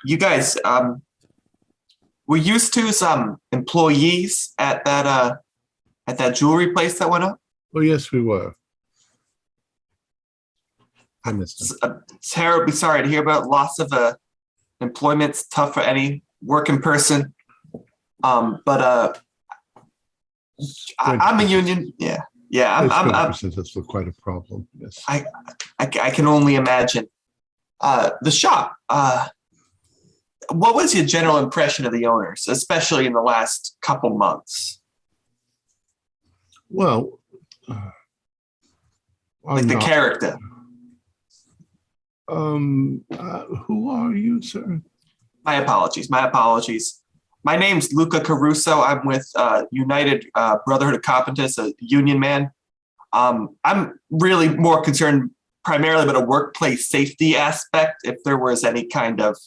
you guys, were used to some employees at that jewelry place that went up? Oh, yes, we were. I missed him. Terribly sorry to hear about loss of employment's tough for any working person. But I'm a union. Yeah. I'm 20% that's quite a problem. Yes. I can only imagine. The shop. What was your general impression of the owners, especially in the last couple months? Well, the character. Who are you, sir? My apologies. My name's Luca Caruso. I'm with United Brotherhood of Carpenters, a union man. I'm really more concerned primarily about a workplace safety aspect. If there was any kind of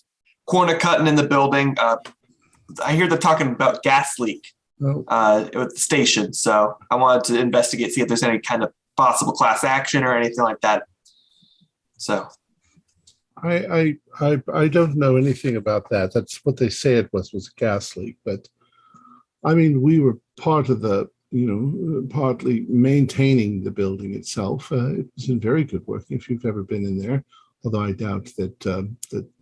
corner cutting in the building, I hear they're talking about gas leak at the station. So I wanted to investigate, see if there's any kind of possible class action or anything like that. So I don't know anything about that. That's what they say it was a gas leak. But I mean, we were part of the, partly maintaining the building itself. It was in very good working if you've ever been in there. Although I doubt that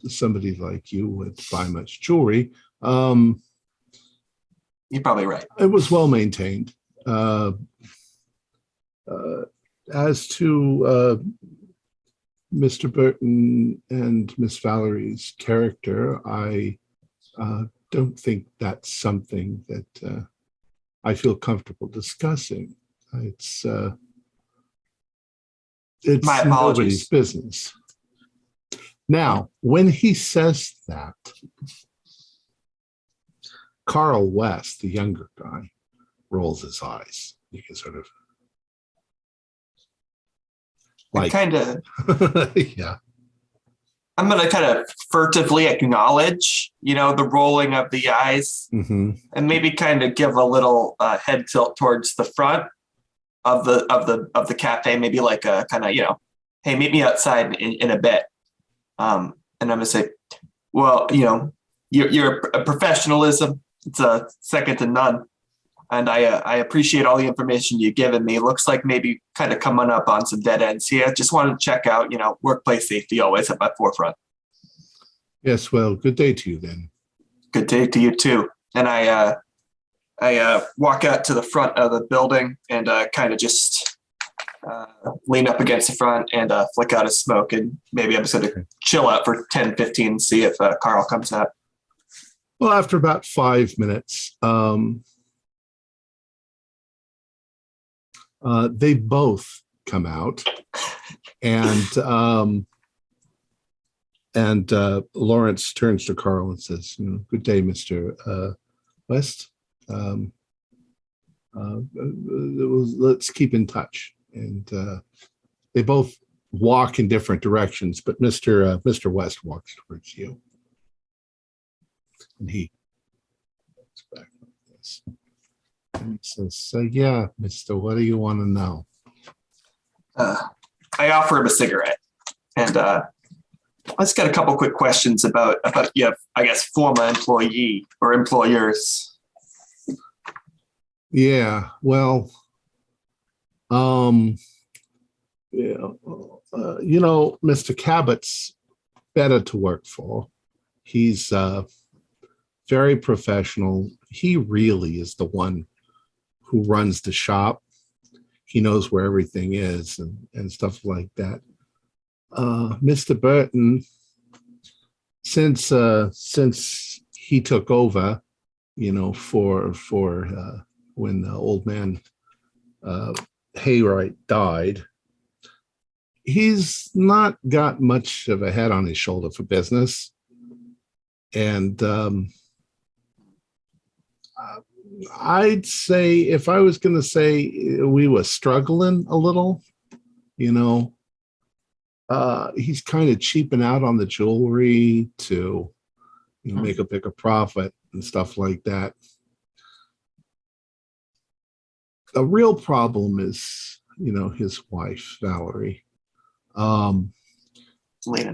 somebody like you would buy much jewelry. You're probably right. It was well maintained. As to Mr. Burton and Miss Valerie's character, I don't think that's something that I feel comfortable discussing. It's My apologies. Nobody's business. Now, when he says that, Carl West, the younger guy, rolls his eyes. You can sort of yeah. I'm going to kind of furtively acknowledge, the rolling of the eyes, and maybe kind of give a little head tilt towards the front of the cafe, maybe like a kind of, hey, meet me outside in a bit. And I'm going to say, well, your professionalism, it's a second to none. And I appreciate all the information you've given me. It looks like maybe kind of coming up on some dead ends here. Just wanted to check out, workplace safety always at my forefront. Yes, well, good day to you then. Good day to you too. And I I walk out to the front of the building and kind of just lean up against the front and flick out a smoke. And maybe I'm just going to chill out for 10, 15 and see if Carl comes out. Well, after about 5 minutes, they both come out, and Lawrence turns to Carl and says, "Good day, Mr. West. Let's keep in touch." And they both walk in different directions, but Mr. West walks towards you, and he looks back like this. And he says, "Yeah, Mister, what do you want to know?" I offer him a cigarette, and I just got a couple quick questions about I guess, former employee or employers. Yeah, well, Mr. Cabot's better to work for. He's very professional. He really is the one who runs the shop. He knows where everything is and stuff like that. Mr. Burton, since he took over, for when the old man Haywright died, he's not got much of a head on his shoulder for business. And I'd say, if I was going to say we were struggling a little, he's kind of cheaping out on the jewelry to make a bigger profit and stuff like that. The real problem is, his wife, Valerie.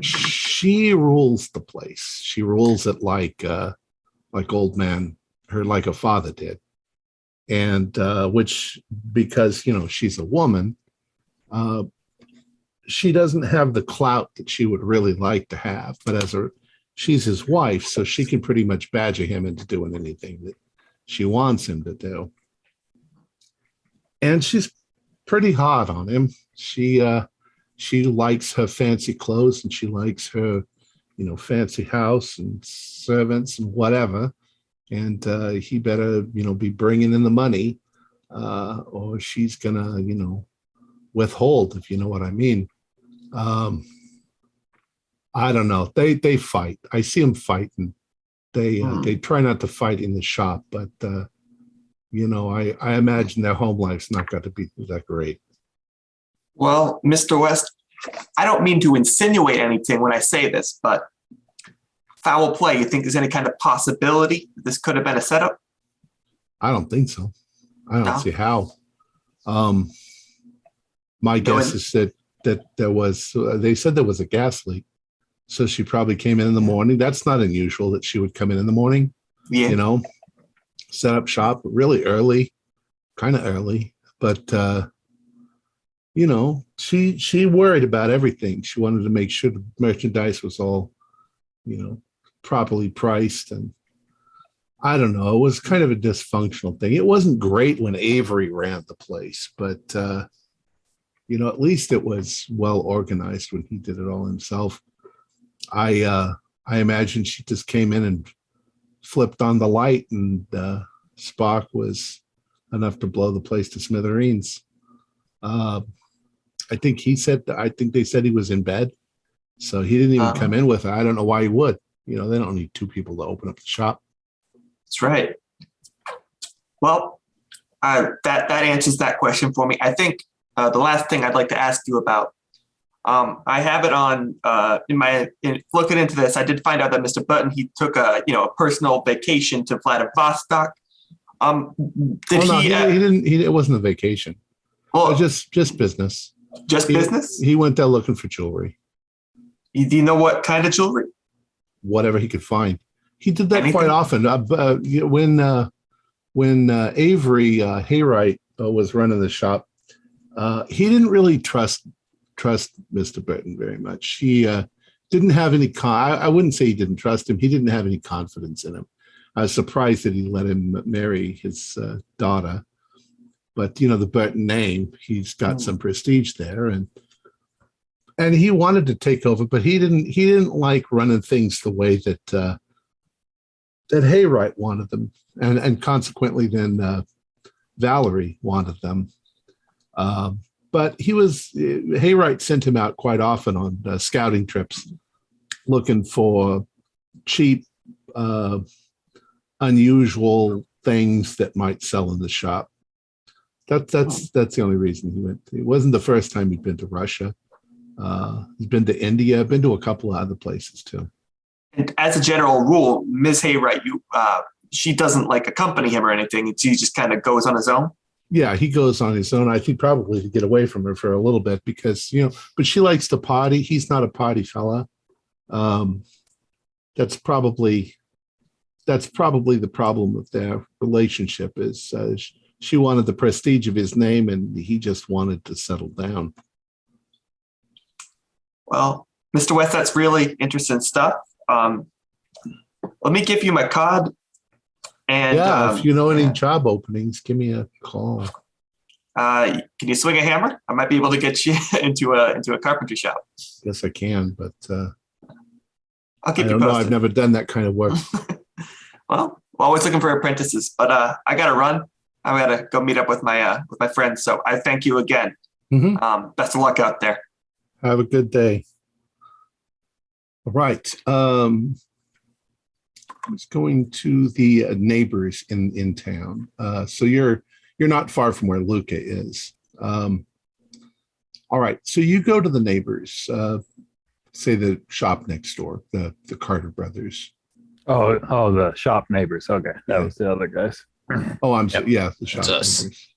She rules the place. She rules it like old man, like a father did. And which, because, she's a woman, she doesn't have the clout that she would really like to have. But she's his wife, so she can pretty much badger him into doing anything that she wants him to do. And she's pretty hard on him. She likes her fancy clothes, and she likes her, fancy house and servants and whatever. And he better, be bringing in the money, or she's gonna, withhold, if you know what I mean. I don't know. They fight. I see them fighting. They try not to fight in the shop, but I imagine their home life's not got to be that great. Well, Mr. West, I don't mean to insinuate anything when I say this, but foul play, you think there's any kind of possibility this could have been a setup? I don't think so. I don't see how. My guess is that there was, they said there was a gas leak. So she probably came in the morning. That's not unusual that she would come in the morning, set up shop really early, kind of early. But, she worried about everything. She wanted to make sure the merchandise was all, properly priced. And I don't know, it was kind of a dysfunctional thing. It wasn't great when Avery ran the place, but, at least it was well organized when he did it all himself. I imagine she just came in and flipped on the light, and spark was enough to blow the place to smithereens. I think they said he was in bed, so he didn't even come in with her. I don't know why he would. They don't need two people to open up the shop. That's right. Well, that answers that question for me. I think the last thing I'd like to ask you about, I have it on in looking into this. I did find out that Mr. Button, he took a personal vacation to Vladivostok. He didn't. It wasn't a vacation. Well, it was just business. Just business. He went there looking for jewelry. Do you know what kind of jewelry? Whatever he could find. He did that quite often. When Avery Haywright was running the shop, he didn't really trust Mr. Burton very much. He didn't have any. I wouldn't say he didn't trust him. He didn't have any confidence in him. I was surprised that he let him marry his daughter. But the Burton name, he's got some prestige there, and he wanted to take over, but he didn't like running things the way that that Haywright wanted them, and consequently then Valerie wanted them. But Haywright sent him out quite often on scouting trips, looking for cheap, unusual things that might sell in the shop. That's the only reason he went. It wasn't the first time he'd been to Russia. He's been to India, been to a couple of other places too. And as a general rule, Ms. Haywright, she doesn't like accompany him or anything. She just kind of goes on his own. Yeah, he goes on his own. I think probably to get away from her for a little bit because, but she likes to party. He's not a party fella. That's probably the problem with their relationship is she wanted the prestige of his name and he just wanted to settle down. Well, Mr. West, that's really interesting stuff. Let me give you my card. And if you know any job openings, give me a call. Can you swing a hammer? I might be able to get you into a carpentry shop. Yes, I can, but I'll keep I you don't know. posted. I've never done that kind of work. Well, always looking for apprentices, but I got to run. I got to go meet up with my friends. So I thank you again. Mhm. Best of luck out there. Have a good day. All right. I was going to the neighbors in town. So you're not far from where Luca is. All right. So you go to the neighbors, say the shop next door, the Carter brothers. Oh, the shop neighbors. Okay, that was the other guys. Oh, I'm Yep. sorry. Yeah, the shop That's us. neighbors.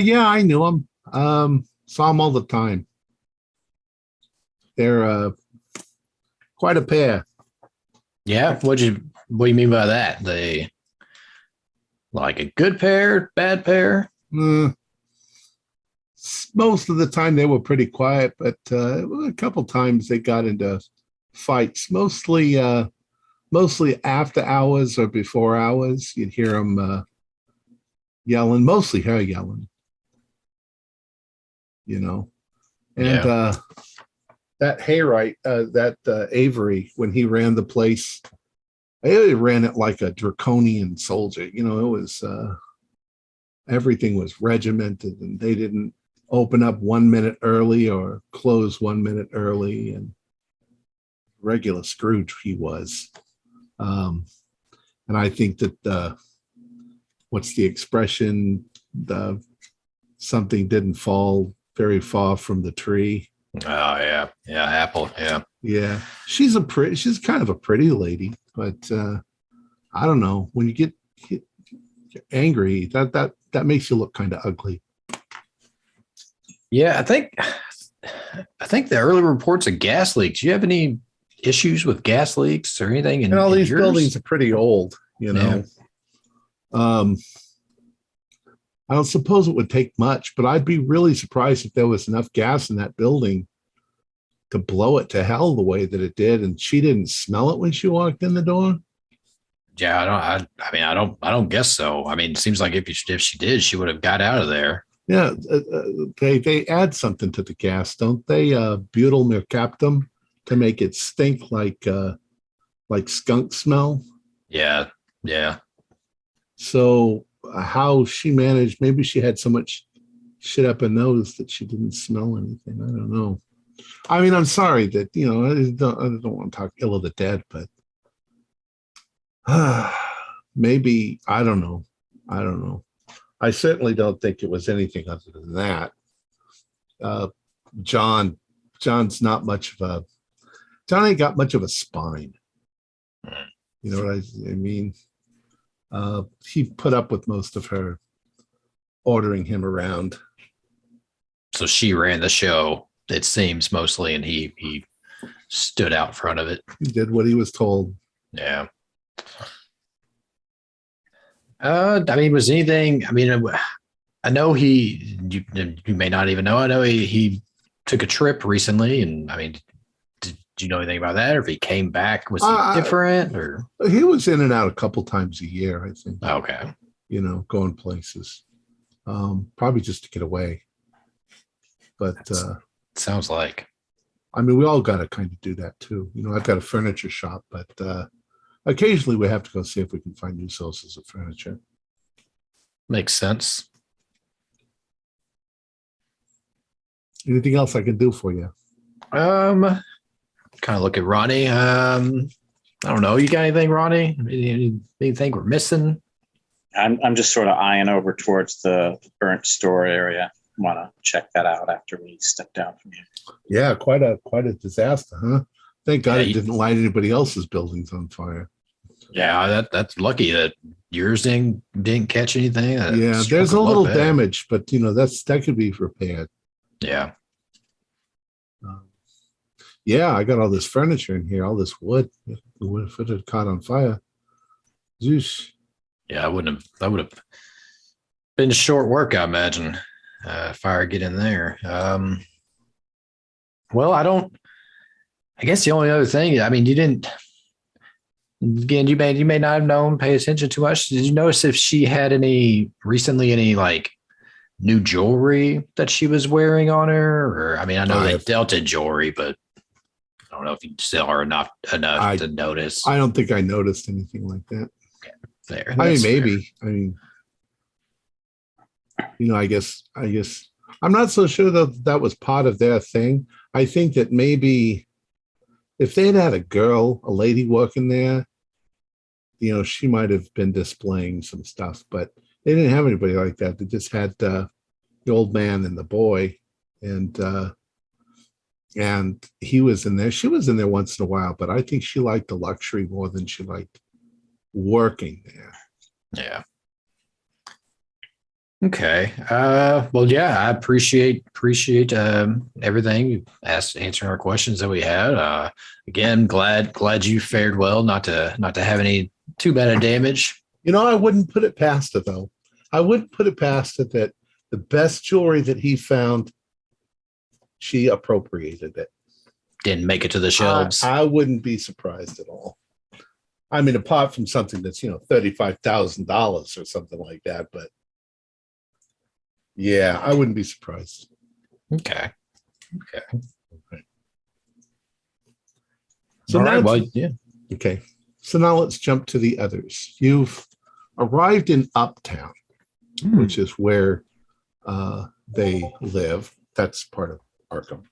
Yeah, I knew them. Saw them all the time. They're quite a pair. Yeah. What do you mean by that? They like a good pair, bad pair? Most of the time they were pretty quiet, but a couple times they got into fights. Mostly after hours or before hours. You'd hear them yelling. Mostly her yelling. And that Haywright, Avery, when he ran the place, he ran it like a draconian soldier. It was everything was regimented, and they didn't open up 1 minute early or close 1 minute early. And regular Scrooge he was. And I think that what's the expression? Something didn't fall very far from the tree. Oh yeah, Apple. Yeah, she's kind of a pretty lady, but I don't know. When you get angry, that makes you look kind of ugly. Yeah, I think the early reports of gas leaks. Do you have any issues with gas leaks or anything? And all in these yours? buildings are pretty old, Yeah. I don't suppose it would take much, but I'd be really surprised if there was enough gas in that building to blow it to hell the way that it did. And she didn't smell it when she walked in the door. Yeah, I don't guess so. I mean, it seems like if she did, she would have got out of there. Yeah, they add something to the gas, don't they? Butyl mercaptan to make it stink like skunk smell. Yeah. So how she managed? Maybe she had so much shit up her nose that she didn't smell anything. I don't know. I mean, I'm sorry that I don't want to talk ill of the dead, but maybe I don't know. I certainly don't think it was anything other than that. John's not much of John ain't got much of a spine. You know what I mean? He put up with most of her ordering him around. So she ran the show, it seems, mostly, and he stood out front of it. He did what he was told. Yeah. I mean, was anything? I mean, I know you may not even know. I know he took a trip recently, and I mean, did do you know anything about that? Or if he came back, was Uh, he different? Or He was in and out a couple times a year, I think. okay, Going places. Probably just to get away. But sounds like. I mean, we all got to kind of do that too. I've got a furniture shop, but occasionally we have to go see if we can find new sources of furniture. Makes sense. Anything else I can do for you? Kind of look at Ronnie. I don't know. You got anything, Ronnie? Anything we're missing? I'm just sort of eyeing over towards the burnt store area. Want to check that out after we step down from here. Yeah, quite a disaster, huh? Thank God Yeah, it didn't light anybody else's buildings on fire. Yeah, that's lucky that yours didn't catch anything. Yeah, there's a little damage, but that could be repaired. Yeah. Yeah, I got all this furniture in here, all this wood. If it had caught on fire, Zeus. Yeah, that would have been short work, I imagine. Fire get in there. Well, I guess the only other thing, I mean, you didn't. Again, you may not have known, pay attention too much. Did you notice if she had any like new jewelry that she was wearing on her? Or I mean, I know they dealt in jewelry, but I don't know if you still are not enough to notice. I don't think I noticed anything like that. Okay, fair. I mean, maybe. Fair. I mean, I guess I'm not so sure that was part of their thing. I think that maybe if they'd had a lady working there, she might have been displaying some stuff, but they didn't have anybody like that. They just had the old man and the boy, and he was in there. She was in there once in a while, but I think she liked the luxury more than she liked working there. Yeah. Okay. Well, yeah, I appreciate everything. Answering our questions that we had. Again, glad you fared well. Not to have any too bad of damage. I wouldn't put it past it though. I wouldn't put it past it that the best jewelry that he found, she appropriated it. Didn't make it to the shelves. I wouldn't be surprised at all. I mean, apart from something that's $35,000 or something like that, but. Yeah, I wouldn't be surprised. Okay. So all now, right, well, yeah. Okay. So now let's jump to the others. You've arrived in Uptown, which is where they live. That's part of Arkham.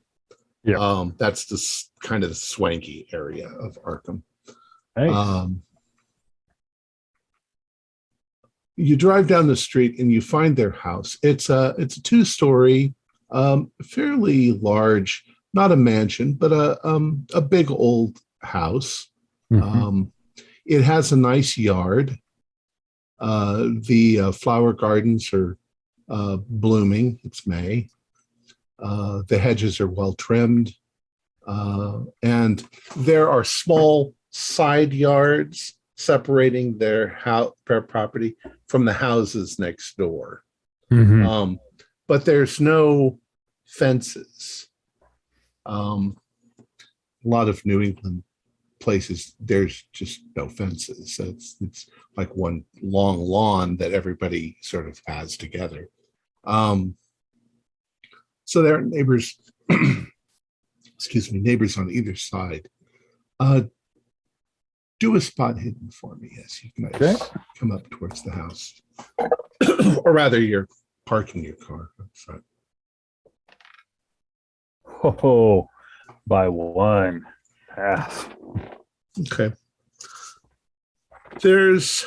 Yeah. That's the kind of the swanky area of Arkham. Nice. You drive down the street and you find their house. It's a 2-story, fairly large, not a mansion, but a big old house. Mm-hmm. It has a nice yard. The flower gardens are blooming. It's May. The hedges are well trimmed, and there are small side yards separating their property from the houses next door. Mm-hmm. But there's no fences. A lot of New England places, there's just no fences. So it's like one long lawn that everybody sort of has together. So there are neighbors, neighbors on either side. Do a spot hidden for me as you guys come up towards the house. Or rather, you're parking your car outside. Oh, by one pass. Okay. There's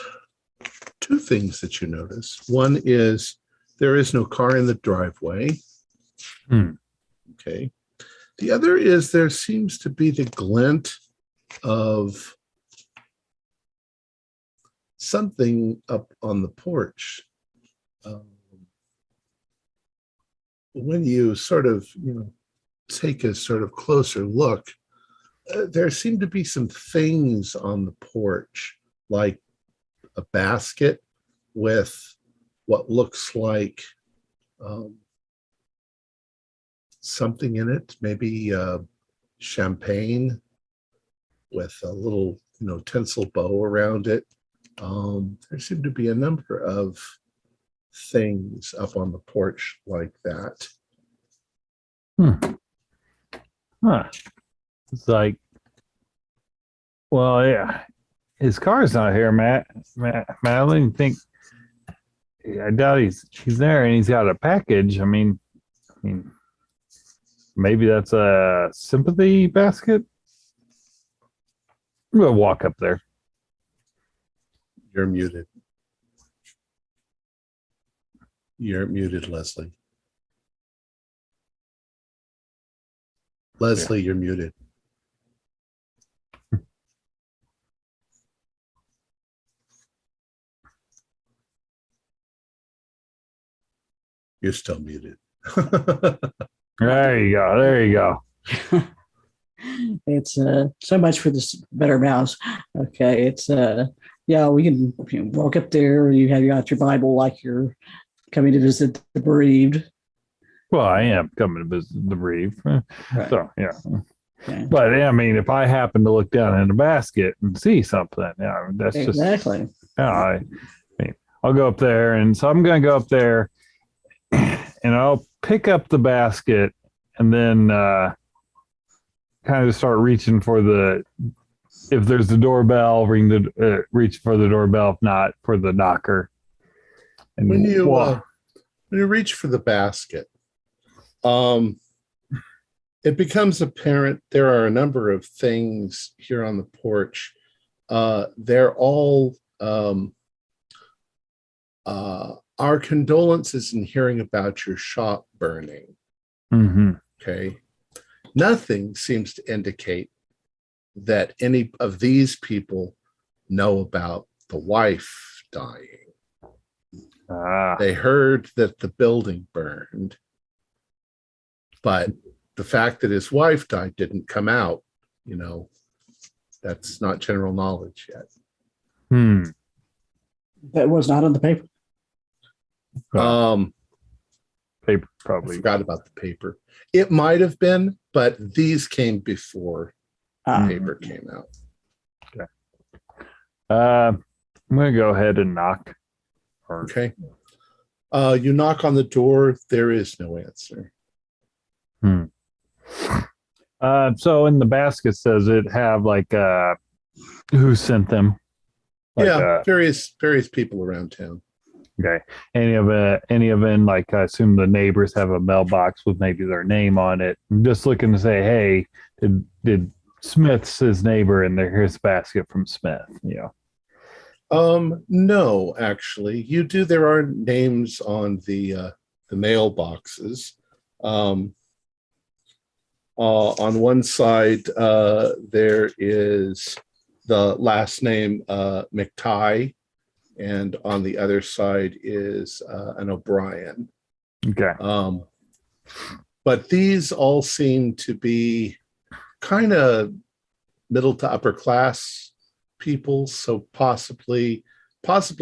2 things that you notice. One is there is no car in the driveway. Okay. The other is there seems to be the glint of something up on the porch. When you sort of, take a sort of closer look, there seem to be some things on the porch, like a basket with what looks like something in it, maybe champagne with a little, tinsel bow around it. There seem to be a number of things up on the porch like that. Huh. It's like, well, yeah, his car's not here, Matt. Madeline, think. I doubt he's there, and he's got a package. I mean, maybe that's a sympathy basket. I'm gonna walk up there. You're muted. You're muted, Leslie. Leslie, you're muted. You're still muted. There you go. There you go. It's so much for this better mouse. Okay, it's yeah, we can walk up there. You have got your Bible like you're coming to visit the bereaved. Well, I am coming to visit the bereaved. Right. So, yeah. Okay. But, I mean, if I happen to look down in the basket and see something, yeah, that's just. Exactly. Yeah, I mean, I'll go up there. And so I'm going to go up there and I'll pick up the basket and then kind of start reaching for if there's the doorbell, reach for the doorbell, if not for the knocker. And when you reach for the basket, it becomes apparent there are a number of things here on the porch. They're all our condolences in hearing about your shop burning. Mm-hmm. Okay. Nothing seems to indicate that any of these people know about the wife dying. They heard that the building burned, but the fact that his wife died didn't come out. That's not general knowledge yet. That was not in the paper. Paper, I probably. forgot about the paper. It might have been, but these came before the paper came out. Okay. I'm going to go ahead and knock. Okay. You knock on the door. There is no answer. So in the basket, does it have like who sent them? Like, various people around town. Okay. Any of it, like I assume the neighbors have a mailbox with maybe their name on it. I'm just looking to say, hey, did Smith's his neighbor and here's a basket from Smith? No, actually, you do. There are names on the mailboxes. On one side, there is the last name McTighe, and on the other side is an O'Brien. Okay. But these all seem to be kind of middle to upper class people, so possibly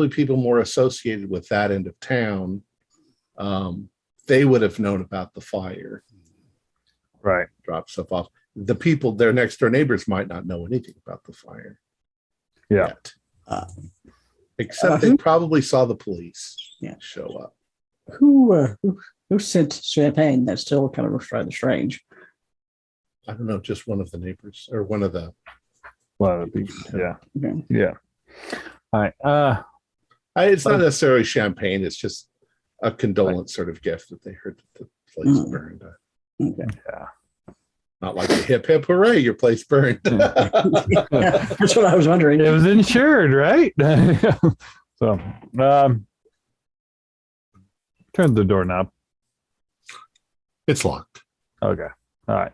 people more associated with that end of town. They would have known about the fire. Right. Drop stuff off. The people, their next door neighbors, might not know anything about the fire. Yeah. Yet. Except they probably saw the police show up. Who sent champagne? That's still kind of rather strange. I don't know, just one of the neighbors or one of the people. Yeah. Okay. Yeah. All right. It's not necessarily champagne. It's just a condolence sort of gift that they heard that the place burned. Okay. Yeah. Not like a hip hip hooray, your place burned. That's what I was wondering. It was insured, right? So, turn the doorknob. It's locked. Okay. All right.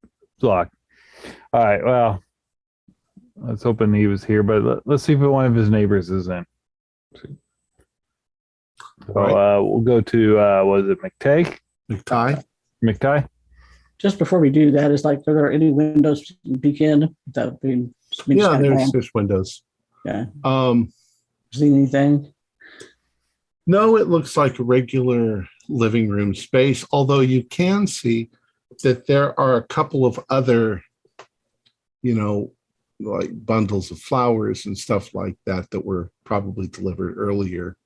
It's locked. All right. Well, I was hoping he was here, but let's see if one of his neighbors is in. So we'll go to was it McTighe? McTighe? Just before we do that, is like, are there any windows you peek in? That being there's windows. Yeah. See anything? No, it looks like a regular living room space, although you can see that there are a couple of other, like bundles of flowers and stuff like that that were probably delivered earlier.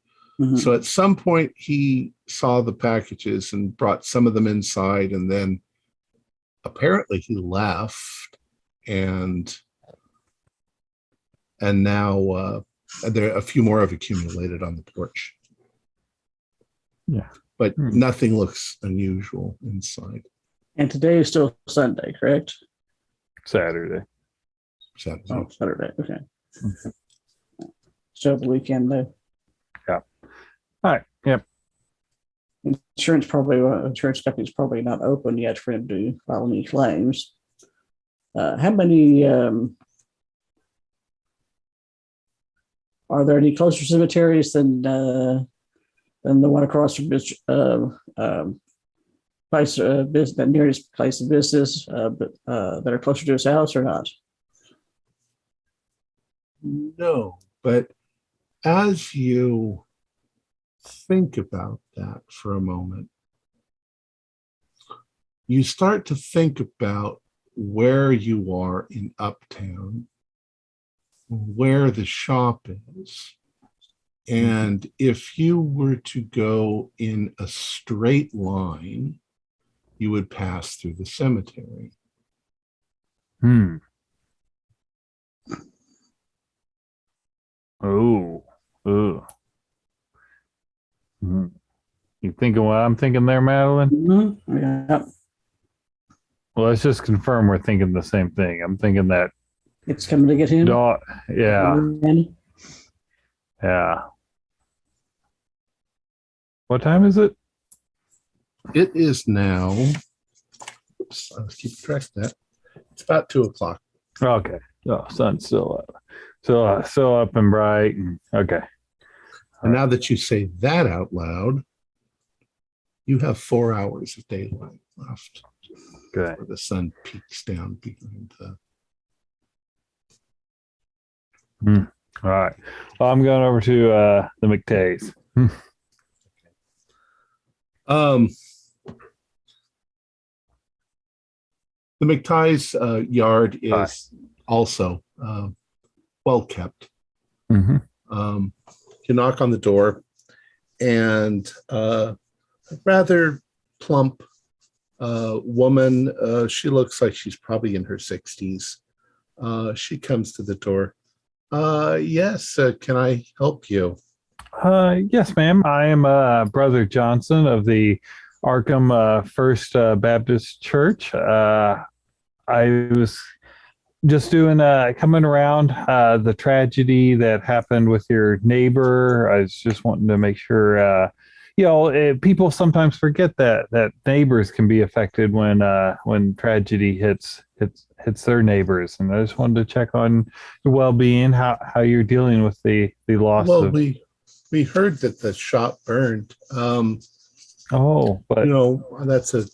Mhm. So at some point he saw the packages and brought some of them inside, and then apparently he left, and now there a few more have accumulated on the porch. Yeah. But nothing looks unusual inside. And today is still Sunday, correct? Saturday. Saturday. Oh, Saturday. Okay. So the weekend, though. All right. Yep. Insurance company's probably not open yet for him to file any claims. How many? Are there any closer cemeteries than the one across from this place business, the nearest place of business, but that are closer to his house or not? No, but as you think about that for a moment, you start to think about where you are in Uptown, where the shop is. And if you were to go in a straight line, you would pass through the cemetery. Oh. You thinking what I'm thinking there, Madeline? Mm-hmm. Yeah, Well, let's just confirm we're thinking the same thing. I'm thinking that it's coming to get him. dog. Yeah. And Yeah. What time is it? It is now, oops, I was keeping track of that. It's about 2:00. Okay. Oh, sun's still up. Still up and bright. Okay. And now that you say that out loud, you have 4 hours of daylight left. Good. Before the sun peaks down behind the. All right. Well, I'm going over to the McTays. The McTie's yard is also well kept. Mm-hmm. You knock on the door, and a rather plump woman. She looks like she's probably in her 60s. She comes to the door. Yes, can I help you? Yes, ma'am. I am Brother Johnson of the Arkham First Baptist Church. I was just doing coming around the tragedy that happened with your neighbor. I was just wanting to make sure people sometimes forget that neighbors can be affected when tragedy hits their neighbors, and I just wanted to check on your well-being, how you're dealing with the loss Well, of. we heard that the shop burned. But that's a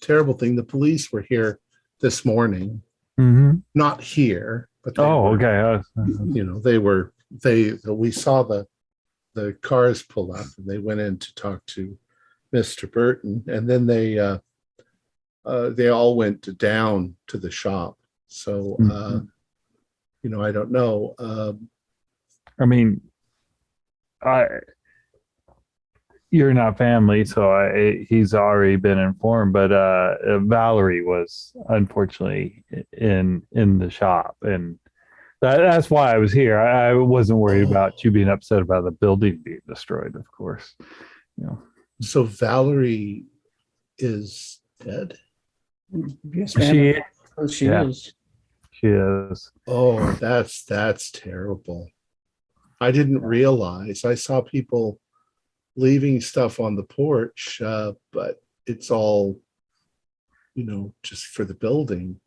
terrible thing. The police were here this morning. Mm-hmm. Not here, but they okay. We saw the cars pull up, and they went in to talk to Mr. Burton, and then they all went down to the shop. So I don't know. You're not family, so he's already been informed. But Valerie was unfortunately in the shop, and that's why I was here. I wasn't worried about you being upset about the building being destroyed, of course. So Valerie is dead? yes, ma'am. She is. She is. Oh, that's terrible. I didn't realize. I saw people leaving stuff on the porch, but it's all, just for the building.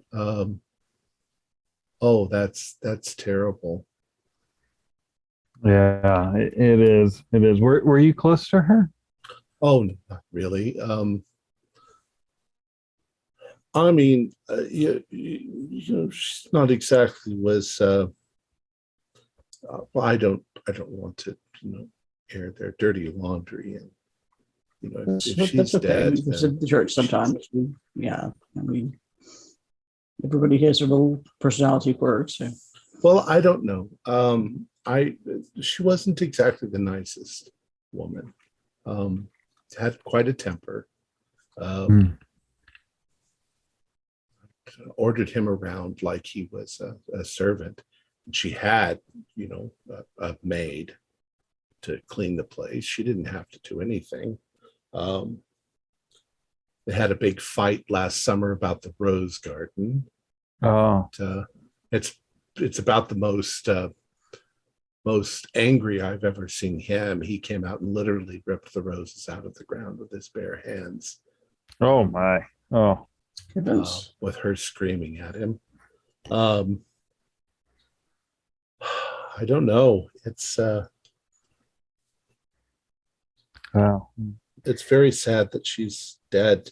That's terrible. Yeah, it is. It is. Were you close to her? Oh, no, not really. She's not exactly was. I don't want to, air their dirty laundry, and if she's that's okay. dead, We visit the church sometimes. It everybody has their little personality quirks. So. Well, I don't know. She wasn't exactly the nicest woman. Had quite a temper. Ordered him around like he was a servant. She had, a maid to clean the place. She didn't have to do anything. They had a big fight last summer about the rose garden. Oh, It's about the most angry I've ever seen him. He came out and literally ripped the roses out of the ground with his bare hands. oh my. Oh, With her screaming at him. I don't know. wow. It's very sad that she's dead,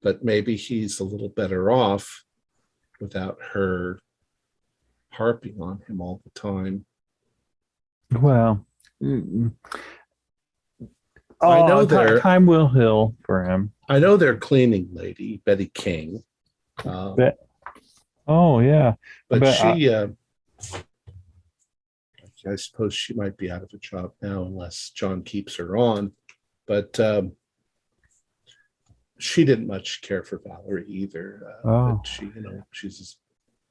but maybe he's a little better off without her harping on him all the time. Well, I know time will heal for him. I know their cleaning lady, Betty King. Oh yeah, But she, I suppose she might be out of a job now unless John keeps her on. But she didn't much care for Valerie either. But she's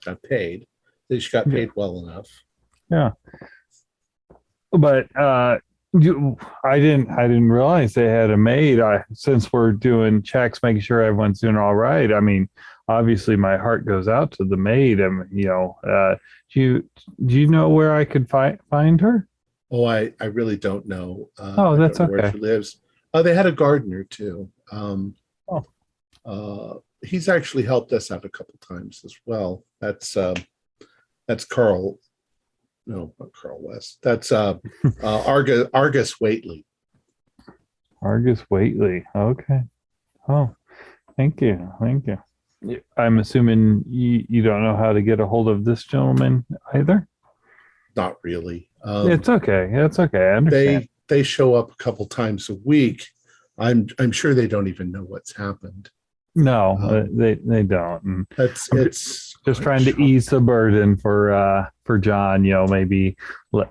got paid. She got paid well enough. Yeah, but I didn't realize they had a maid. Since we're doing checks, making sure everyone's doing all right. I mean, obviously, my heart goes out to the maid. I mean, do you know where I could find her? Oh, I really don't know. That's okay. Where she lives. They had a gardener too. He's actually helped us out a couple times as well. That's Carl. No, not Carl West. That's Argus Waitley. Argus Waitley. Okay. Oh, thank you. I'm assuming you don't know how to get a hold of this gentleman either. Not really. It's okay. I understand. They show up a couple times a week. I'm sure they don't even know what's happened. No, they don't. And it's just trying to ease the burden for John. Maybe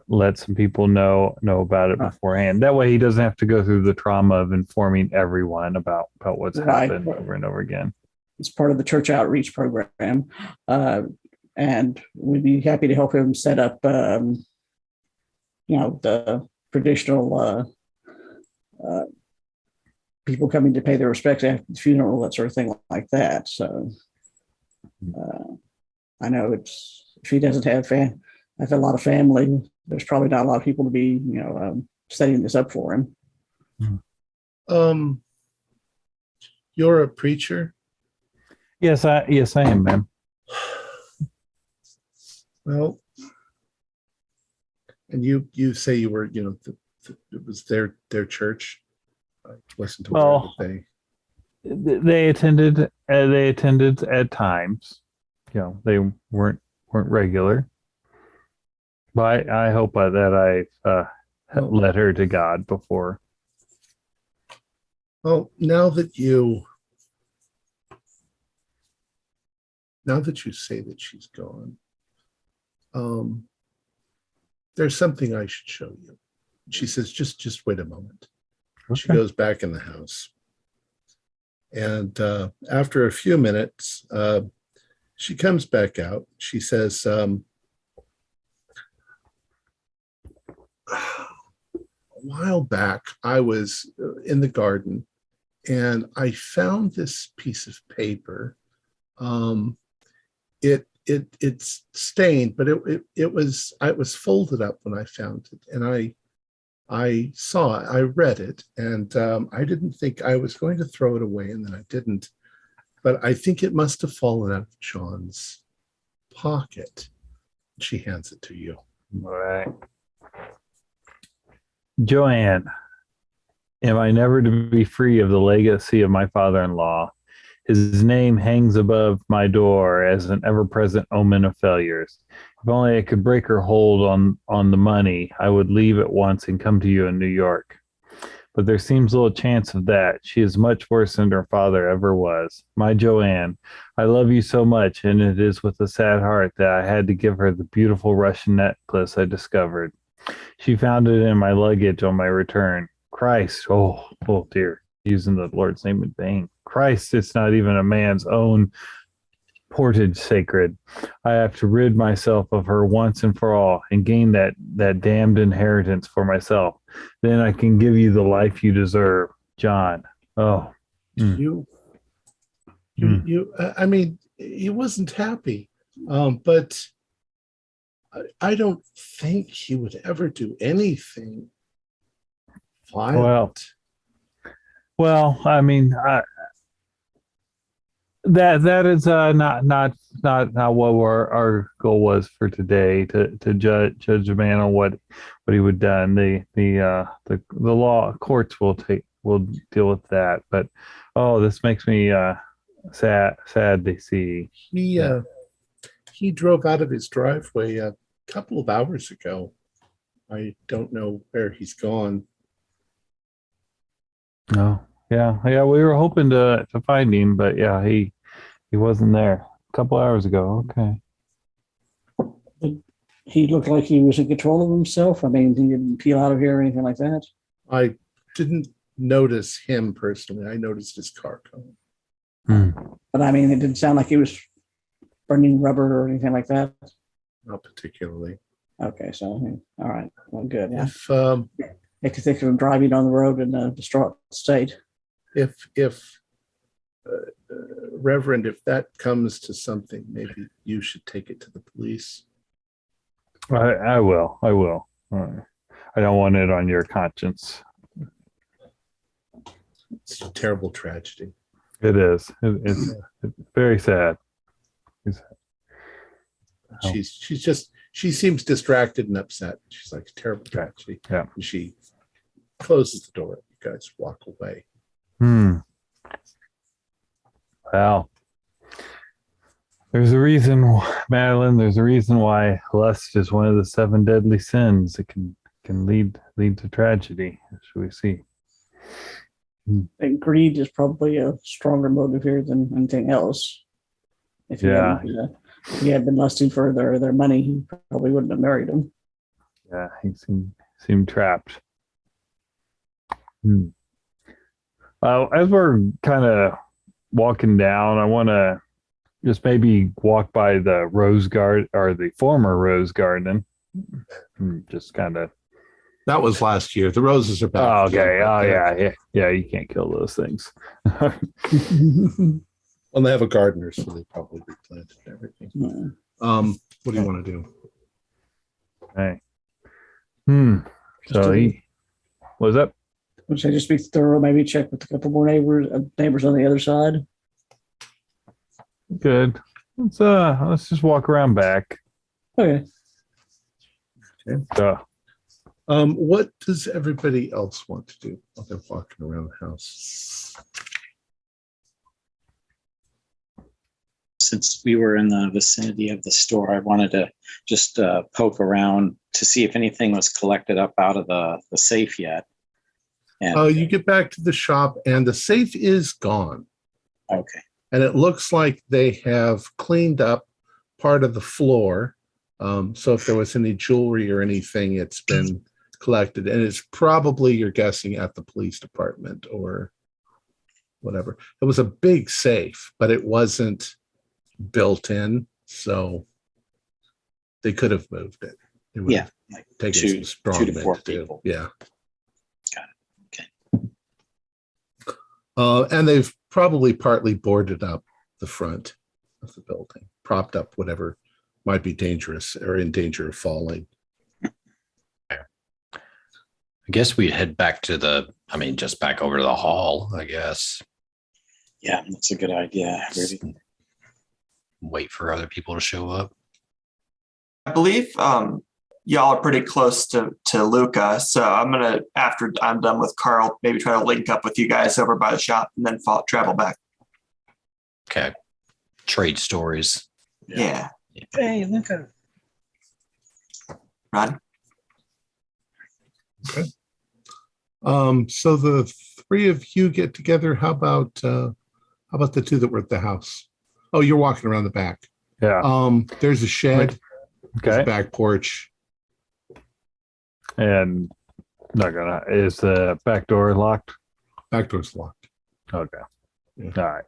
let some people know about it beforehand. That way, he doesn't have to go through the trauma of informing everyone about what's happened over and over again. It's part of the church outreach program, and we'd be happy to help him set up, the traditional people coming to pay their respects after the funeral, that sort of thing like that. So I know if he doesn't have a lot of family, there's probably not a lot of people to be, setting this up for him. You're a preacher? Yes, I am, ma'am. Well, and you say you were, it was their church. I listened to they attended at times. They weren't regular. But I hope that I've led her to God before. Well, now that you say that she's gone, there's something I should show you. She says, just wait a moment. Okay. She goes back in the house. And after a few minutes, she comes back out. She says, a while back, I was in the garden and I found this piece of paper. It's stained, but it was folded up when I found it, and I saw it, I read it, and I didn't think I was going to throw it away, and then I didn't. But I think it must have fallen out of John's pocket. She hands it to you. All right. Joanne, am I never to be free of the legacy of my father-in-law? His name hangs above my door as an ever-present omen of failures. If only I could break her hold on the money, I would leave at once and come to you in New York. but there seems little chance of that. She is much worse than her father ever was. My Joanne, I love you so much, and it is with a sad heart that I had to give her the beautiful Russian necklace I discovered. She found it in my luggage on my return. Christ, oh dear, using the Lord's name in vain. Christ, it's not even a man's own portage sacred. I have to rid myself of her once and for all and gain that damned inheritance for myself. Then I can give you the life you deserve, John. Oh, I mean, he wasn't happy, but I don't think he would ever do anything violent. Well, I mean, that is not what our goal was for today, to judge a man on what he would done. The law courts will deal with that. But this makes me sad to see. He drove out of his driveway a couple of hours ago. I don't know where he's gone. Oh, yeah. We were hoping to find him, but yeah, he wasn't there a couple hours ago. Okay. He looked like he was in control of himself. I mean, he didn't peel out of here or anything like that. I didn't notice him personally. I noticed his car coming. But I mean, it didn't sound like he was burning rubber or anything like that. Not particularly. Okay, so all right, well, good. Yeah, If I could think of him driving on the road in a distraught state. if Reverend, if that comes to something, maybe you should take it to the police. I will. I don't want it on your conscience. It's a terrible tragedy. It is. It's very sad. She seems distracted and upset. She's like, terrible tragedy. Yeah. And she closes the door. You guys walk away. Well, there's a reason, Madeline. There's a reason why lust is one of the 7 deadly sins. It can lead to tragedy, as we see. And greed is probably a stronger motive here than anything else. If he had been lusting for their money, he probably wouldn't have married him. Yeah, he seemed trapped. As we're kind of walking down, I want to just maybe walk by the Rose Garden, or the former Rose Garden. Just kind of. That was last year. The roses are back. Oh, okay. Oh, yeah. You can't kill those things. Well, they have a gardener, so they probably replanted everything. Yeah. What do you want to do? Hey. So what was that? Would say just be thorough, maybe check with a couple more neighbors on the other side. Good. Let's just walk around back. Okay. What does everybody else want to do while they're walking around the house? Since we were in the vicinity of the store, I wanted to just poke around to see if anything was collected up out of the safe yet. And You get back to the shop and the safe is gone. okay. And it looks like they have cleaned up part of the floor. So if there was any jewelry or anything, it's been collected. And it's probably, you're guessing, at the police department or whatever. It was a big safe, but it wasn't built in. So they could have moved it. It would have like taken some strong 2 to men 4 to do. people. Yeah. Got it. Okay. And they've probably partly boarded up the front of the building, propped up whatever might be dangerous or in danger of falling. I guess we head back to just back over to the hall, I guess. Yeah, that's a good idea. Really. Wait for other people to show up. I believe y'all are pretty close to Luca, so I'm gonna, after I'm done with Carl, maybe try to link up with you guys over by the shop and then travel back. Okay. Trade stories. Yeah. Hey, Luca. Rod? Okay. So the three of you get together. How about the two that were at the house? Oh, you're walking around the back. Yeah. There's a shed. There's a Okay. back porch. And is the back door locked? Back door's locked. Okay. Yeah. All right.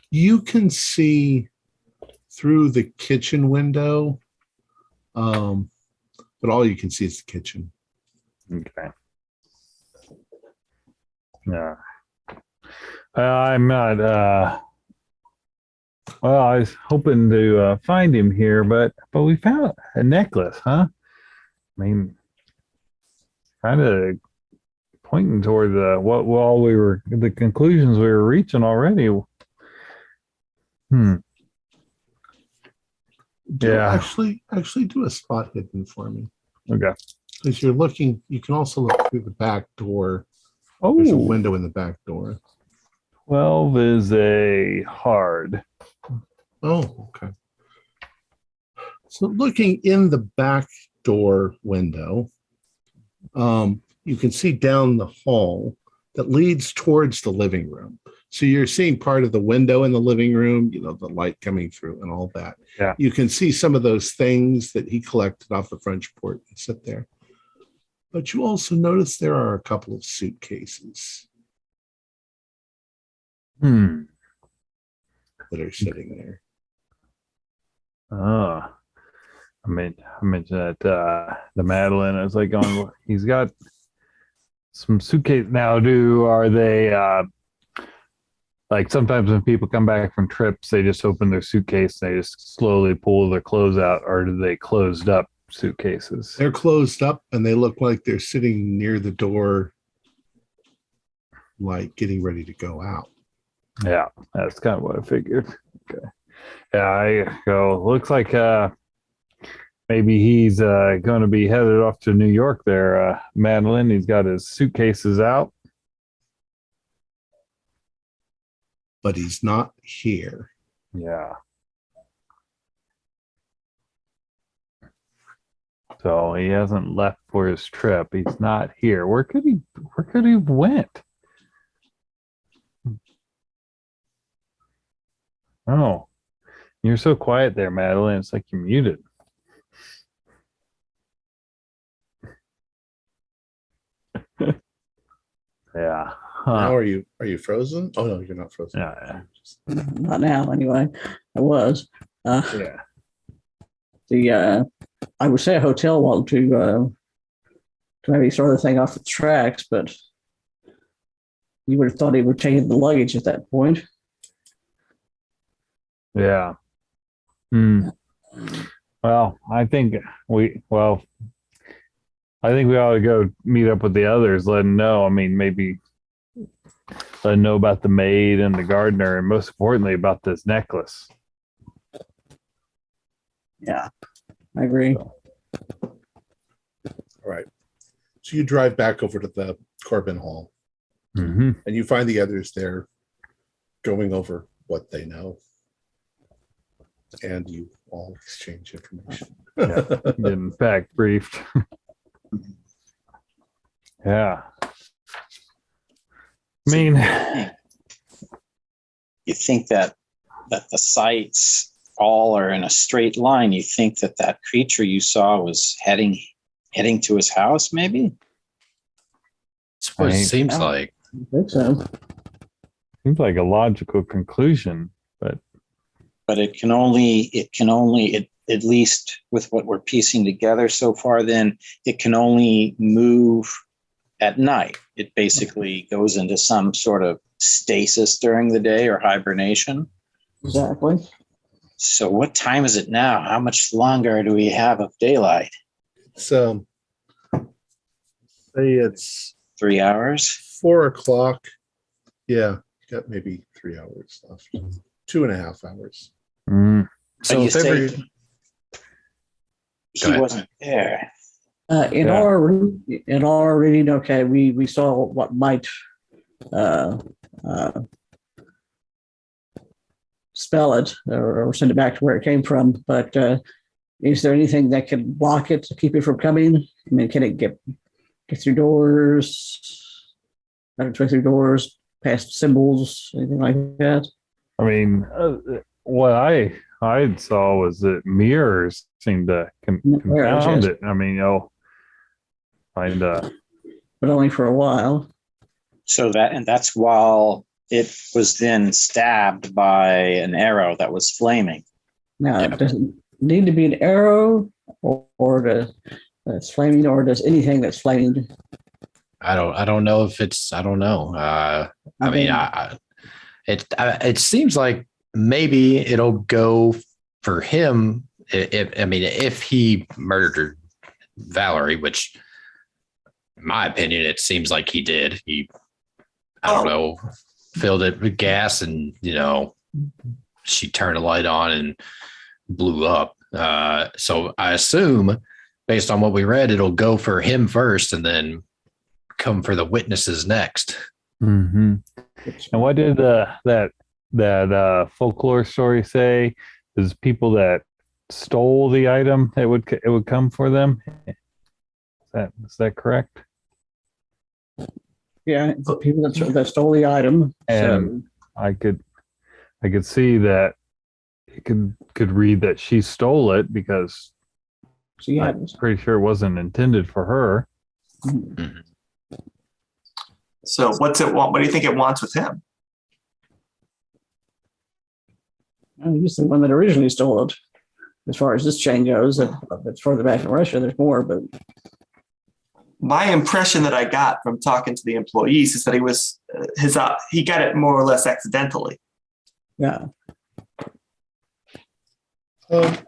You can see through the kitchen window, but all you can see is the kitchen. Okay. Yeah. I'm not. Well, I was hoping to find him here, but we found a necklace, huh? I mean, kind of pointing toward the conclusions we were reaching already. Yeah. Actually do a spot hidden for me. Okay. Because you're looking, you can also look through the back door. There's a Oh, window in the back door. 12 is a hard. Oh, okay. So looking in the back door window, you can see down the hall that leads towards the living room. So you're seeing part of the window in the living room, you know, the light coming through and all that. Yeah. You can see some of those things that he collected off the French port and sit there. But you also notice there are a couple of suitcases that are sitting there. Oh, I mentioned that the Madeline. I was like, going, he's got some suitcase now. Are they like sometimes when people come back from trips, they just open their suitcase and they just slowly pull their clothes out, or do they closed up suitcases? They're closed up and they look like they're sitting near the door, like getting ready to go out. Yeah, that's kind of what I figured. Okay. Yeah, looks like maybe he's going to be headed off to New York there, Madeline. He's got his suitcases out. But he's not here. Yeah. So he hasn't left for his trip. He's not here. Where could he went? Oh, you're so quiet there, Madeline. It's like you're muted. Yeah. Now are you frozen? Oh no, you're not frozen. Yeah. Not now, anyway. I was. Yeah. I would say a hotel want to maybe throw the thing off the tracks, but you would have thought he would take the luggage at that point. Yeah. Well, I think we ought to go meet up with the others, let them know. I mean, maybe let them know about the maid and the gardener, and most importantly about this necklace. Yeah, I agree. All right. So you drive back over to the Corbin Hall Mm-hmm. and you find the others there going over what they know. And you all exchange information. Yeah. In fact, briefed. Yeah. I mean, You think that the sights all are in a straight line. You think that creature you saw was heading to his house, maybe? That's what it seems Yeah. like. I think so. seems like a logical conclusion, but But it can only at least with what we're piecing together so far, then it can only move at night. It basically goes into some sort of stasis during the day or hibernation. Exactly. So what time is it now? How much longer do we have of daylight? So say it's 3 hours? 4:00. Yeah, you got maybe 3 hours left. 2.5 hours. So you say he ahead. wasn't there. In Yeah. our reading, okay, we saw what might spell it or send it back to where it came from. But is there anything that can block it to keep it from coming? I mean, can it get Get through doors, through doors, past symbols, anything like that. I mean, what I saw was that mirrors seemed to Mirrors, confound yes. it. I mean, you'll find But only for a while. So that's while it was then stabbed by an arrow that was flaming. Now, does it need to be an arrow, or that's flaming, or does anything that's flaming? I don't know if it's. I don't know. I mean, it seems like maybe it'll go for him. If he murdered Valerie, which, in my opinion, it seems like he did. I don't know, filled it with gas, and she turned the light on and blew up. So I assume, based on what we read, it'll go for him first, and then come for the witnesses next. Mm-hmm. And what did that folklore story say? Is people that stole the item, it would come for them? Is that correct? Yeah, the people that stole the item. And I could see that it could read that she stole it, because I'm pretty sure it wasn't intended for her. Mhm. So what's it want? What do you think it wants with him? He's the one that originally stole it. As far as this chain goes, it's further back in Russia. There's more, but My impression that I got from talking to the employees is that he got it more or less accidentally. yeah.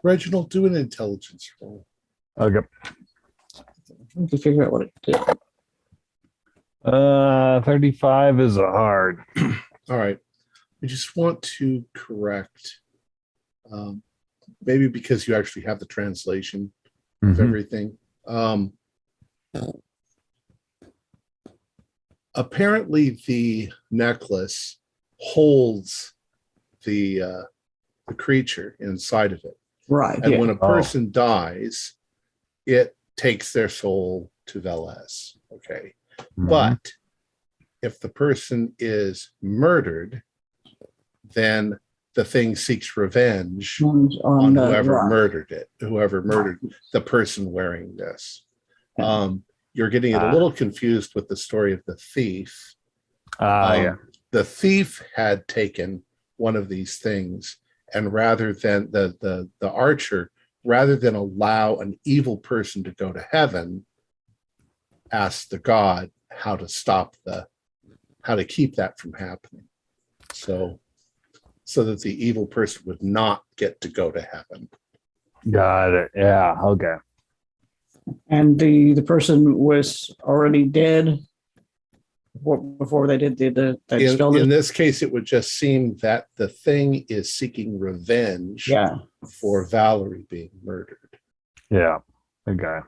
Reginald, do an intelligence roll. Okay. To figure out what it did. 35 is a hard. All right. I just want to correct, maybe because you actually have the translation of Mhm. everything. Apparently, the necklace holds the creature inside of it. Right. And Yeah. when a person dies, it takes their soul to Velez. Okay. Mhm. But if the person is murdered, then the thing seeks revenge on whoever right. murdered it, whoever murdered the person wearing this. You're getting it a little confused with the story of the thief. Yeah. The thief had taken one of these things, and rather than the archer, rather than allow an evil person to go to heaven, asked the god how to keep that from happening. So that the evil person would not get to go to heaven. Got it. Yeah. Okay. And the person was already dead before they did they spelled In it. this case, it would just seem that the thing is seeking revenge Yeah. for Valerie being murdered. Yeah. Okay.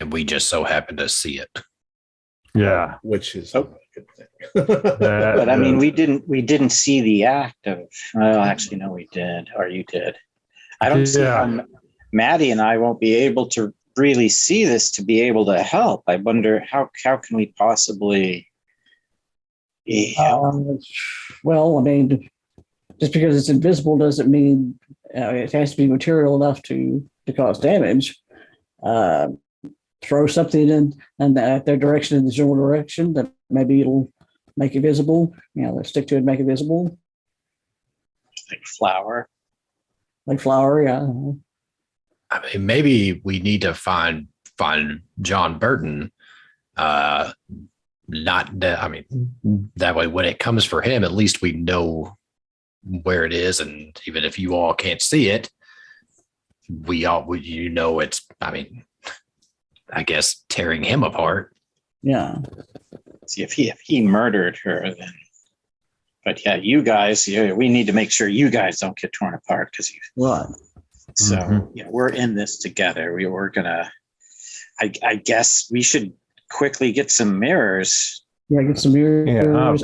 And we just so happen to see it. Yeah. Which is Oh. a good thing. But I mean, we didn't see the act of. Well, actually, no, we did, or you did. I don't see how Maddie and I won't be able to really see this to be able to help. I wonder how can we possibly. Well, I mean, just because it's invisible doesn't mean it has to be material enough to cause damage. Throw something in their direction, in the general direction, that maybe it'll make it visible. Let's stick to it, make it visible. Like flour. Like flour, yeah. I mean, maybe we need to find John Burton. Not that. I mean, that way when it comes for him, at least we know where it is, and even if you all can't see it, it's. I mean, I guess tearing him apart. Yeah. See, if he murdered her, then. But yeah, you guys, we need to make sure you guys don't get torn apart because you. Right. So we're in this together. We're gonna. I guess we should quickly get some mirrors. Yeah, get some mirrors.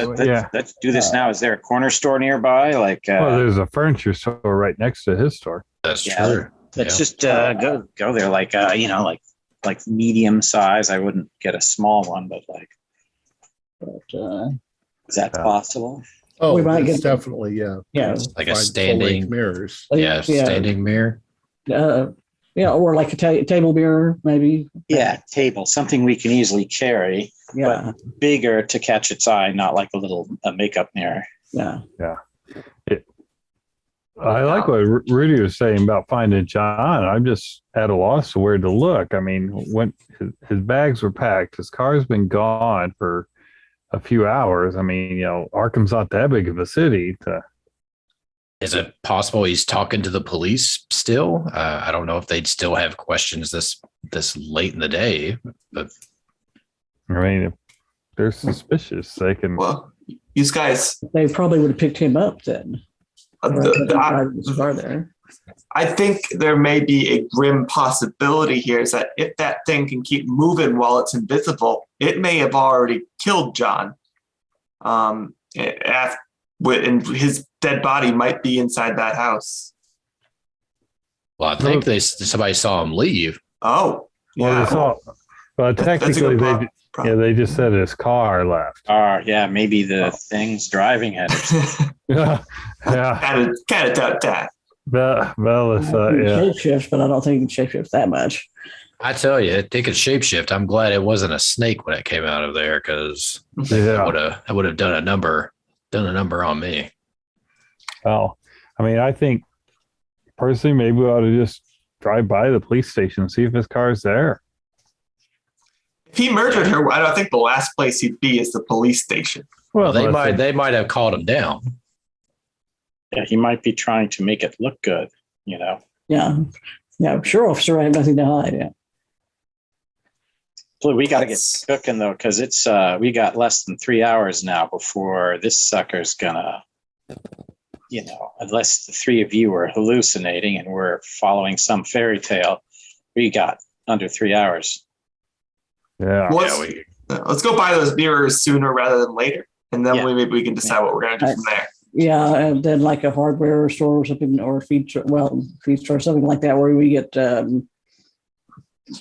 Let's do this now. Is there a corner store nearby? Well, there's a furniture store right next to his store. That's Yeah. true. Let's just go there. Like like medium size. I wouldn't get a small one, but like, But is that Yeah. possible? Oh, We might it's get- definitely, yeah. yeah, Like a Find standing, full-length mirrors. yeah, standing mirror. yeah, or like a table mirror, maybe. Yeah, table, something we can easily carry, Yeah, bigger to catch its eye, not like a makeup mirror. yeah. I like what Rudy was saying about finding John. I'm just at a loss of where to look. I mean, when his bags were packed, his car's been gone for a few hours. I mean, Arkham's not that big of a city. Is it possible he's talking to the police still? I don't know if they'd still have questions this late in the day. But I mean, if they're suspicious, they can. Well, you guys, They probably would have picked him up then. There. I think there may be a grim possibility here is that if that thing can keep moving while it's invisible, it may have already killed John. And his dead body might be inside that house. well, I think somebody saw him leave. Oh, Well, yeah. they saw, but That's a technically, good prop. they just said his car left. Yeah, maybe the thing's driving it. Yeah, yeah. Kind of doubt that. Bellis, yeah. Shapeshift, but I don't think it can shapeshift that much. I tell you, it could shapeshift. I'm glad it wasn't a snake when it came out of there, because Yeah. I would have done a number on me. Well, I mean, I think personally, maybe we ought to just drive by the police station and see if his car's there. If he murdered her, I don't think the last place he'd be is the police station. Well, they unless might have called him down. Yeah, he might be trying to make it look good, Yeah. Yeah, sure, officer, I have nothing to hide. Yeah. So we got to get cooking though, because it's we got less than 3 hours now before this sucker's gonna, unless the three of you are hallucinating and we're following some fairy tale, we got under 3 hours. Yeah. Let's go buy those mirrors sooner rather than later, and then Yeah. maybe we can decide what we're going to do from there. Yeah, and then like a hardware store or something, or a feed store, something like that, where we get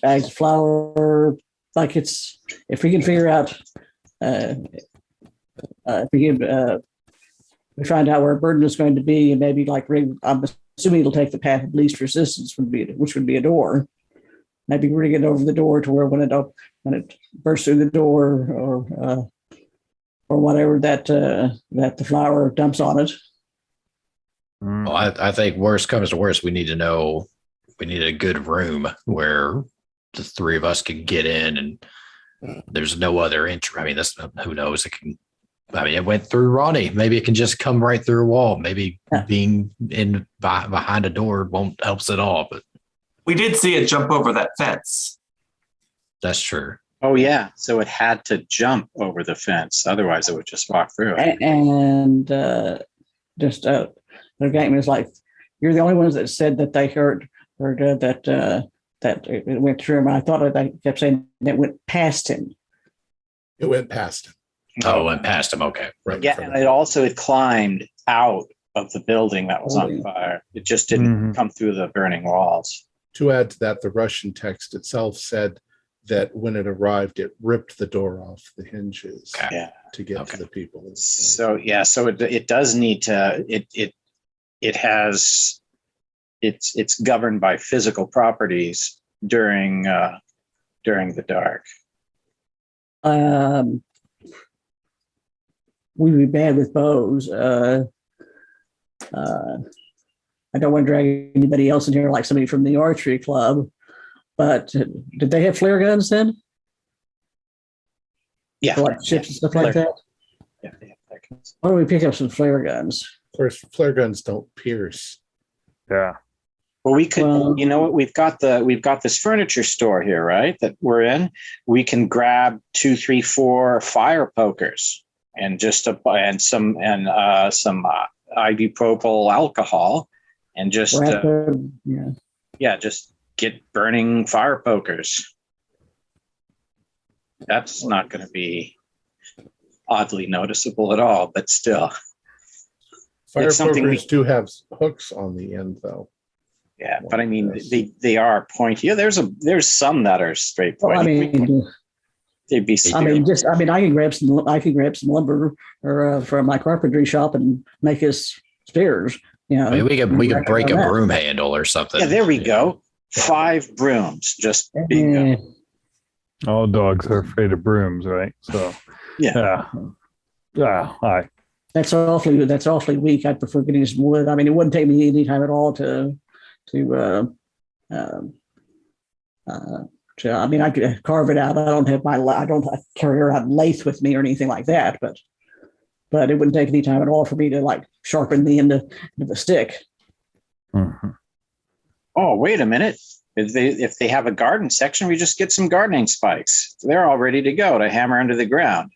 bags of flour. Like if we can figure out, if we find out where Burden is going to be, and maybe I'm assuming it'll take the path of least resistance, which would be a door. Maybe rig it over the door to where when it bursts through the door, or whatever that the flour dumps on it. Well, I think worst comes to worst, we need a good room where the three of us can get in, and there's no other entry. I mean, who knows? It went through Ronnie. Maybe it can just come right through a wall. Maybe being in behind a door won't helps at all. But We did see it jump over that fence. that's true. Oh yeah, so it had to jump over the fence, otherwise it would just walk through it. And their game is like, you're the only ones that said that they heard that it went through him. I thought they kept saying that it went past him. It went past him. Oh, it went past him. Okay. Right. Yeah, and it climbed out of the building that was on fire. It just didn't come through the burning walls. To add to that, the Russian text itself said that when it arrived, it ripped the door off the hinges Yeah. to get to the people inside. So yeah, so it does need to it's governed by physical properties during the dark. We'd be bad with bows. I don't want to drag anybody else in here, like somebody from the archery club. But did they have flare guns then? Yeah, Like ships and stuff like that? Yeah. Why don't we pick up some flare guns? Of course, flare guns don't pierce. Yeah. Well, we could, Well- you know what? We've got this furniture store here, right? That we're in. We can grab 2, 3, 4 fire pokers and some ibupropanol alcohol, and just just get burning fire pokers. That's not going to be oddly noticeable at all, but still. Fire It's something pokers do have hooks on the end, though. Yeah, but I mean, they are pointy. Yeah, there's some that are straight Well, pointy. They'd be. I can grab some lumber or from my carpentry shop and make us spears. You know, I mean, we could break a broom handle or something. Yeah, there we go. 5 brooms, just bingo. All dogs are afraid of brooms, right? So Yeah. Hi. That's awfully weak. I'd prefer getting some wood. I mean, it wouldn't take me any time at all to I mean, I could carve it out. I don't carry around lathe with me or anything like that, but it wouldn't take any time at all for me to like sharpen the end of the stick. Mm-hmm. Oh, wait a minute. If they have a garden section, we just get some gardening spikes. They're all ready to go to hammer into the ground.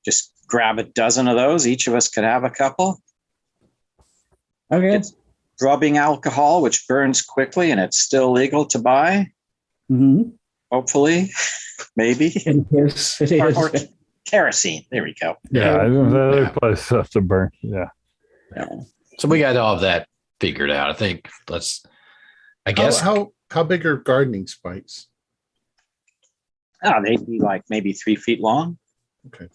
Just grab a dozen of those. Each of us could have a couple. Okay. It's rubbing alcohol, which burns quickly, and it's still legal to buy. Mm-hmm. Hopefully, maybe. Yes, it is. Or kerosene. There we go. Yeah, there's plenty of stuff to burn. Yeah. So we got all of that figured out. I think I guess. How big are gardening spikes? Oh, they'd be like maybe 3 feet long. Okay.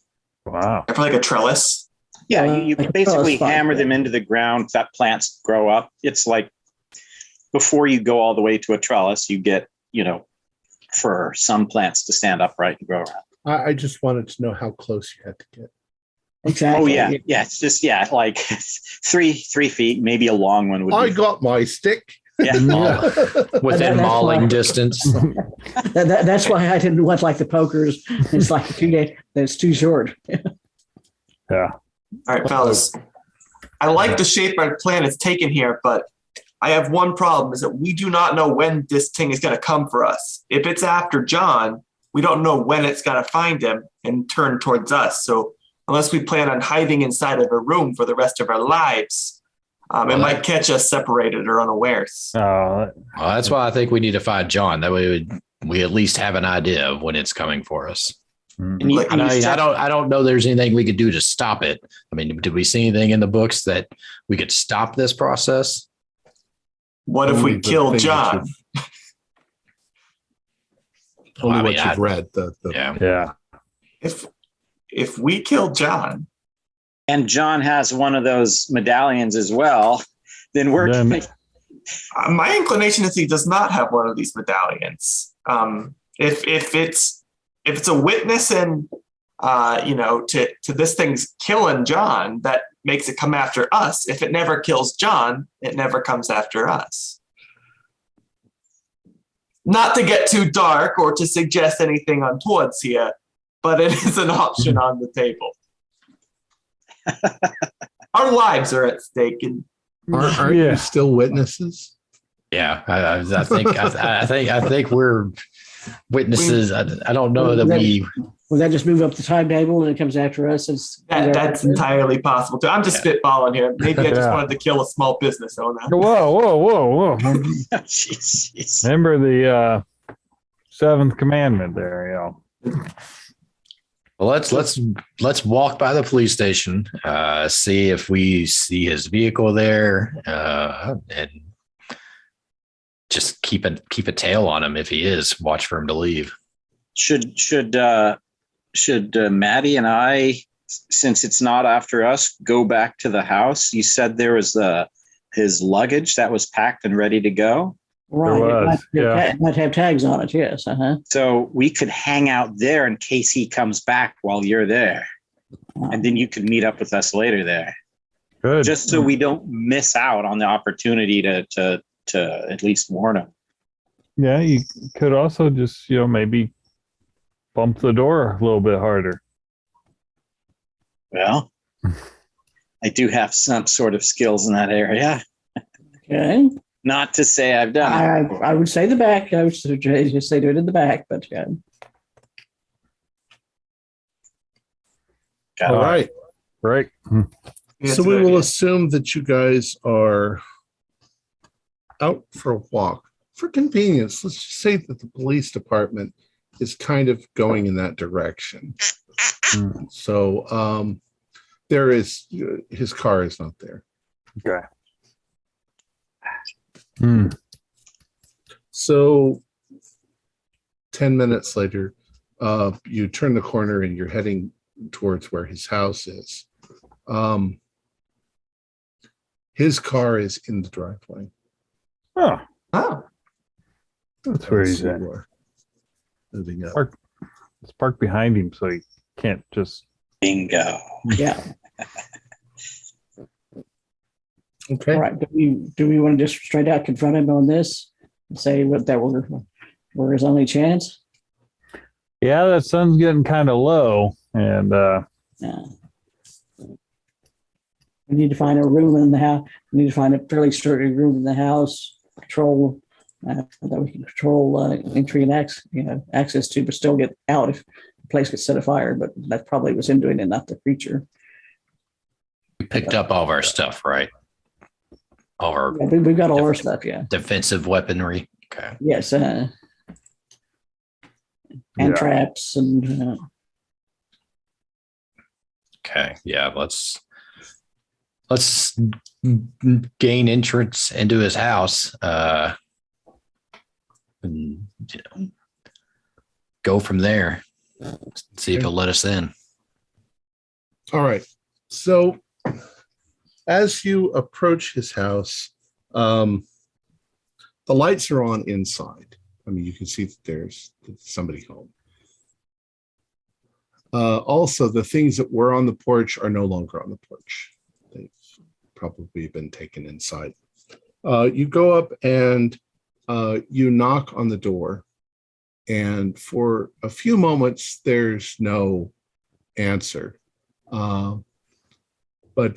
Wow. For like a trellis. Yeah, you like a basically trellis hammer spike, them into the ground. That plants grow up. It's like before you go all the way to a trellis, you get, for some plants to stand upright and grow around. I just wanted to know how close you had to get. Exactly. Oh yeah. It's just like 3 feet, maybe a long one would I be. got my stick. Yeah. Within That's mauling why- distance. That's why I didn't want like the pokers. It's like that's too short. Yeah. All right, fellas. I like the shape our plan is taken here, but I have one problem is that we do not know when this thing is going to come for us. If it's after John, we don't know when it's going to find him and turn towards us. So unless we plan on hiding inside of a room for the rest of our lives, it might catch us separated or unawares. Oh, Well, that's why I think we need to find John. That way we at least have an idea of when it's coming for us. And you, Like, and you I said- don't know there's anything we could do to stop it. I mean, did we see anything in the books that we could stop this process? What if Only we the kill things John? Only I what mean, you've read. Yeah. yeah. If we kill John, and John has one of those medallions as well, then we're Then- my inclination is he does not have one of these medallions. If it's a witness and to this thing's killing John, that makes it come after us. If it never kills John, it never comes after us. Not to get too dark or to suggest anything untowards here, but it is an option on the table. Our lives are at stake, and Aren't Yeah. you still witnesses? Yeah. I think we're witnesses. I don't know that we. Will that just move up the timetable and it comes after us? that's entirely possible too. I'm just spitballing here. Maybe I just Yeah. wanted to kill a small business owner. Whoa. Jeez. Remember the seventh commandment there, Well, let's walk by the police station, see if we see his vehicle there, and just keep a tail on him if he is. Watch for him to leave. Should Maddie and I, since it's not after us, go back to the house? You said there was his luggage that was packed and ready to go. Right. was, It might have tags on it. Yes. So we could hang out there in case he comes back while you're there. And then you could meet up with us later there. Good. Just so we don't miss out on the opportunity to at least warn him. Yeah, you could also just, maybe bump the door a little bit harder. Well, I do have some sort of skills in that area. Okay. Not to say I've done it. I would say the back. I would just say do it in the back, but yeah. Got All it. right. Right. So we will assume that you guys are out for a walk. For convenience, let's just say that the police department is kind of going in that direction. So there is his car is not there. Okay. Hmm. So 10 minutes later, you turn the corner and you're heading towards where his house is. His car is in the driveway. Oh, Oh, that's where he's So at. you are moving up. Park. It's parked behind him, so he can't just. Bingo. Yeah. Okay. All right. Do we want to just straight out confront him on this and say that we're his only chance? Yeah, that sun's getting kind of low, and Yeah. We need to find a room in the house. We need to find a fairly sturdy room in the house. Control that we can control entry and access to, but still get out if the place gets set afire. But that probably was him doing it, not the creature. We picked up all of our stuff, right? All our Yeah, we've got all our stuff. Yeah. defensive weaponry. Okay. Yes. And Yeah. traps and. Okay. Yeah. Let's gain entrance into his house. And go from there. See if he'll let us in. All right. So as you approach his house, the lights are on inside. I mean, you can see that there's somebody home. Also, the things that were on the porch are no longer on the porch. They've probably been taken inside. You go up and you knock on the door. And for a few moments, there's no answer. But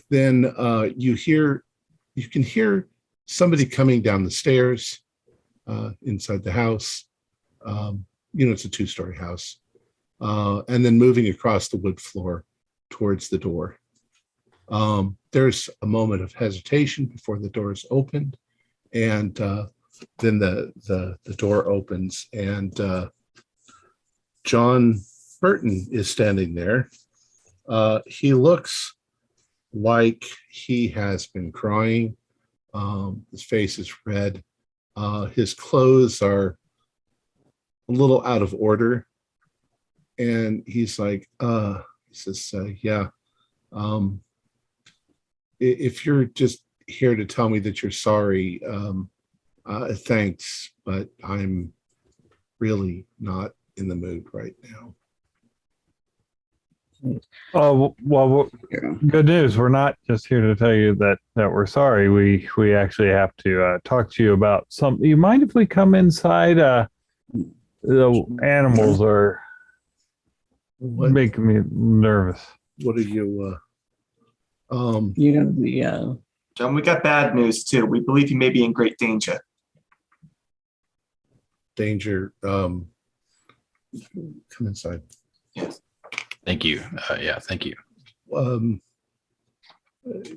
then you can hear somebody coming down the stairs inside the house. It's a 2-story house. And then moving across the wood floor towards the door. There's a moment of hesitation before the door is opened. And then the door opens and John Burton is standing there. He looks like he has been crying. His face is red. His clothes are a little out of order. And he's like, he says, yeah. If you're just here to tell me that you're sorry, thanks, but I'm really not in the mood right now. Oh well, Yeah. good news. We're not just here to tell you that we're sorry. We actually have to talk to you about something. You mind if we come inside? The animals are making me nervous. What are you? John, we got bad news too. We believe you may be in great danger. Danger. Come inside. Yes. Thank you. Yeah. Thank you.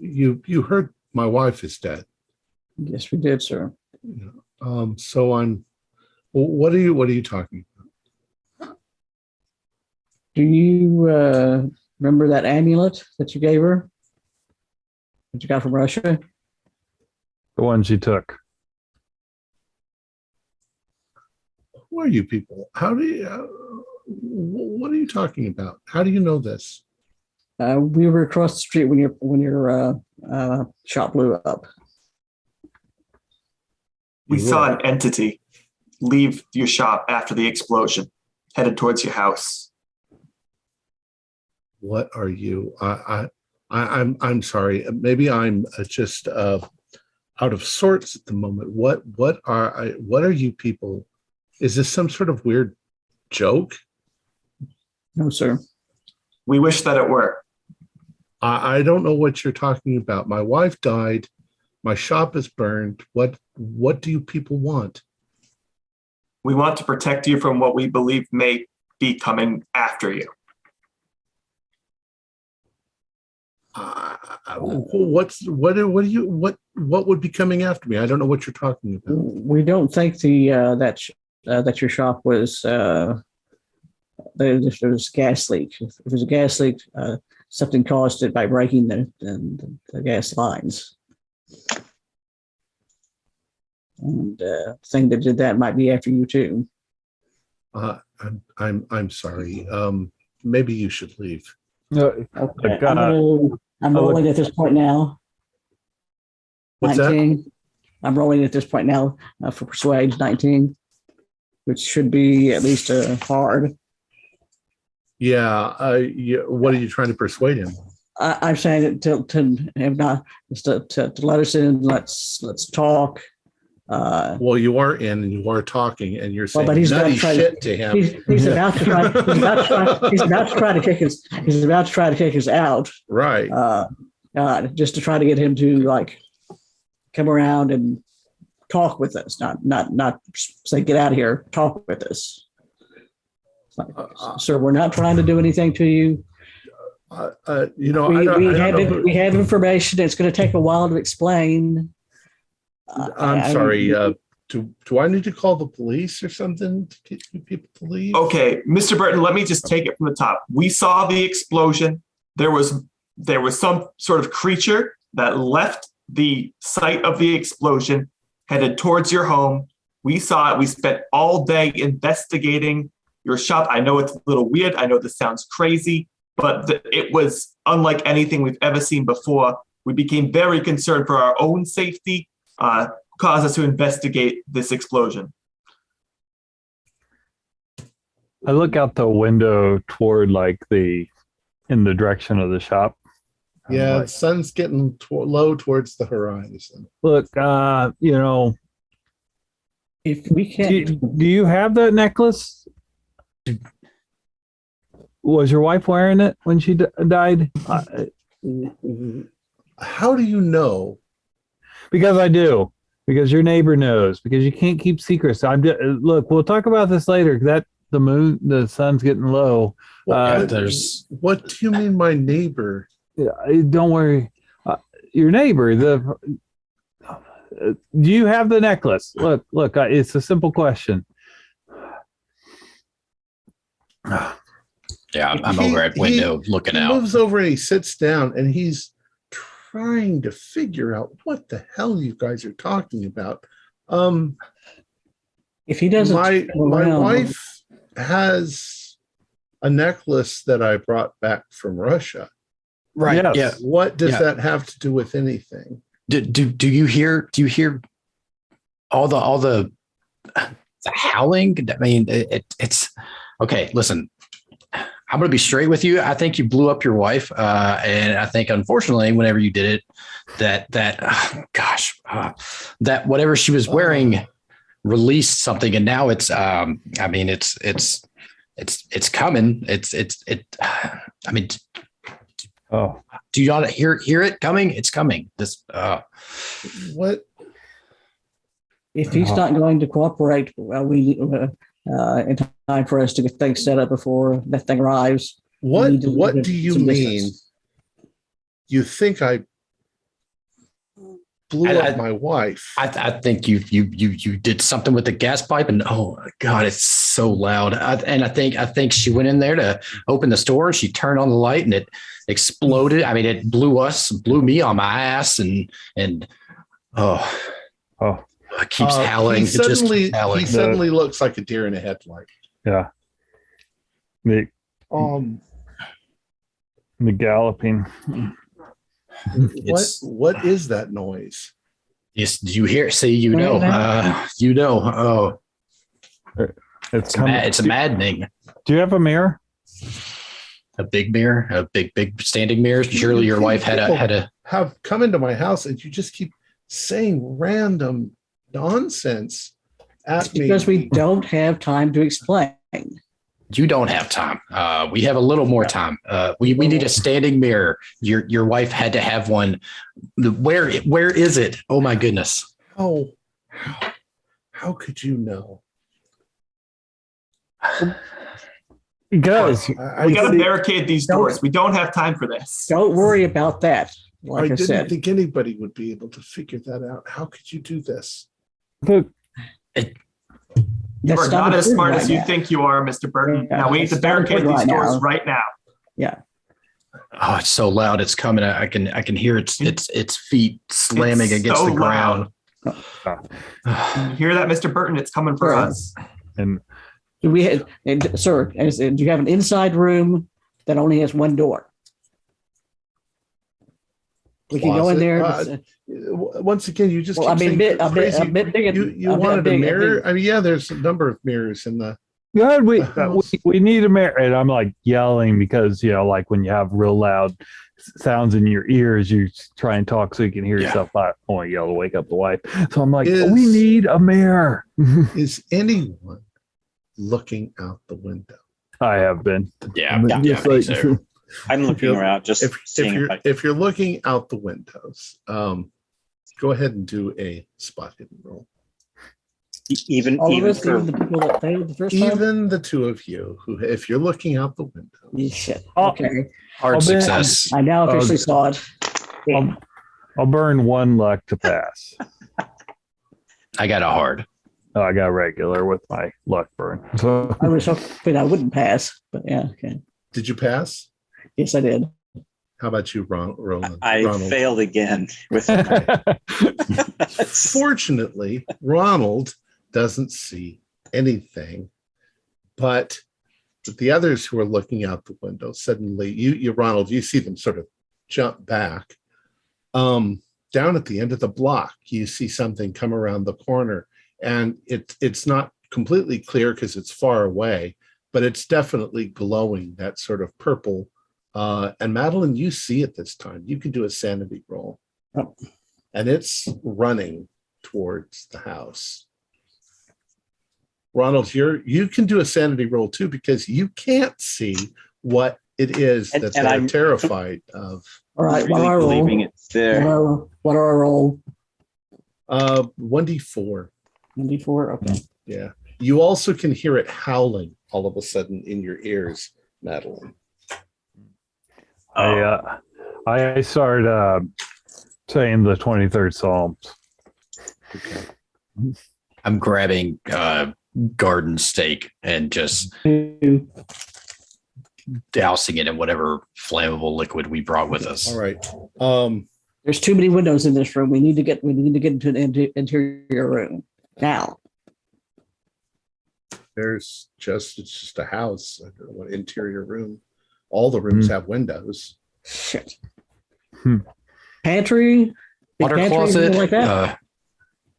You heard my wife is dead. Yes, we did, sir. So I'm. What are you talking about? Do you remember that amulet that you gave her? That you got from Russia? The one she took. Who are you people? How do you? What are you talking about? How do you know this? We were across the street when your shop blew up. We You saw were. an entity leave your shop after the explosion, headed towards your house. What are you? I'm sorry. Maybe I'm just out of sorts at the moment. What are you people? Is this some sort of weird joke? No, sir. We wish that it were. I don't know what you're talking about. My wife died. My shop is burned. What do you people want? We want to protect you from what we believe may be coming after you. What would be coming after me? I don't know what you're talking about. We don't think that your shop was there was a gas leak. If there's a gas leak, something caused it by breaking the gas lines. And thing that did that might be after you too. I'm sorry. Maybe you should leave. No, Okay. Look, I'm rolling at this point now. What's 19. I'm rolling at this point now for persuade 19, which should be at least hard. Yeah. What are you trying to persuade him? I'm saying that to have not just to let us in. Let's talk. Well, you are in and you are talking, and you're saying but he's nutty gonna try shit to him. He's about to try. He's about to try to kick us. He's about to try to kick us out. Right. Just to try to get him to like come around and talk with us, not say get out of here. Talk with us. Sir, we're not trying to do anything to you. We have information. It's going to take a while to explain. I'm sorry. Do I need to call the police or something to get you people to leave? Okay, Mr. Burton, let me just take it from the top. We saw the explosion. There was some sort of creature that left the site of the explosion, headed towards your home. We saw it. We spent all day investigating your shop. I know it's a little weird. I know this sounds crazy, but it was unlike anything we've ever seen before. We became very concerned for our own safety, caused us to investigate this explosion. I look out the window toward in the direction of the shop. Yeah, the sun's getting low towards the horizon. Look, if we can't, do you have that necklace? Was your wife wearing it when she died? How do you know? Because I do. Because your neighbor knows. Because you can't keep secrets. Look, we'll talk about this later. The sun's getting low. What do you mean, my neighbor? Don't worry. Your neighbor. Do you have the necklace? Look. It's a simple question. Yeah, I'm over at window looking out. He moves over and he sits down and he's trying to figure out what the hell you guys are talking about. If he doesn't, my wife has a necklace that I brought back from Russia. Right. Yes. Yeah. What does that have to do with anything? Do you hear all the howling? I mean, it's okay. Listen, I'm going to be straight with you. I think you blew up your wife. And I think, unfortunately, whenever you did it, that whatever she was wearing released something. And now it's coming. Oh, do you not hear it coming? It's coming. What? If he's not going to cooperate, we in time for us to get things set up before that thing arrives. What do you mean? Distance. You think I blew up my wife? I think you did something with the gas pipe, and oh God, it's so loud. I think she went in there to open the store, and she turned on the light, and it exploded. I mean, it blew me on my ass, and it keeps howling. He suddenly looks like a deer in a headlight. Yeah. The galloping. What is that noise? Yes, do you hear? See, you know. Oh, it's maddening. Do you have a mirror? A big mirror, a big standing mirror. Surely your wife had a have come into my house, and you just keep saying random nonsense at me because we don't have time to explain. You don't have time. We have a little more time. We need a standing mirror. Your wife had to have one. Where is it? Oh my goodness. Oh, how could you know? Because we got to barricade these doors. We don't have time for this. Don't worry about that. Like I didn't said, think anybody would be able to figure that out. How could you do this? look, You are not as smart as you think you are, Mr. Burton. Yeah, now we need to barricade these doors right now. Yeah. Oh, it's so loud. It's coming. I can hear its feet slamming It's against so the ground. You hear that, Mr. Burton? It's coming for Right. us. And Do we, sir? Do you have an inside room that only has one door? We can go in Closet? there. Once again, you just Well, keep saying crazy. a bit big. You wanted a mirror? I mean, yeah, there's a number of mirrors in the. God, The house. we need a mirror. And I'm like yelling because, like when you have real loud sounds in your ears, you try and talk so you can hear yourself. I don't want to yell to wake up the wife. So I'm like, we need a mirror. Is anyone looking out the window? I have been. Yeah, I'm yeah, just me like- too. I'm looking around, just seeing if I If you're looking out the windows, go ahead and do a spot hidden roll. even All of even us, for even the people that failed the first time. Even the two of you, who, if you're looking out the window, Yeah, shit. Oh. Okay, Hard I'll bet- success. I now officially saw it. I'll burn one luck to pass. I got a hard. Oh, I got regular with my luck burn. So I was hoping I wouldn't pass, but yeah, okay. did you pass? Yes, I did. How about you, Roland? I Ronald? failed again with Fortunately, Ronald doesn't see anything, but the others who are looking out the window suddenly, you Ronald, you see them sort of jump back. Down at the end of the block, you see something come around the corner, and it's not completely clear because it's far away, but it's definitely glowing, that sort of purple. And Madeline, you see it this time. You can do a sanity roll. Oh. And it's running towards the house. Ronald, you can do a sanity roll too, because you can't see what it is And- that and they're I'm- terrified of. All right, what do really I roll? believing it's there. What do I roll? 1d4. 94. Okay. Yeah. You also can hear it howling all of a sudden in your ears, Madeline. I start saying the 23rd Psalms. Okay. I'm grabbing garden steak and just dousing it in whatever flammable liquid we brought with us. All right. There's too many windows in this room. We need to get into an interior room now. It's just a house, I don't know what interior room. All the rooms have windows. Shit. Hmm. Pantry. Big Water pantry, closet. anything like that.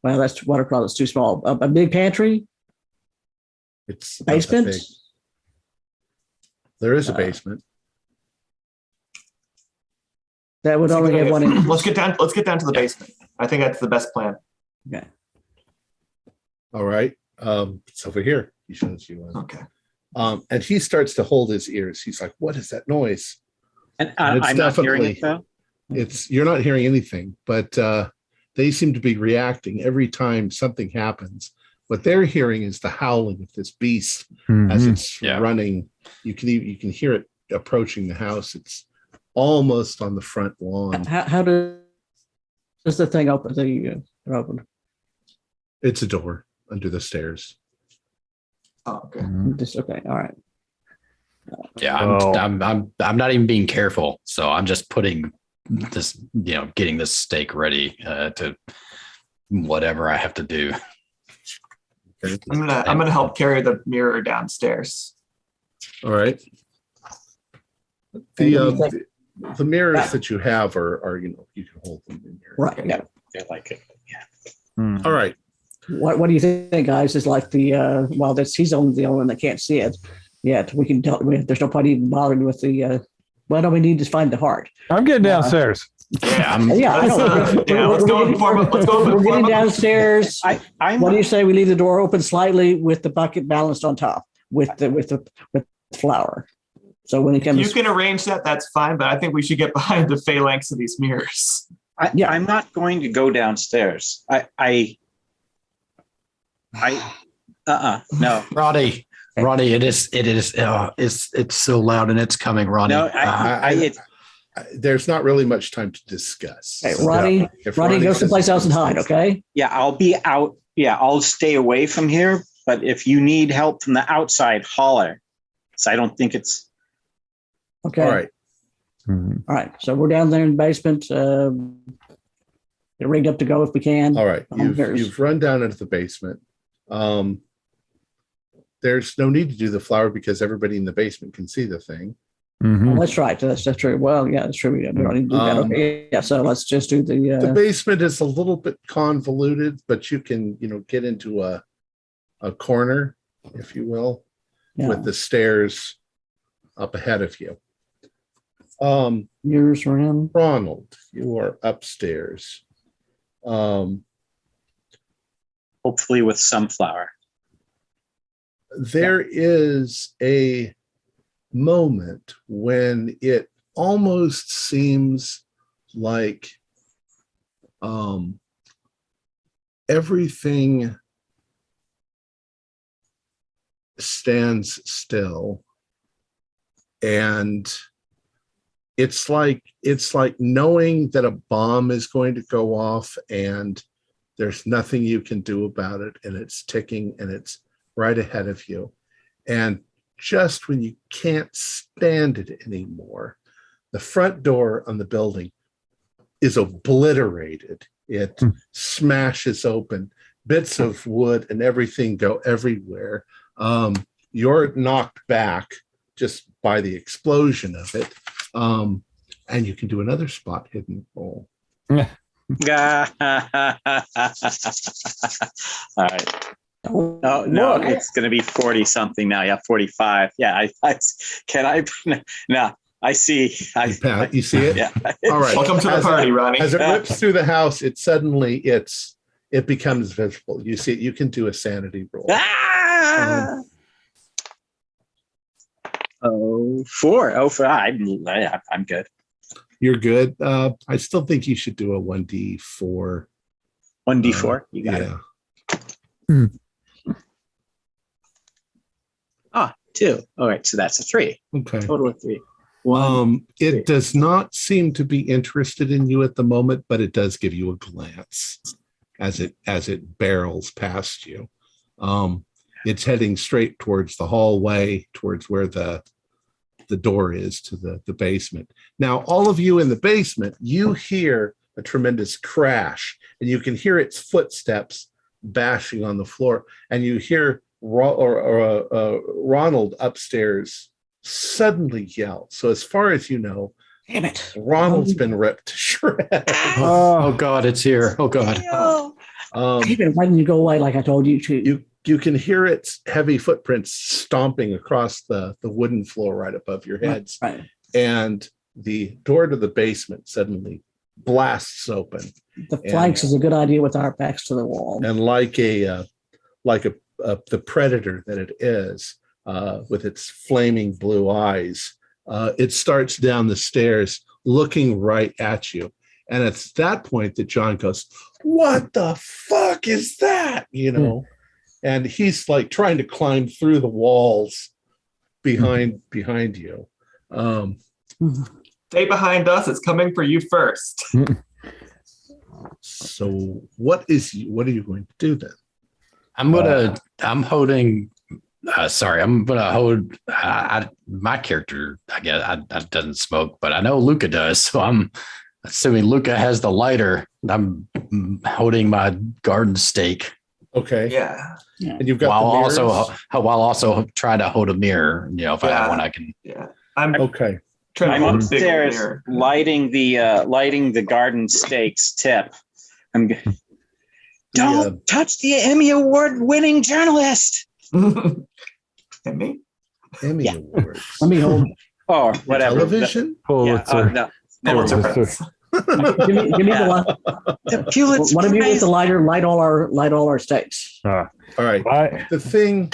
Well, that's water closet's too small. A big pantry, It's not that basement. big. There is a basement. That would only have one. In. Let's get down to the basement. I think that's the best plan. Okay. All right. It's over here. He shows you one. Okay. And he starts to hold his ears. He's like, "What is that noise?" And And it's I'm not hearing it definitely- though. You're not hearing anything, but they seem to be reacting every time something happens. What they're hearing is the howling of this beast as Mhm. it's Yeah. running. You can hear it approaching the house. It's almost on the front lawn. How does the thing open? Open. It's a door under the stairs. Oh, okay. Mhm. Just okay. All right. Yeah, Oh. I'm not even being careful. So I'm just putting this, getting this steak ready to whatever I have to do. Okay. I'm gonna help carry the mirror downstairs. All right. The mirrors that you have are you can hold them in here. Right. Yeah. I like it. Yeah. Mhm. All right. What do you think, guys? Is like the he's only the only one that can't see it yet. We can tell. There's no point even bothering with the. Well, no, we need to find the heart. I'm getting downstairs. Yeah, Yeah, I know. Let's go inform. Let's go We're inform. getting downstairs. I'm What do you say we leave the door open slightly with the bucket balanced on top with the flour? So when it If you comes, can arrange that, that's fine. But I think we should get behind the phalanx of these mirrors. Yeah. I'm not going to go downstairs. No. Ronnie, it is, it's so loud and it's coming, Ronnie. No, There's not really much time to discuss. hey, Ronnie, If Ronnie, go says someplace else and hide. Okay. Yeah, I'll be out. Yeah, I'll stay away from here. But if you need help from the outside, holler. So I don't think it's. Okay. All right. Mhm. All right. So we're down there in the basement. get rigged up to go if we can. All right, There's- you've run down into the basement. There's no need to do the flower because everybody in the basement can see the thing. Mhm. Oh, that's right. That's true. Well, yeah, that's true. We already do that. Okay. Yeah. So let's just do The the. basement is a little bit convoluted, but you can, get into a corner, if you will, Yeah. with the stairs up ahead of you. Yours are in. Ronald, you are upstairs. Hopefully with some flour. There is a moment when it almost seems like everything stands still, and it's like knowing that a bomb is going to go off and there's nothing you can do about it, and it's ticking and it's right ahead of you. And just when you can't stand it anymore, the front door on the building is obliterated. It smashes open. Bits of wood and everything go everywhere. You're knocked back just by the explosion of it. And you can do another spot hidden roll. All right. Oh no, it's going to be 40 something now. Yeah, 45. Yeah, no, I see. You see it? Yeah. All right. Welcome to the party, Ronnie. As it rips through the house, it becomes visible. You see it. You can do a sanity roll. Ah! Four. I'm good. You're good. I still think you should do a 1d4. 1d4. You got it. Yeah. Two. All right, so that's a 3. Okay. Total of 3. One. It does not seem to be interested in you at the moment, but it does give you a glance as it barrels past you. It's heading straight towards the hallway, towards where the door is to the basement. Now, all of you in the basement, you hear a tremendous crash, and you can hear its footsteps bashing on the floor, and you hear Ronald upstairs suddenly yell. So as far as you know, Damn it. Ronald's been ripped to shreds. Oh God, it's here. Oh God. David, why didn't you go away like I told you to? You can hear its heavy footprints stomping across the wooden floor right above your heads. Right. And the door to the basement suddenly blasts open. The flanks is a good idea with our backs to the wall. And like the predator that it is, with its flaming blue eyes, it starts down the stairs looking right at you. And it's that point that John goes, "What the fuck is that?" And he's like trying to climb through the walls behind you. Stay behind us. It's coming for you first. So what are you going to do then? I'm gonna hold my character. I guess I doesn't smoke, but I know Luca does. So I'm assuming Luca has the lighter. I'm holding my garden stake. Okay. Yeah. And you've got while also trying to hold a mirror. If I have one, I can. Yeah. I'm okay. trying to I'm hold a big upstairs mirror. lighting the garden stakes tip. Don't touch the Emmy Award winning journalist. And me? Emmy Yeah. Awards. Let me hold. Or whatever. Television? Pulitzer. No. Pulitzer Pulitzer. Prize. Give me the light. The Pulitzer One of you with Prize. the lighter, light all our stakes. All right. I, The thing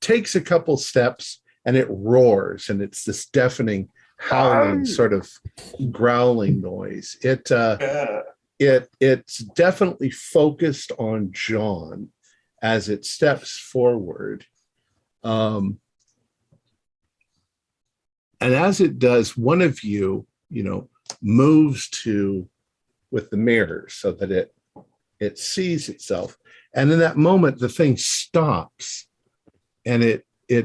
takes a couple steps and it roars, and it's this deafening howling, sort of growling noise. It's definitely focused on John as it steps forward. And as it does, one of you, moves with the mirror so that it sees itself. And in that moment, the thing stops, and it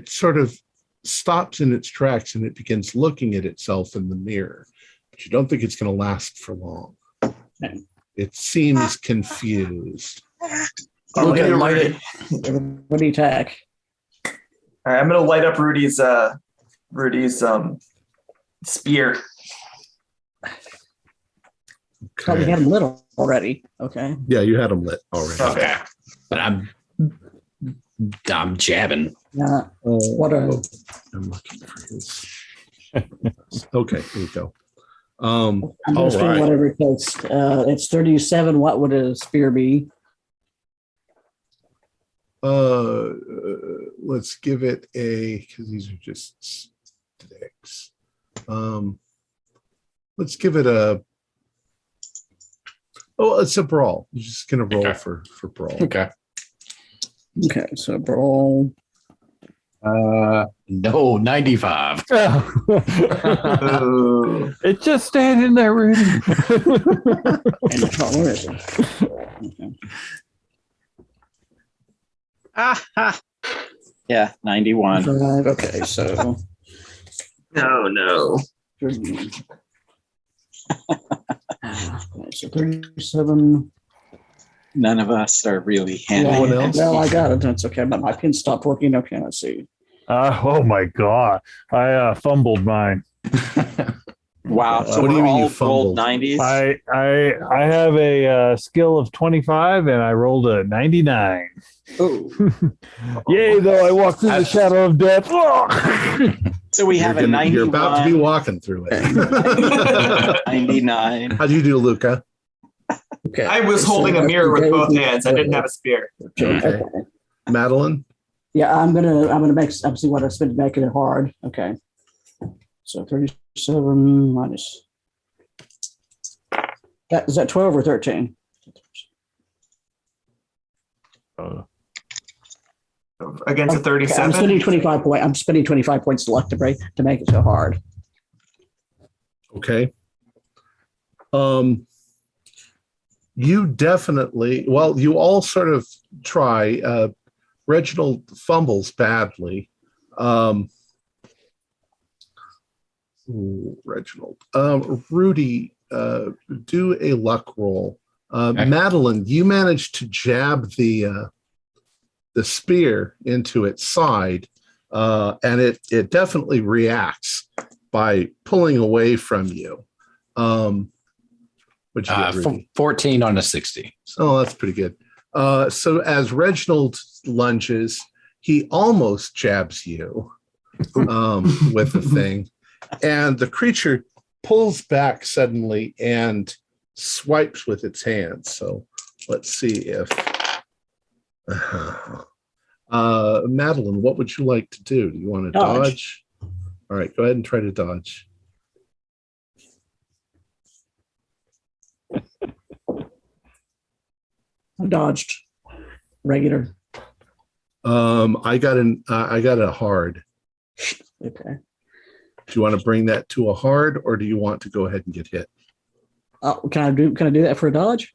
sort of stops in its tracks, and it begins looking at itself in the mirror. But you don't think it's going to last for long. It seems confused. Okay, light it. Everybody attack. All right, I'm gonna light up Rudy's spear. Oh, we Okay. had him lit already. Okay. Yeah, you had them lit already. Okay. But I'm jabbing. Yeah. What a I'm looking for his. Okay, here you go. I'm All gonna spend right. whatever it takes. It's 37. What would a spear be? Let's give it a, because these are just sticks. Let's give it a. Oh, it's a brawl. You're just gonna roll Okay. for brawl. Okay. Okay, so brawl. No, 95. Ooh. It's just standing there, Rudy. And where is it? Okay. Yeah, 91. 5, okay, so No. okay, so 37. None of us are really handy. Anyone else? Well, I got it. That's okay, but my pin stopped working. Okay, let's see. Oh my God. I fumbled mine. Wow. So What do you we're mean you all fumbled? rolled 90s? I have a skill of 25 and I rolled a 99. Ooh. Yay, though I walked through the shadow of death. So we have a 91. You're about to be walking through it. 99. How'd you do, Luca? Okay. I was holding a mirror with both hands. I didn't have a spear. Okay. Madeline? Yeah, I'm gonna make. I'm see what I spent to make it hard. Okay. So 37 minus. Is that 12 or 13? Against a Okay, I'm 37. spending 25 points. I'm spending 25 points to luck to break to make it so hard. Okay. You definitely, well, you all sort of try. Reginald fumbles badly. Reginald. Rudy, do a luck roll. Okay. Madeline, you managed to jab the spear into its side, and it definitely reacts by pulling away from you. What'd you get, Rudy? 14 on a 60. Oh, that's pretty good. So as Reginald lunges, he almost jabs you with the thing, and the creature pulls back suddenly and swipes with its hands. So let's see if Madeline, what would you like to do? Do you want to dodge? All right, go ahead and try to dodge. I dodged. Regular. I got a hard. Okay. Do you want to bring that to a hard, or do you want to go ahead and get hit? Can I do that for a dodge?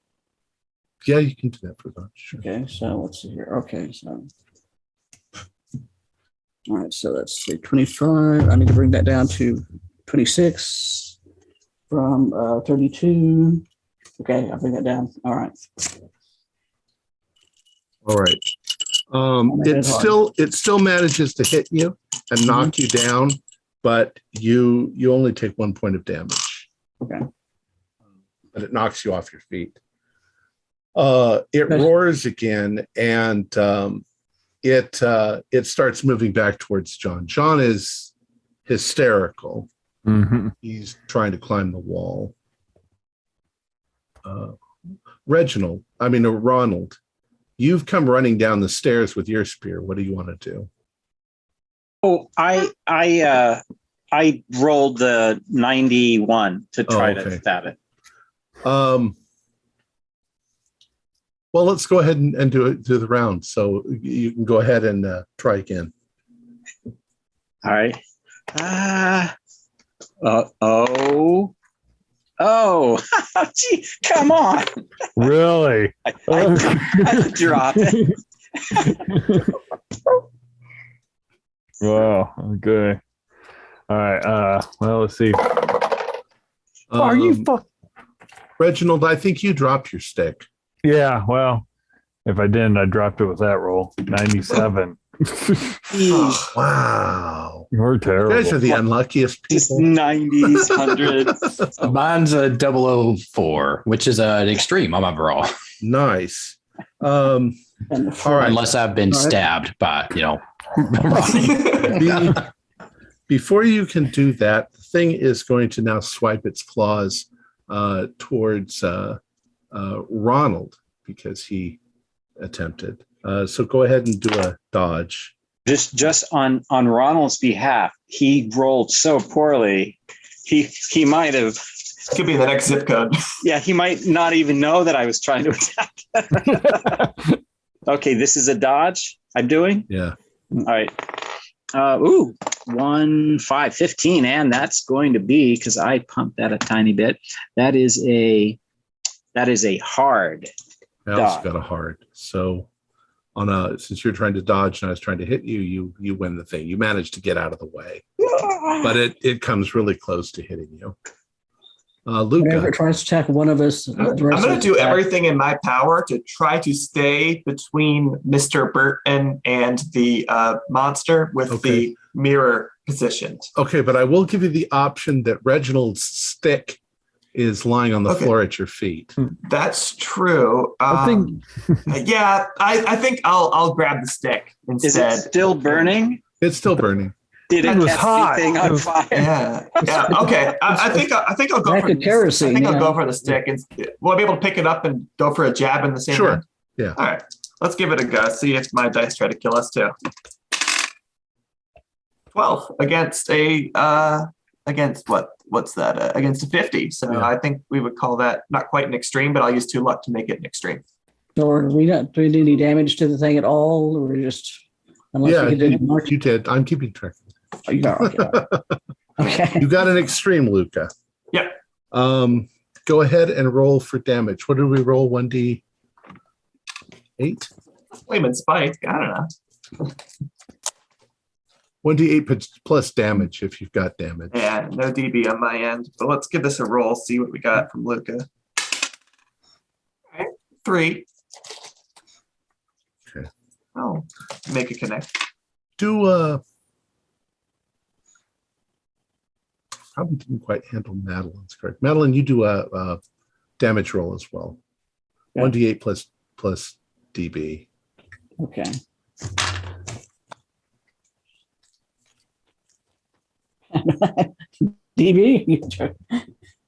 Yeah, you can do that for dodge. Sure. Okay, so let's see here. Okay, so all right, so let's see, 25. I need to bring that down to 26 from 32. Okay, I'll bring that down. All right. All right. It still manages to hit you and knock you down, but you only take 1 point of damage. Okay. But it knocks you off your feet. It roars again, and it starts moving back towards John. John is hysterical. Mm-hmm. He's trying to climb the wall. Ronald, you've come running down the stairs with your spear. What do you want to do? Oh, I rolled the 91 to try to stab it. Well, let's go ahead and do the round. So you can go ahead and try again. All right. Oh, gee, come on. Really? I drop it. Wow. Okay. All right. Well, let's see. Are you fuck? Reginald, I think you dropped your stick. Yeah, well, if I didn't, I dropped it with that roll. 97. Wow. You're You terrible. guys are the unluckiest Just people. 90s, hundreds. Mine's a 004, which is an extreme on my brawl. Nice. And the All right. Unless I've been All right. stabbed by, Ronnie. Before you can do that, the thing is going to now swipe its claws towards Ronald because he attempted. So go ahead and do a dodge. Just on Ronald's behalf, he rolled so poorly. He might have. Could be the next zip code. Yeah, he might not even know that I was trying to attack. Okay, this is a dodge I'm doing. Yeah. All right. 1, 5, 15. And that's going to be, because I pumped that a tiny bit. That is a hard. I also Dodge. got a hard. So since you're trying to dodge and I was trying to hit you, you win the thing. You managed to get out of the way. But it comes really close to hitting you. whenever Luca. it tries to attack one of us, I'm going to do everything in my power to try to stay between Mr. Burton and the monster with Okay. the mirror positioned. Okay, but I will give you the option that Reginald's stick is lying on the Okay. floor at your feet. That's true. I think Yeah, I think I'll grab the stick Is instead. it still burning? It's still burning. Did It it was catch hot. anything It on was- fire? Yeah. Okay. I think I'll go Back for to kerosene, I think I'll yeah. go for the stick. And will I be able to pick it up and go for a jab in the same Sure. hand? Yeah. All right. Let's give it a go. See if my dice try to kill us too. 12 against against what's that? Against a 50. So Yeah. I think we would call that not quite an extreme, but I'll use 2 luck to make it an extreme. Or do we not do any damage to the thing at all, or just unless Yeah, we can do you did. I'm keeping track. Oh, you got it. Okay. You got an extreme, Luca. Yep. Go ahead and roll for damage. What did we roll? 1d8? Flaming spike. I don't know. 1d8 plus damage if you've got damage. Yeah, no DB on my end. But let's give this a roll. See what we got from Luca. All right, 3. Okay. Oh, make a connect. Do probably didn't quite handle Madeline's correct. Madeline, you do a damage roll as well. Yeah. 1d8 plus DB. Okay. DB.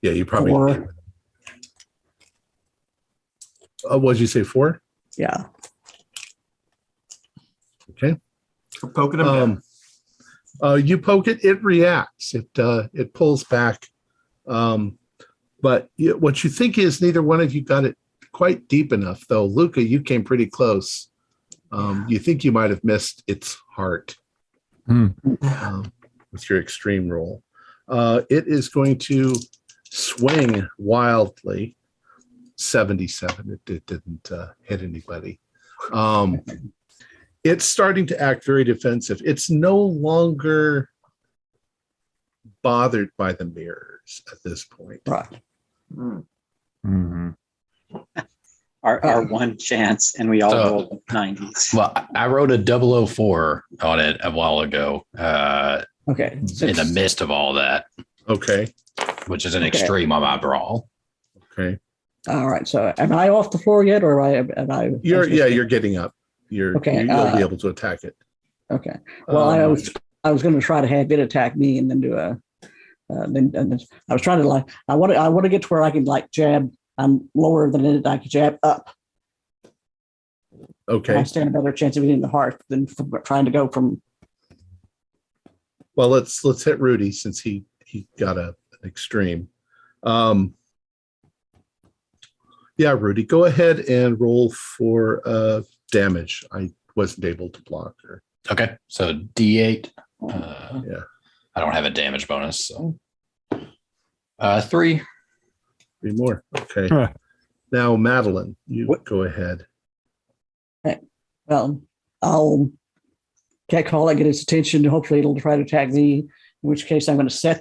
Yeah, you probably. 4. What'd you say? 4? Yeah. Okay. We're poking him down. You poke it, it reacts. It pulls back. But what you think is neither one of you got it quite deep enough, though. Luca, you came pretty close. You think you might have missed its heart with your extreme roll. It is going to swing wildly. 77. It didn't hit anybody. It's starting to act very defensive. It's no longer bothered by the mirrors at this point. Right. Mm. Mhm. Our one chance, and we all So- rolled 90s. Well, I wrote a 004 on it a while ago Okay. in the midst of all that, Okay. which is an Okay. extreme on my brawl. Okay. All right. So am I off the floor yet, or am I? You're getting up. Okay, You'll be able to attack it. Okay. Well, I was going to try to have it attack me and then do a. Then I was trying to I want to get to where I can jab. I'm lower than it. I can jab up. Okay. I stand a better chance of hitting the heart than trying to go from. Well, let's hit Rudy since he got an extreme. Yeah, Rudy, go ahead and roll for damage. I wasn't able to block her. Okay, so D8. Yeah. I don't have a damage bonus, so 3. 3 more. Okay. Huh. Now, Madeline, you go ahead. Well, I'll call it, get its attention. Hopefully, it'll try to attack me. In which case, I'm going to set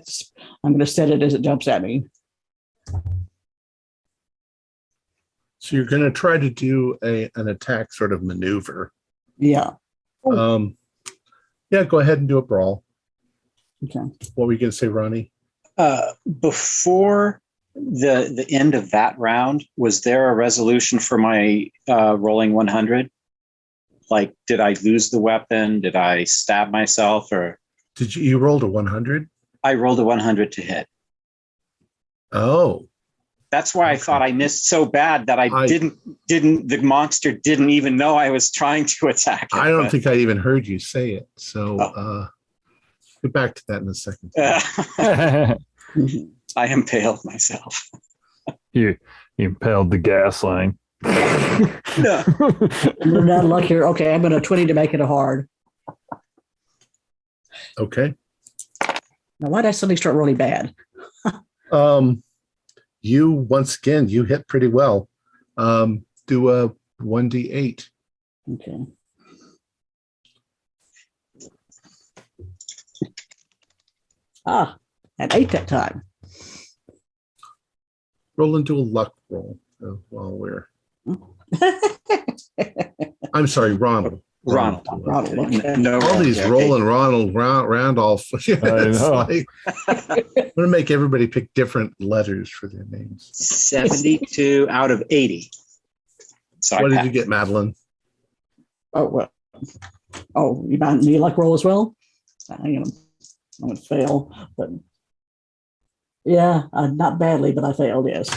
it as it jumps at me. So you're going to try to do an attack sort of maneuver. Yeah. Yeah, go ahead and do a brawl. Okay. What were you going to say, Ronnie? Before the end of that round, was there a resolution for my rolling 100? Like, did I lose the weapon? Did I stab myself? Or Did you rolled a 100? I rolled a 100 to hit. Oh, That's why I thought I missed so bad that I didn't the monster didn't even know I was trying to attack it. I don't think I even heard you say it. So get back to that in a second. I impaled myself. You impaled the gas line. No. You're not lucky. Okay, I'm going to 20 to make it a hard. Okay. Now, why did I suddenly start really bad? You once again, you hit pretty well. Do a 1d8. Okay. At 8 that time. Roll into a luck roll while we're. I'm sorry, Ronald. Ronald. Okay. No, All these okay. rolling Ronald Randolph. It's know. like, I'm going to make everybody pick different letters for their names. 72 out of 80. So What I did passed. you get, Madeline? Oh, well. Oh, you mind me luck roll as well? I'm going to fail, but yeah, not badly, but I failed, yes.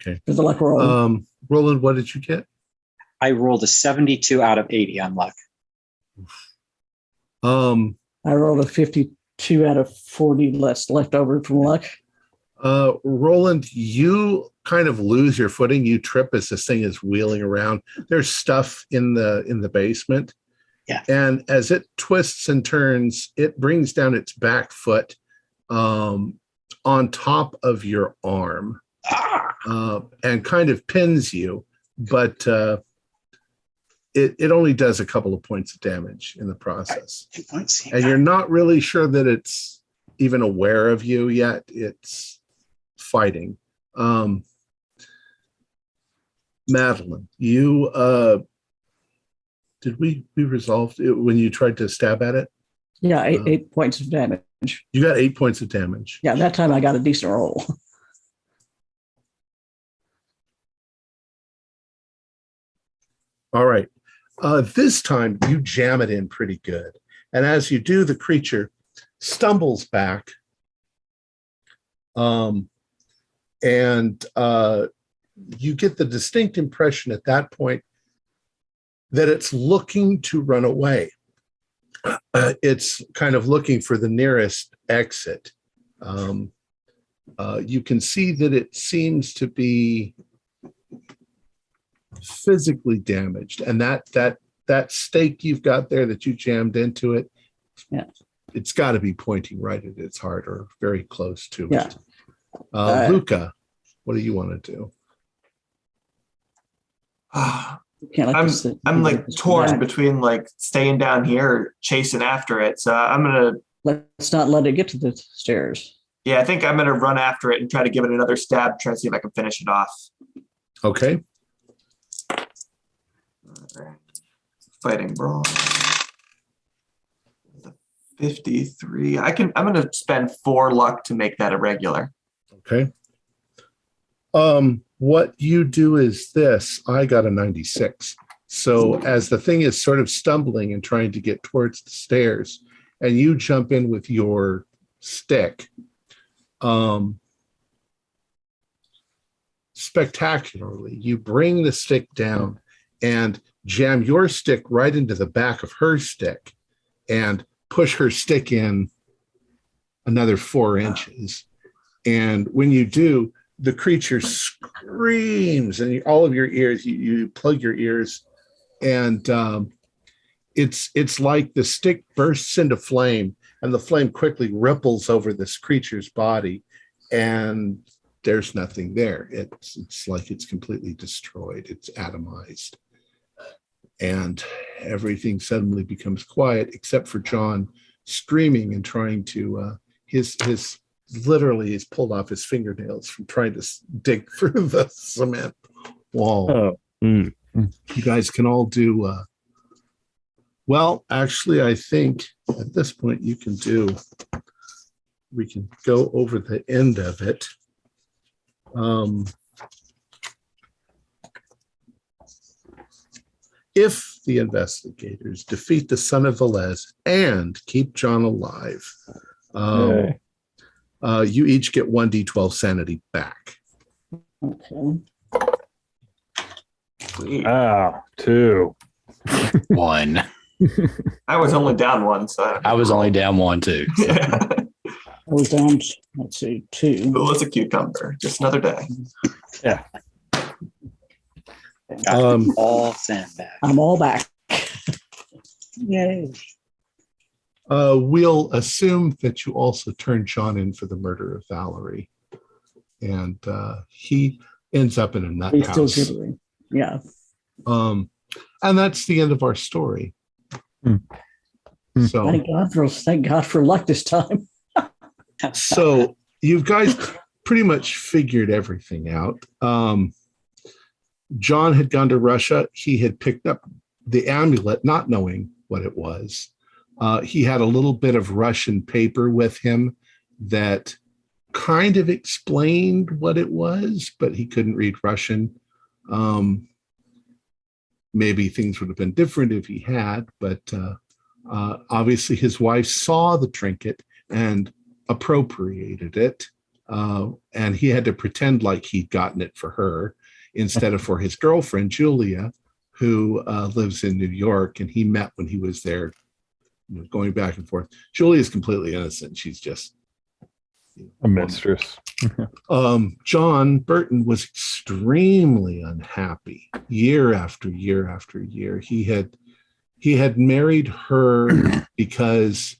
Okay. There's a luck roll. Roland, what did you get? I rolled a 72 out of 80 on luck. Um, I rolled a 52 out of 40 left over from luck. Roland, you kind of lose your footing. You trip as this thing is wheeling around. There's stuff in the basement. Yeah. And as it twists and turns, it brings down its back foot on top of your arm and kind of pins you. But it only does a couple of points of damage in the process. 2 points. And you're not really sure that it's even aware of you yet. It's fighting. Madeline, you did we resolved it when you tried to stab at it? Yeah, eight points of damage. You got 8 points of damage. Yeah, that time I got a decent roll. All right. This time you jam it in pretty good. And as you do, the creature stumbles back. And you get the distinct impression at that point that it's looking to run away. It's kind of looking for the nearest exit. You can see that it seems to be physically damaged, and that stake you've got there that you jammed into it, yeah, it's got to be pointing right at its heart or very close to yeah. it. Luca, what do you want to do? Can't let this- I'm like this torn back. between like staying down here or chasing after it. So I'm gonna, Let's not let it get to the stairs. I think I'm gonna run after it and try to give it another stab, try to see if I can finish it off. Okay. Fighting brawl. 53. I'm gonna spend 4 luck to make that a regular. Okay. What you do is this. I got a 96. So as the thing is sort of stumbling and trying to get towards the stairs, and you jump in with your stick, spectacularly, you bring the stick down and jam your stick right into the back of her stick and push her stick in another 4 inches. And when you do, the creature screams, and all of your ears, you plug your ears, and it's like the stick bursts into flame, and the flame quickly ripples over this creature's body, and there's nothing there. It's like it's completely destroyed. It's atomized. And everything suddenly becomes quiet, except for John screaming and trying to, his literally is pulled off his fingernails from trying to dig through the cement. wall. Oh, mm. You guys can all do. Well, actually, I think at this point you can do. We can go over the end of it. If the investigators defeat the Son of Ellis and keep John alive, Okay. you each get 1d12 sanity back. Okay. Ah, 2. One. I was only down one, so I was only down one too. yeah. I was down, let's see, 2. Cool as a cucumber. Just another day. Yeah. Got all sandbag. I'm all back. Yay. We'll assume that you also turned John in for the murder of Valerie. And he ends up in a nut He's still house. gibbering. Yeah. And that's the end of our story. So, Thank God for luck this time. so you guys pretty much figured everything out. John had gone to Russia. He had picked up the amulet, not knowing what it was. He had a little bit of Russian paper with him that kind of explained what it was, but he couldn't read Russian. Maybe things would have been different if he had, but obviously his wife saw the trinket and appropriated it. And he had to pretend like he'd gotten it for her instead of for his girlfriend, Julia, who lives in New York. And he met when he was there, going back and forth. Julia is completely innocent. She's just A mistress. John Burton was extremely unhappy year after year after year. He had married her because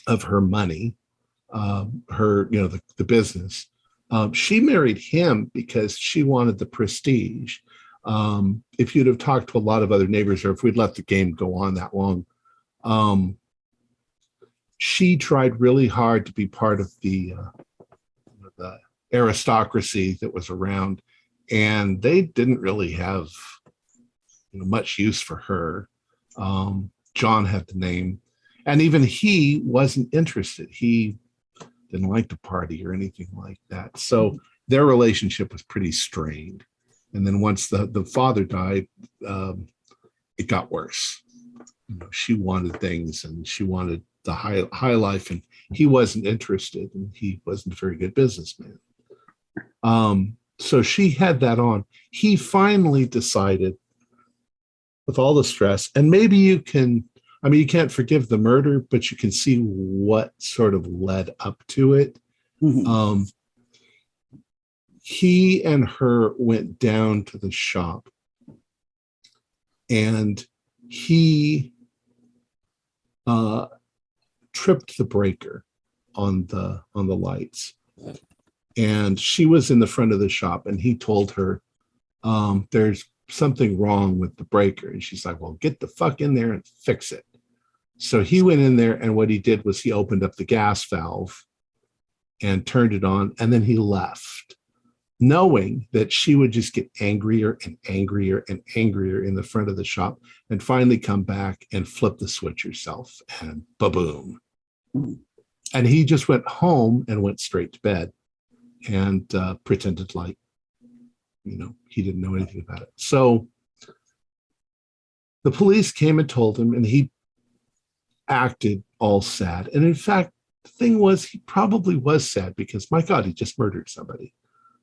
of her money, her, the business. She married him because she wanted the prestige. If you'd have talked to a lot of other neighbors, or if we'd let the game go on that long, she tried really hard to be part of the aristocracy that was around, and they didn't really have much use for her. John had the name, and even he wasn't interested. He didn't like to party or anything like that. So their relationship was pretty strained. And then once the father died, it got worse. She wanted things, and she wanted the high life, and he wasn't interested, and he wasn't a very good businessman. So she had that on. He finally decided, with all the stress, and maybe you can't forgive the murder, but you can see what sort of led up to it. Mhm. He and her went down to the shop, and he tripped the breaker on the lights, and she was in the front of the shop, and he told her, there's something wrong with the breaker. And she's like, well, get the fuck in there and fix it. So he went in there, and what he did was he opened up the gas valve and turned it on, and then he left, knowing that she would just get angrier and angrier and angrier in the front of the shop, and finally come back and flip the switch herself, and ba-boom. And he just went home and went straight to bed and pretended like, he didn't know anything about it. So the police came and told him, and he acted all sad. And in fact, the thing was, he probably was sad because, my God, he just murdered somebody.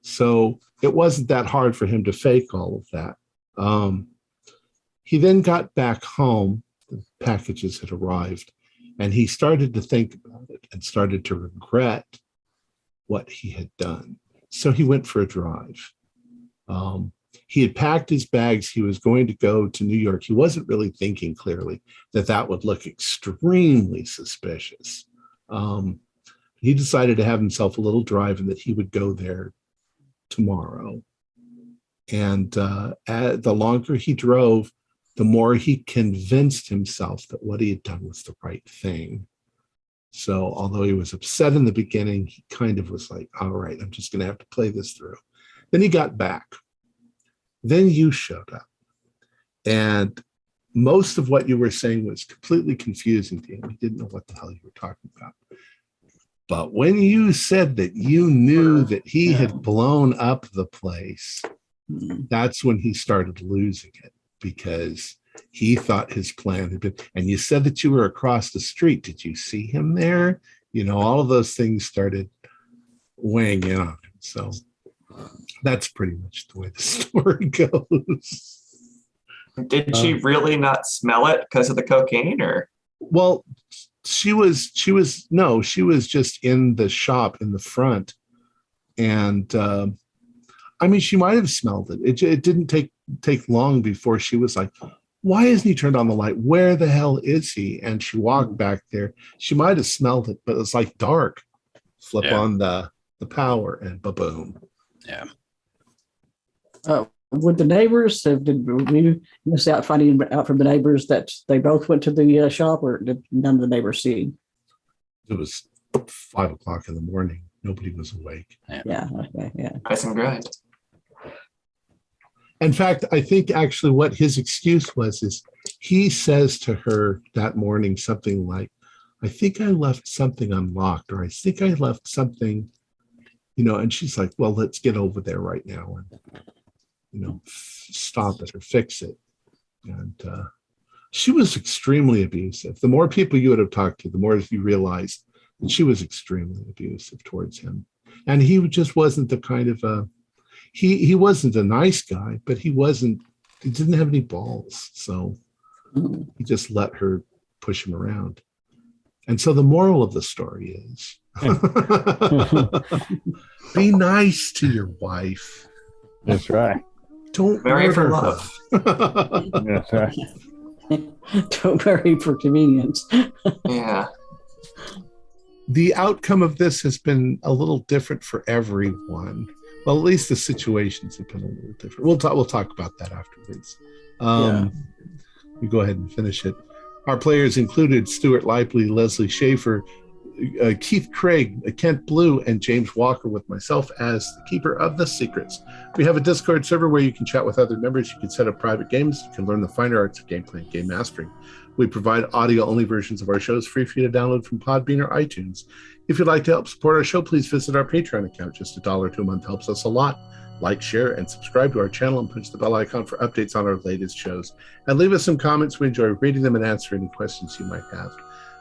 So it wasn't that hard for him to fake all of that. He then got back home. The packages had arrived, and he started to think about it and started to regret what he had done. So he went for a drive. He had packed his bags. He was going to go to New York. He wasn't really thinking clearly that would look extremely suspicious. He decided to have himself a little drive, and that he would go there tomorrow. And the longer he drove, the more he convinced himself that what he had done was the right thing. So although he was upset in the beginning, he kind of was like, all right, I'm just going to have to play this through. Then he got back, Then you showed up. And most of what you were saying was completely confusing to him. He didn't know what the hell you were talking about. But when you said that you knew that he had blown up the place, that's when he started losing it, because he thought his plan had been, and you said that you were across the street. Did you see him there? You know, all of those things started weighing in on him. So that's pretty much the way the story goes. Did she really not smell it because of the cocaine, or? Well, she was just in the shop in the front. And I mean, she might have smelled it. It didn't take long before she was like, why isn't he turned on the light? Where the hell is he? And she walked back there. She might have smelled it, but it's like dark. Flip on the power and ba-boom. Yeah. Would the neighbors did we miss out finding out from the neighbors that they both went to the shop, or did none of the neighbors see? It was 5 o'clock in the morning. Nobody was awake. Yeah. Okay. Yeah. Nice and good. In fact, I think actually what his excuse was is he says to her that morning something like, I think I left something unlocked, or I think I left something, you know, and she's like, well, let's get over there right now and, you know, stop it or fix it. And she was extremely abusive. The more people you would have talked to, the more you realized that she was extremely abusive towards him. And he just wasn't the kind of he wasn't a nice guy, but he didn't have any balls. So he just let her push him around. And so the moral of the story is be nice to your wife. That's right. Don't Marry for murder love. That's right. Don't marry for convenience. Yeah. The outcome of this has been a little different for everyone. Well, at least the situations have been a little different. We'll talk about that afterwards. We go ahead and finish it. Our players included Stuart Lively, Leslie Schaefer, Keith Craig, Kent Blue, and James Walker, with myself as the keeper of the secrets. We have a Discord server where you can chat with other members. You can set up private games. You can learn the finer arts of gameplay and game mastering. We provide audio-only versions of our shows free for you to download from Podbean or iTunes. If you'd like to help support our show, please visit our Patreon account. Just $1 or $2 a month helps us a lot. Like, share, and subscribe to our channel, and punch the bell icon for updates on our latest shows. And leave us some comments. We enjoy reading them and answering any questions you might have.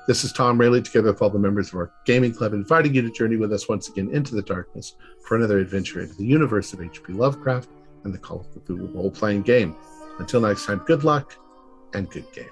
This is Tom Rayleigh, together with all the members of our gaming club, inviting you to journey with us once again into the darkness for another adventure into the universe of H.P. Lovecraft and the Call of Cthulhu role-playing game. Until next time, good luck and good gaming.